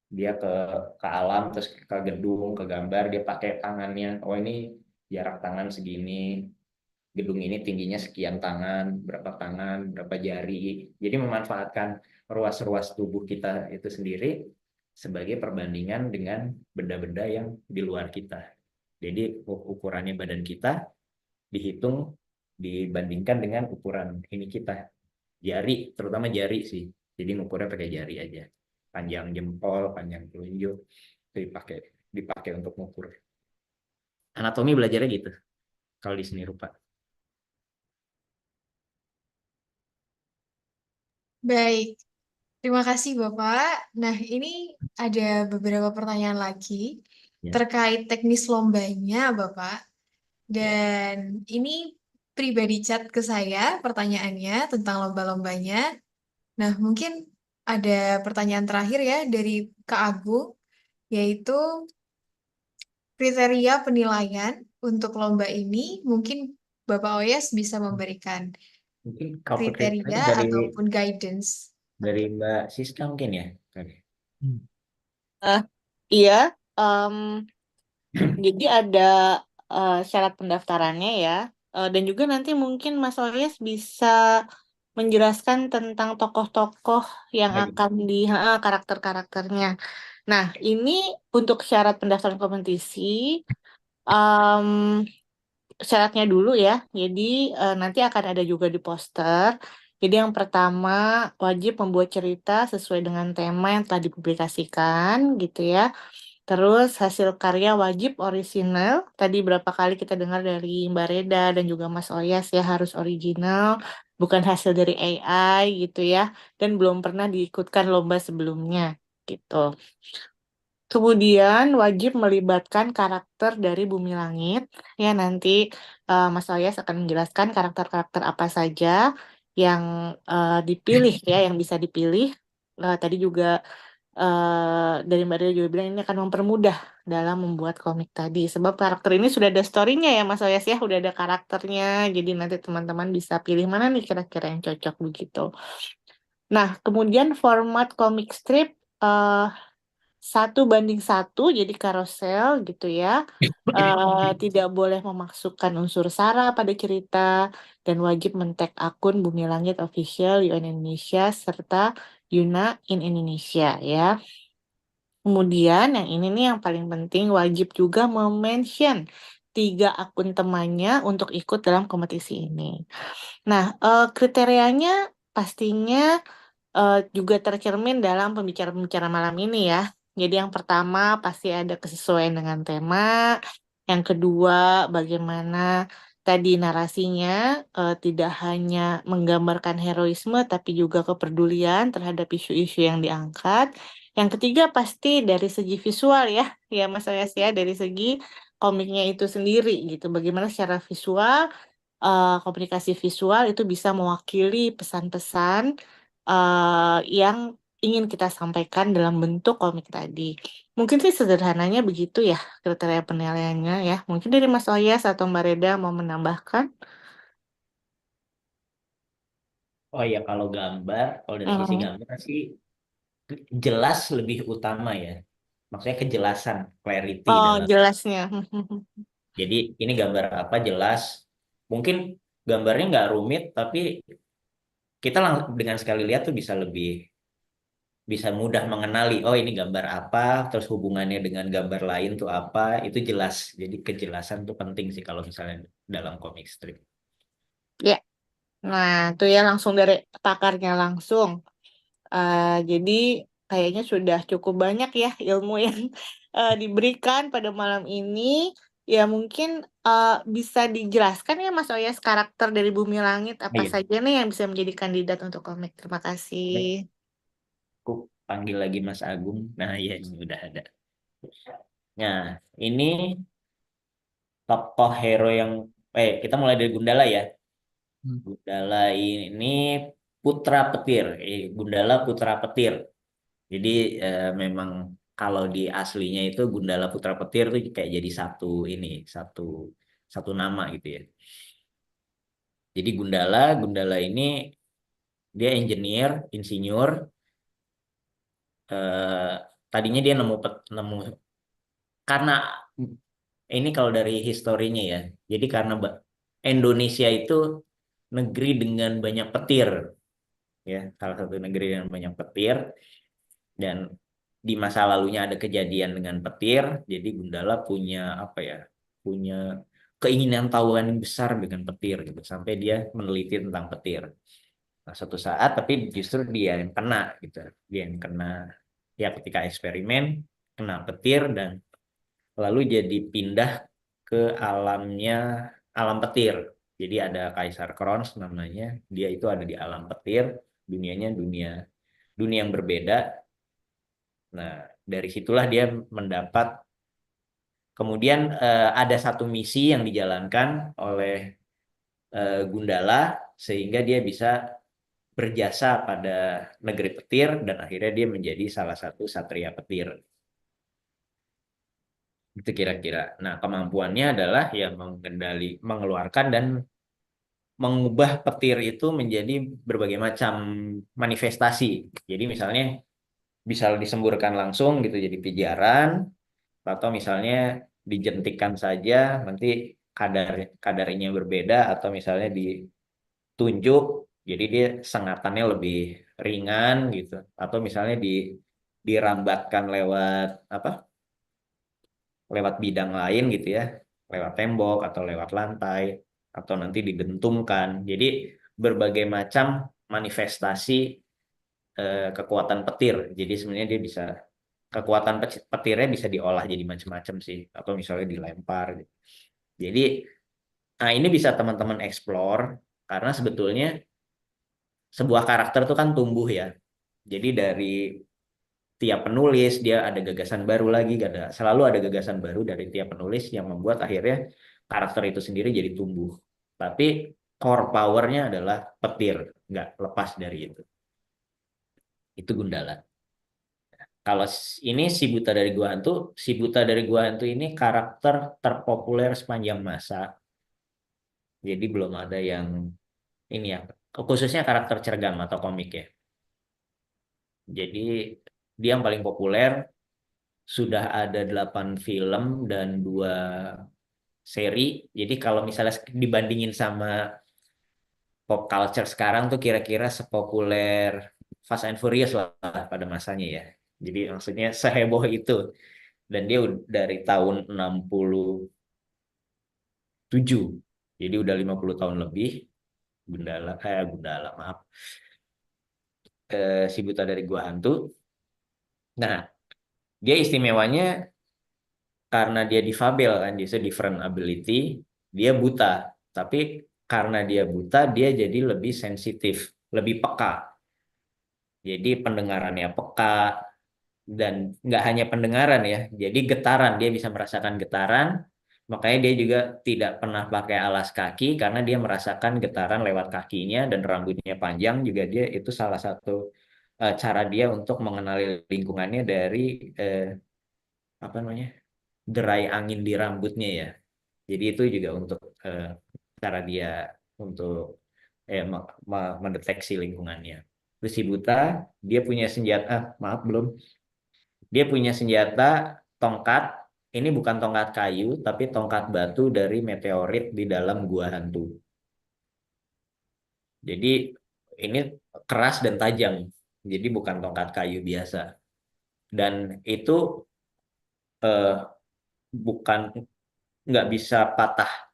Dia ke alam, terus ke gedung, ke gambar, dia pakai tangannya. Oh, ini jarak tangan segini. Gedung ini tingginya sekian tangan, berapa jari. Jadi memanfaatkan ruas-ruas tubuh kita itu sendiri sebagai perbandingan dengan benda-benda yang di luar kita. Jadi ukurannya badan kita dihitung dibandingkan dengan ukuran ini kita. Jari, terutama jari sih. Jadi ngukurnya pakai jari aja. Panjang jempol, panjang telunjuk, itu dipakai untuk ngukur. Anatomi belajarnya gitu kalau di seni rupa. Baik, terima kasih Bapak. Nah, ini ada beberapa pertanyaan lagi Ya. terkait teknis lombanya, Bapak. Ya. Dan ini pribadi chat ke saya pertanyaannya tentang lomba-lombanya. Nah, mungkin ada pertanyaan terakhir ya dari Kak Agung, yaitu kriteria penilaian untuk lomba ini. Mungkin Bapak Oyes bisa memberikan Mungkin kalau kriteria dari ataupun guidance. Mbak Siska mungkin ya. Iya, em, jadi ada syarat pendaftarannya ya. Dan juga nanti mungkin Mas Oryes bisa menjelaskan tentang tokoh-tokoh yang Baik. akan karakter-karakternya. Nah, ini untuk syarat pendaftaran kompetisi, em, syaratnya dulu ya. Jadi nanti akan ada juga di poster. Jadi yang pertama wajib membuat cerita sesuai dengan tema yang telah dipublikasikan gitu ya. Terus hasil karya wajib orisinal. Tadi berapa kali kita dengar dari Mbak Reda dan juga Mas Oyas ya, harus original, bukan hasil dari AI gitu ya. Dan belum pernah diikutkan lomba sebelumnya gitu. Kemudian wajib melibatkan karakter dari Bumi Langit. Ya nanti Mas Oyas akan menjelaskan karakter-karakter apa saja yang dipilih ya, yang bisa dipilih. Tadi juga dari Mbak Ria juga bilang ini akan mempermudah dalam membuat komik tadi. Sebab karakter ini sudah ada story-nya ya Mas Oyas ya, udah ada karakternya. Jadi nanti teman-teman bisa pilih mana nih kira-kira yang cocok begitu. Nah, kemudian format komik strip eh 1:1, jadi karosel gitu ya. Tidak boleh memasukkan unsur SARA pada cerita dan wajib men-tag akun Bumi Langit Official UN Indonesia serta Yuna in Indonesia ya. Kemudian yang ini nih yang paling penting, wajib juga mention 3 akun temannya untuk ikut dalam kompetisi ini. Nah, kriterianya pastinya juga tercermin dalam pembicara-pembicara malam ini ya. Jadi yang pertama pasti ada kesesuaian dengan tema. Yang kedua, bagaimana tadi narasinya tidak hanya menggambarkan heroisme, tapi juga kepedulian terhadap isu-isu yang diangkat. Yang ketiga pasti dari segi visual ya, ya Mas Ayas ya, dari segi komiknya itu sendiri gitu. Bagaimana secara visual, komunikasi visual itu bisa mewakili pesan-pesan yang ingin kita sampaikan dalam bentuk komik tadi. Mungkin sih sederhananya begitu ya kriteria penilaiannya ya. Mungkin dari Mas Oyas atau Mbak Reda mau menambahkan? Oh ya, kalau dari sisi Mm. gambar sih jelas lebih utama ya. Maksudnya kejelasan, clarity Oh, dalam. jelasnya. Jadi ini gambar apa jelas. Mungkin gambarnya nggak rumit, tapi kita dengan sekali lihat tuh bisa mudah mengenali. Oh ini gambar apa, terus hubungannya dengan gambar lain tuh apa. Itu jelas. Jadi kejelasan tuh penting sih kalau misalnya dalam komik strip. Ya, nah itu ya langsung dari pakarnya langsung. Jadi kayaknya sudah cukup banyak ya ilmu yang diberikan pada malam ini. Ya mungkin bisa dijelaskan ya Mas Oyas karakter dari Bumi Langit apa Iya. saja nih yang bisa menjadi kandidat untuk komik. Terima kasih. Aku panggil lagi Mas Agung. Nah iya ini udah ada. Nah ini tokoh hero yang kita mulai dari Gundala ya. Hmm. Gundala ini putra petir. Gundala putra petir. Jadi memang kalau di aslinya itu Gundala putra petir tuh kayak jadi satu satu nama gitu ya. Jadi Gundala ini dia insinyur. eh, Tadinya dia nemu karena ini kalau dari historinya ya. Jadi karena Indonesia itu negeri dengan banyak petir ya, salah satu negeri dengan banyak petir dan di masa lalunya ada kejadian dengan petir, jadi Gundala punya apa ya? Punya keinginan tahu yang besar dengan petir gitu sampai dia meneliti tentang petir. Nah, suatu saat tapi justru dia yang kena gitu. Dia yang kena ya ketika eksperimen kena petir dan lalu jadi pindah ke alam petir. Jadi ada Kaisar Krons namanya, dia itu ada di alam petir, dunianya dunia dunia yang berbeda. Nah, dari situlah dia mendapat kemudian ada satu misi yang dijalankan oleh Gundala sehingga dia bisa berjasa pada negeri petir dan akhirnya dia menjadi salah satu satria petir. Itu kira-kira. Nah, kemampuannya adalah ya mengeluarkan dan mengubah petir itu menjadi berbagai macam manifestasi. Jadi misalnya bisa disemburkan langsung gitu jadi pijaran atau misalnya dijentikan saja nanti kadarnya berbeda atau misalnya ditunjuk jadi dia sengatannya lebih ringan gitu atau misalnya dirambatkan lewat bidang lain gitu ya lewat tembok atau lewat lantai atau nanti didentumkan jadi berbagai macam manifestasi kekuatan petir jadi sebenarnya dia bisa kekuatan petirnya bisa diolah jadi macam-macam sih atau misalnya dilempar gitu. Jadi nah ini bisa teman-teman explore karena sebetulnya sebuah karakter tuh kan tumbuh ya. Jadi dari tiap penulis dia ada gagasan baru lagi, selalu ada gagasan baru dari tiap penulis yang membuat akhirnya karakter itu sendiri jadi tumbuh. Tapi core powernya adalah petir, nggak lepas dari itu. Itu Gundala. Kalau ini si Buta dari Gua Hantu, si Buta dari Gua Hantu ini karakter terpopuler sepanjang masa. Jadi belum ada yang ini ya, khususnya karakter cergam atau komik ya. Jadi dia yang paling populer, sudah ada 8 film dan 2 seri. Jadi kalau misalnya dibandingin sama pop culture sekarang tuh kira-kira sepopuler Fast and Furious lah pada masanya ya. Jadi maksudnya seheboh itu. Dan dia dari tahun 67. Jadi udah 50 tahun lebih. Gundala, maaf. Si Buta dari Gua Hantu. Nah, dia istimewanya karena dia difabel kan, dia different ability, dia buta. Tapi karena dia buta, dia jadi lebih sensitif, lebih peka. Jadi pendengarannya peka, dan nggak hanya pendengaran ya, jadi getaran, dia bisa merasakan getaran. Makanya dia juga tidak pernah pakai alas kaki karena dia merasakan getaran lewat kakinya, dan rambutnya panjang juga dia itu salah satu cara dia untuk mengenali lingkungannya dari eh, apa namanya, derai angin di rambutnya ya. Jadi itu juga untuk cara dia untuk mendeteksi lingkungannya. Terus si Buta, dia punya senjata, maaf belum, dia punya senjata tongkat. Ini bukan tongkat kayu, tapi tongkat batu dari meteorit di dalam gua hantu. Jadi ini keras dan tajam. Jadi bukan tongkat kayu biasa. Dan itu eh, bukan, nggak bisa patah.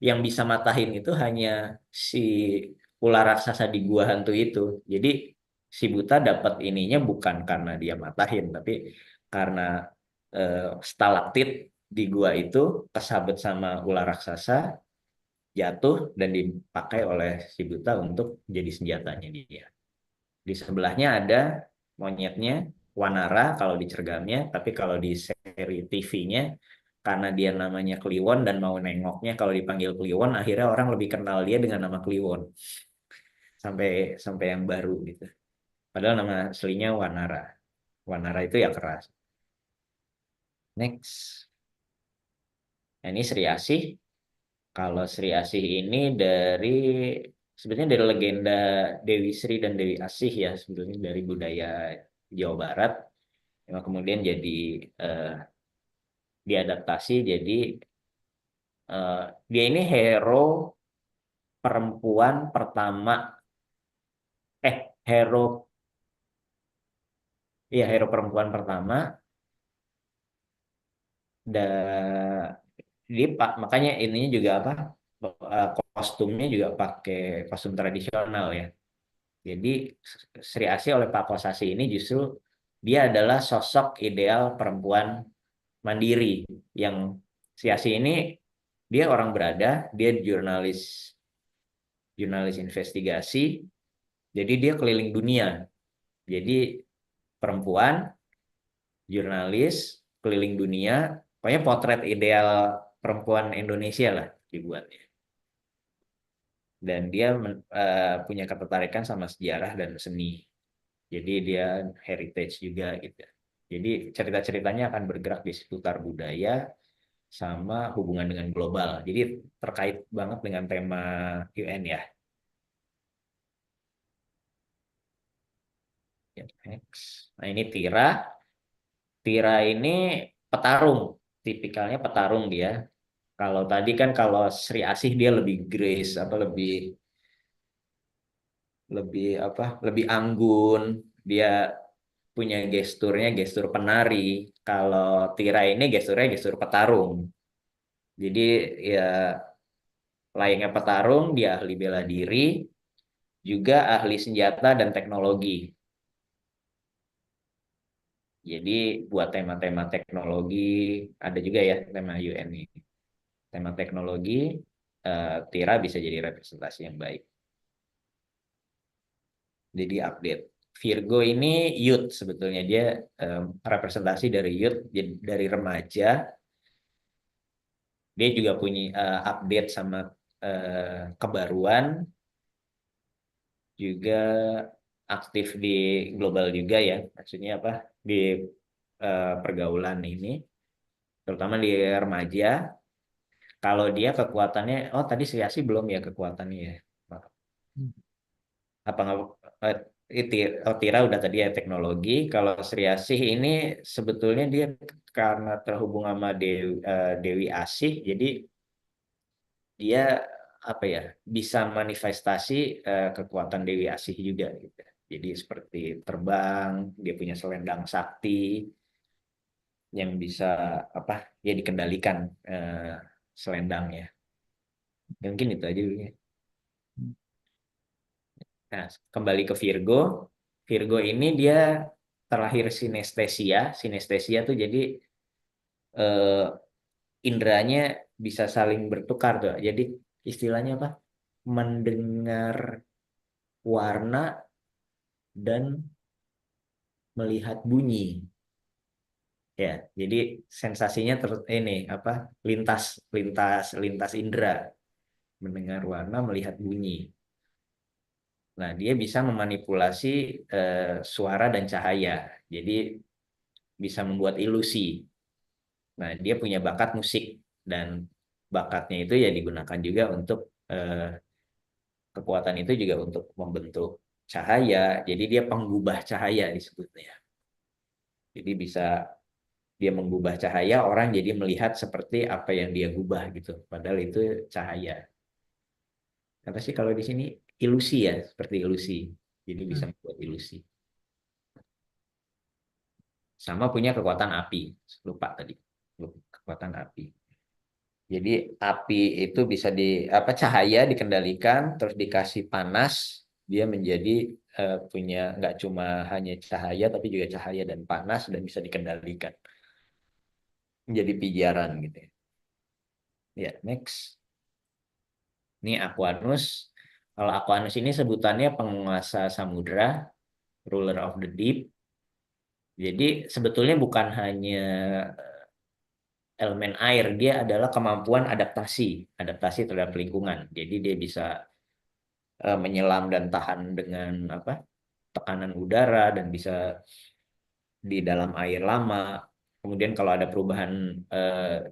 Yang bisa matahin itu hanya si ular raksasa di gua hantu itu. Jadi si Buta dapat ininya bukan karena dia matahin, tapi karena stalaktit di gua itu kesabet sama ular raksasa, jatuh dan dipakai oleh si Buta untuk jadi senjatanya dia. Di sebelahnya ada monyetnya Wanara kalau di cergamnya, tapi kalau di seri TV-nya karena dia namanya Kliwon dan mau nengoknya kalau dipanggil Kliwon, akhirnya orang lebih kenal dia dengan nama Kliwon sampai sampai yang baru gitu. Padahal nama aslinya Wanara. Wanara itu ya keras. Next. Nah, ini Sri Asih. Kalau Sri Asih ini sebetulnya dari legenda Dewi Sri dan Dewi Asih ya, sebetulnya dari budaya Jawa Barat. Yang kemudian jadi diadaptasi jadi dia ini hero perempuan pertama, hero, ya hero perempuan pertama. Dan dia makanya ininya juga apa, kostumnya juga pakai kostum tradisional ya. Jadi Sri Asih oleh Pak Kosasi ini justru dia adalah sosok ideal perempuan mandiri. Yang Sri Asih ini dia orang berada, dia jurnalis investigasi, jadi dia keliling dunia. Jadi perempuan, jurnalis, keliling dunia, pokoknya potret ideal perempuan Indonesia lah dibuatnya. Dan dia punya ketertarikan sama sejarah dan seni. Jadi dia heritage juga gitu. Jadi cerita-ceritanya akan bergerak di seputar budaya sama hubungan dengan global. Jadi terkait banget dengan tema UN ya. Next. Nah ini Tira. Tira ini petarung. Tipikalnya petarung dia. Kalau tadi kan kalau Sri Asih dia lebih grace, apa lebih anggun. Dia punya gesturnya gestur penari. Kalau Tira ini gesturnya gestur petarung. Jadi ya layaknya petarung, dia ahli bela diri, juga ahli senjata dan teknologi. Jadi buat tema-tema teknologi, ada juga ya tema UN ini. Tema teknologi, Tira bisa jadi representasi yang baik. Jadi update. Virgo ini youth sebetulnya, dia representasi dari youth, dari remaja. Dia juga punya update sama kebaruan, juga aktif di global juga ya, maksudnya apa, di pergaulan ini, terutama di remaja. Kalau dia kekuatannya, oh tadi Sriasih belum ya kekuatannya ya. Apa nggak? Tira udah tadi ya teknologi. Kalau Sriasih ini sebetulnya dia karena terhubung sama Dewi Asih, jadi dia apa ya, bisa manifestasi kekuatan Dewi Asih juga gitu. Jadi seperti terbang, dia punya selendang sakti yang bisa apa ya dikendalikan selendangnya. Ya, mungkin itu aja dulu ya. Nah, kembali ke Virgo. Virgo ini dia terlahir sinestesia. Sinestesia tuh jadi eh, indranya bisa saling bertukar tuh. Jadi istilahnya apa? Mendengar warna dan melihat bunyi. Ya, jadi sensasinya ini apa? Lintas lintas lintas indera, mendengar warna, melihat bunyi. Nah, dia bisa memanipulasi suara dan cahaya. Jadi bisa membuat ilusi. Nah, dia punya bakat musik dan bakatnya itu ya digunakan juga untuk kekuatan itu juga untuk membentuk cahaya. Jadi dia penggubah cahaya disebutnya. Jadi bisa dia menggubah cahaya, orang jadi melihat seperti apa yang dia gubah gitu. Padahal itu cahaya. Apa sih kalau di sini ilusi ya, seperti ilusi. Jadi bisa membuat ilusi. Sama punya kekuatan api. Lupa tadi. Kekuatan api. Jadi api itu bisa apa cahaya dikendalikan, terus dikasih panas, dia menjadi punya nggak cuma hanya cahaya tapi juga cahaya dan panas dan bisa dikendalikan. Menjadi pijaran gitu ya. Ya, next. Ini Aquanus. Kalau Aquanus ini sebutannya penguasa samudra, ruler of the deep. Jadi sebetulnya bukan hanya elemen air, dia adalah kemampuan adaptasi terhadap lingkungan. Jadi dia bisa menyelam dan tahan dengan apa tekanan udara dan bisa di dalam air lama. Kemudian kalau ada perubahan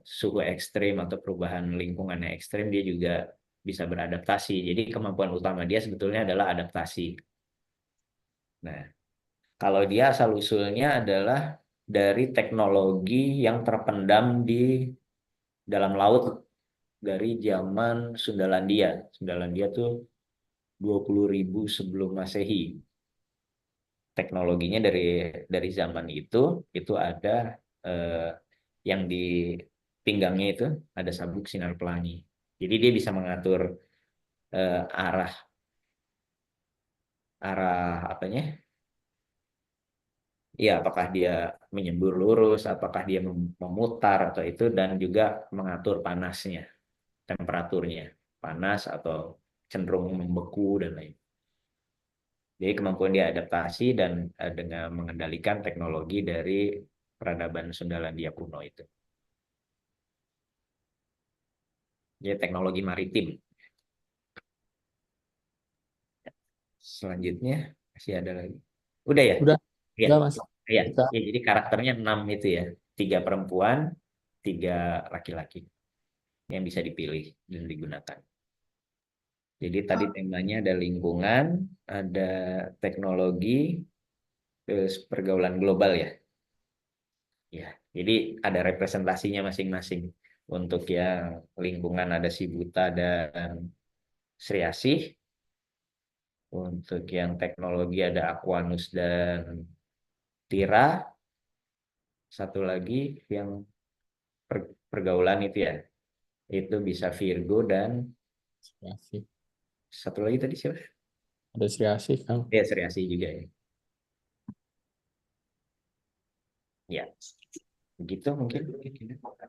suhu ekstrim atau perubahan lingkungan yang ekstrim, dia juga bisa beradaptasi. Jadi kemampuan utama dia sebetulnya adalah adaptasi. Nah, kalau dia asal-usulnya adalah dari teknologi yang terpendam di dalam laut dari zaman Sundalandia. Sundalandia tuh 20.000 sebelum Masehi. Teknologinya dari zaman itu ada yang di pinggangnya itu ada sabuk sinar pelangi. Jadi dia bisa mengatur arah apanya? Ya, apakah dia menyembur lurus, apakah dia memutar atau itu, dan juga mengatur panasnya, temperaturnya, panas atau cenderung membeku dan lain. Jadi kemampuan dia adaptasi dan dengan mengendalikan teknologi dari peradaban Sundalandia kuno itu. Jadi teknologi maritim. Selanjutnya masih ada lagi. Udah ya? Udah, Ya. udah Mas. Ya. Kita Ya, jadi karakternya 6 itu ya. 3 perempuan, 3 laki-laki yang bisa dipilih dan digunakan. Jadi tadi temanya ada lingkungan, ada teknologi, terus pergaulan global ya. Ya, jadi ada representasinya masing-masing. Untuk yang lingkungan ada si Buta dan Sriasih. Untuk yang teknologi ada Aquanus dan Tira. Satu lagi yang pergaulan itu ya. Itu bisa Virgo dan Sriasih. satu lagi tadi siapa? Ada Sriasih kan? Ya, Sriasih juga ya. Ya, begitu mungkin.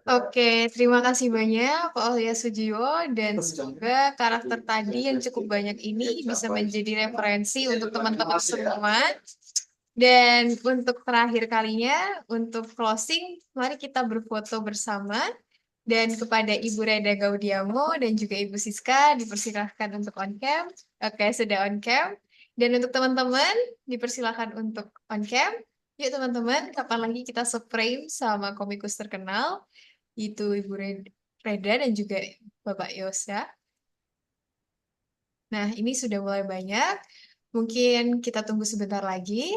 Oke, terima kasih banyak Pak Aulia Sujiwo dan semoga karakter tadi yang cukup banyak ini bisa menjadi referensi untuk teman-teman semua. Dan untuk terakhir kalinya, untuk closing, mari kita berfoto bersama. Dan kepada Ibu Reda Gaudiamo dan juga Ibu Siska dipersilahkan untuk on cam. Oke, sudah on cam. Dan untuk teman-teman dipersilahkan untuk on cam. Yuk teman-teman, kapan lagi kita se-frame sama komikus terkenal, itu Ibu Reda dan juga Bapak Yosa. Nah, ini sudah mulai banyak. Mungkin kita tunggu sebentar lagi.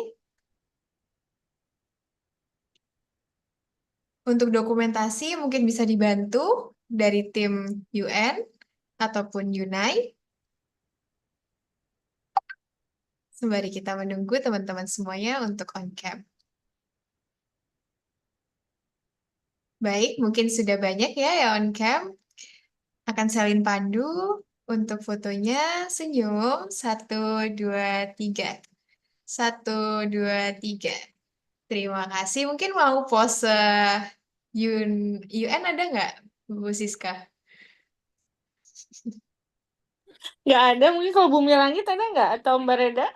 Untuk dokumentasi mungkin bisa dibantu dari tim UN ataupun Yunai. Sembari kita menunggu teman-teman semuanya untuk on cam. Baik, mungkin sudah banyak ya yang on cam. Akan salin pandu untuk fotonya. Senyum. 1, 2, 3. 1, 2, 3. Terima kasih. Mungkin mau pose UN ada nggak, Bu Siska? Nggak ada, mungkin kalau Bumi Langit ada nggak? Atau Mbak Reda?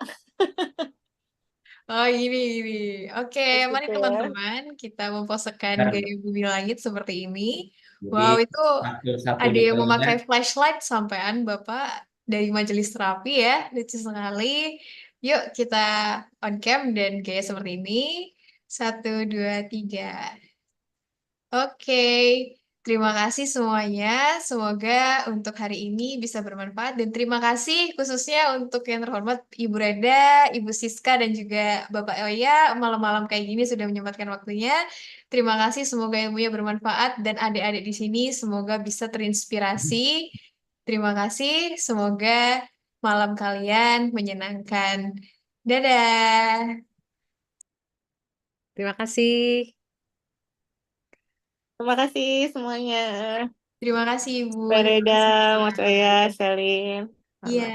Oh, ini. Oke, mari Gitu ya. teman-teman, kita memposekan Dan gaya Bumi Langit seperti ini. jadi Wow, itu satu ada yang detailnya memakai flashlight sampean, Bapak, dari majelis terapi ya. Lucu sekali. Yuk, kita on cam dan gaya seperti ini. 1, 2, 3. Oke, terima kasih semuanya. Semoga untuk hari ini bisa bermanfaat dan terima kasih khususnya untuk yang terhormat Ibu Reda, Ibu Siska dan juga Bapak Oya malam-malam kayak gini sudah menyempatkan waktunya. Terima kasih, semoga ilmunya bermanfaat dan adik-adik di sini semoga bisa terinspirasi. Terima kasih, semoga malam kalian menyenangkan. Dadah. Terima kasih. Terima kasih semuanya. Terima kasih Ibu. Mbak Terima Reda, kasih, Mas Pak. Oya, Selin. Iya.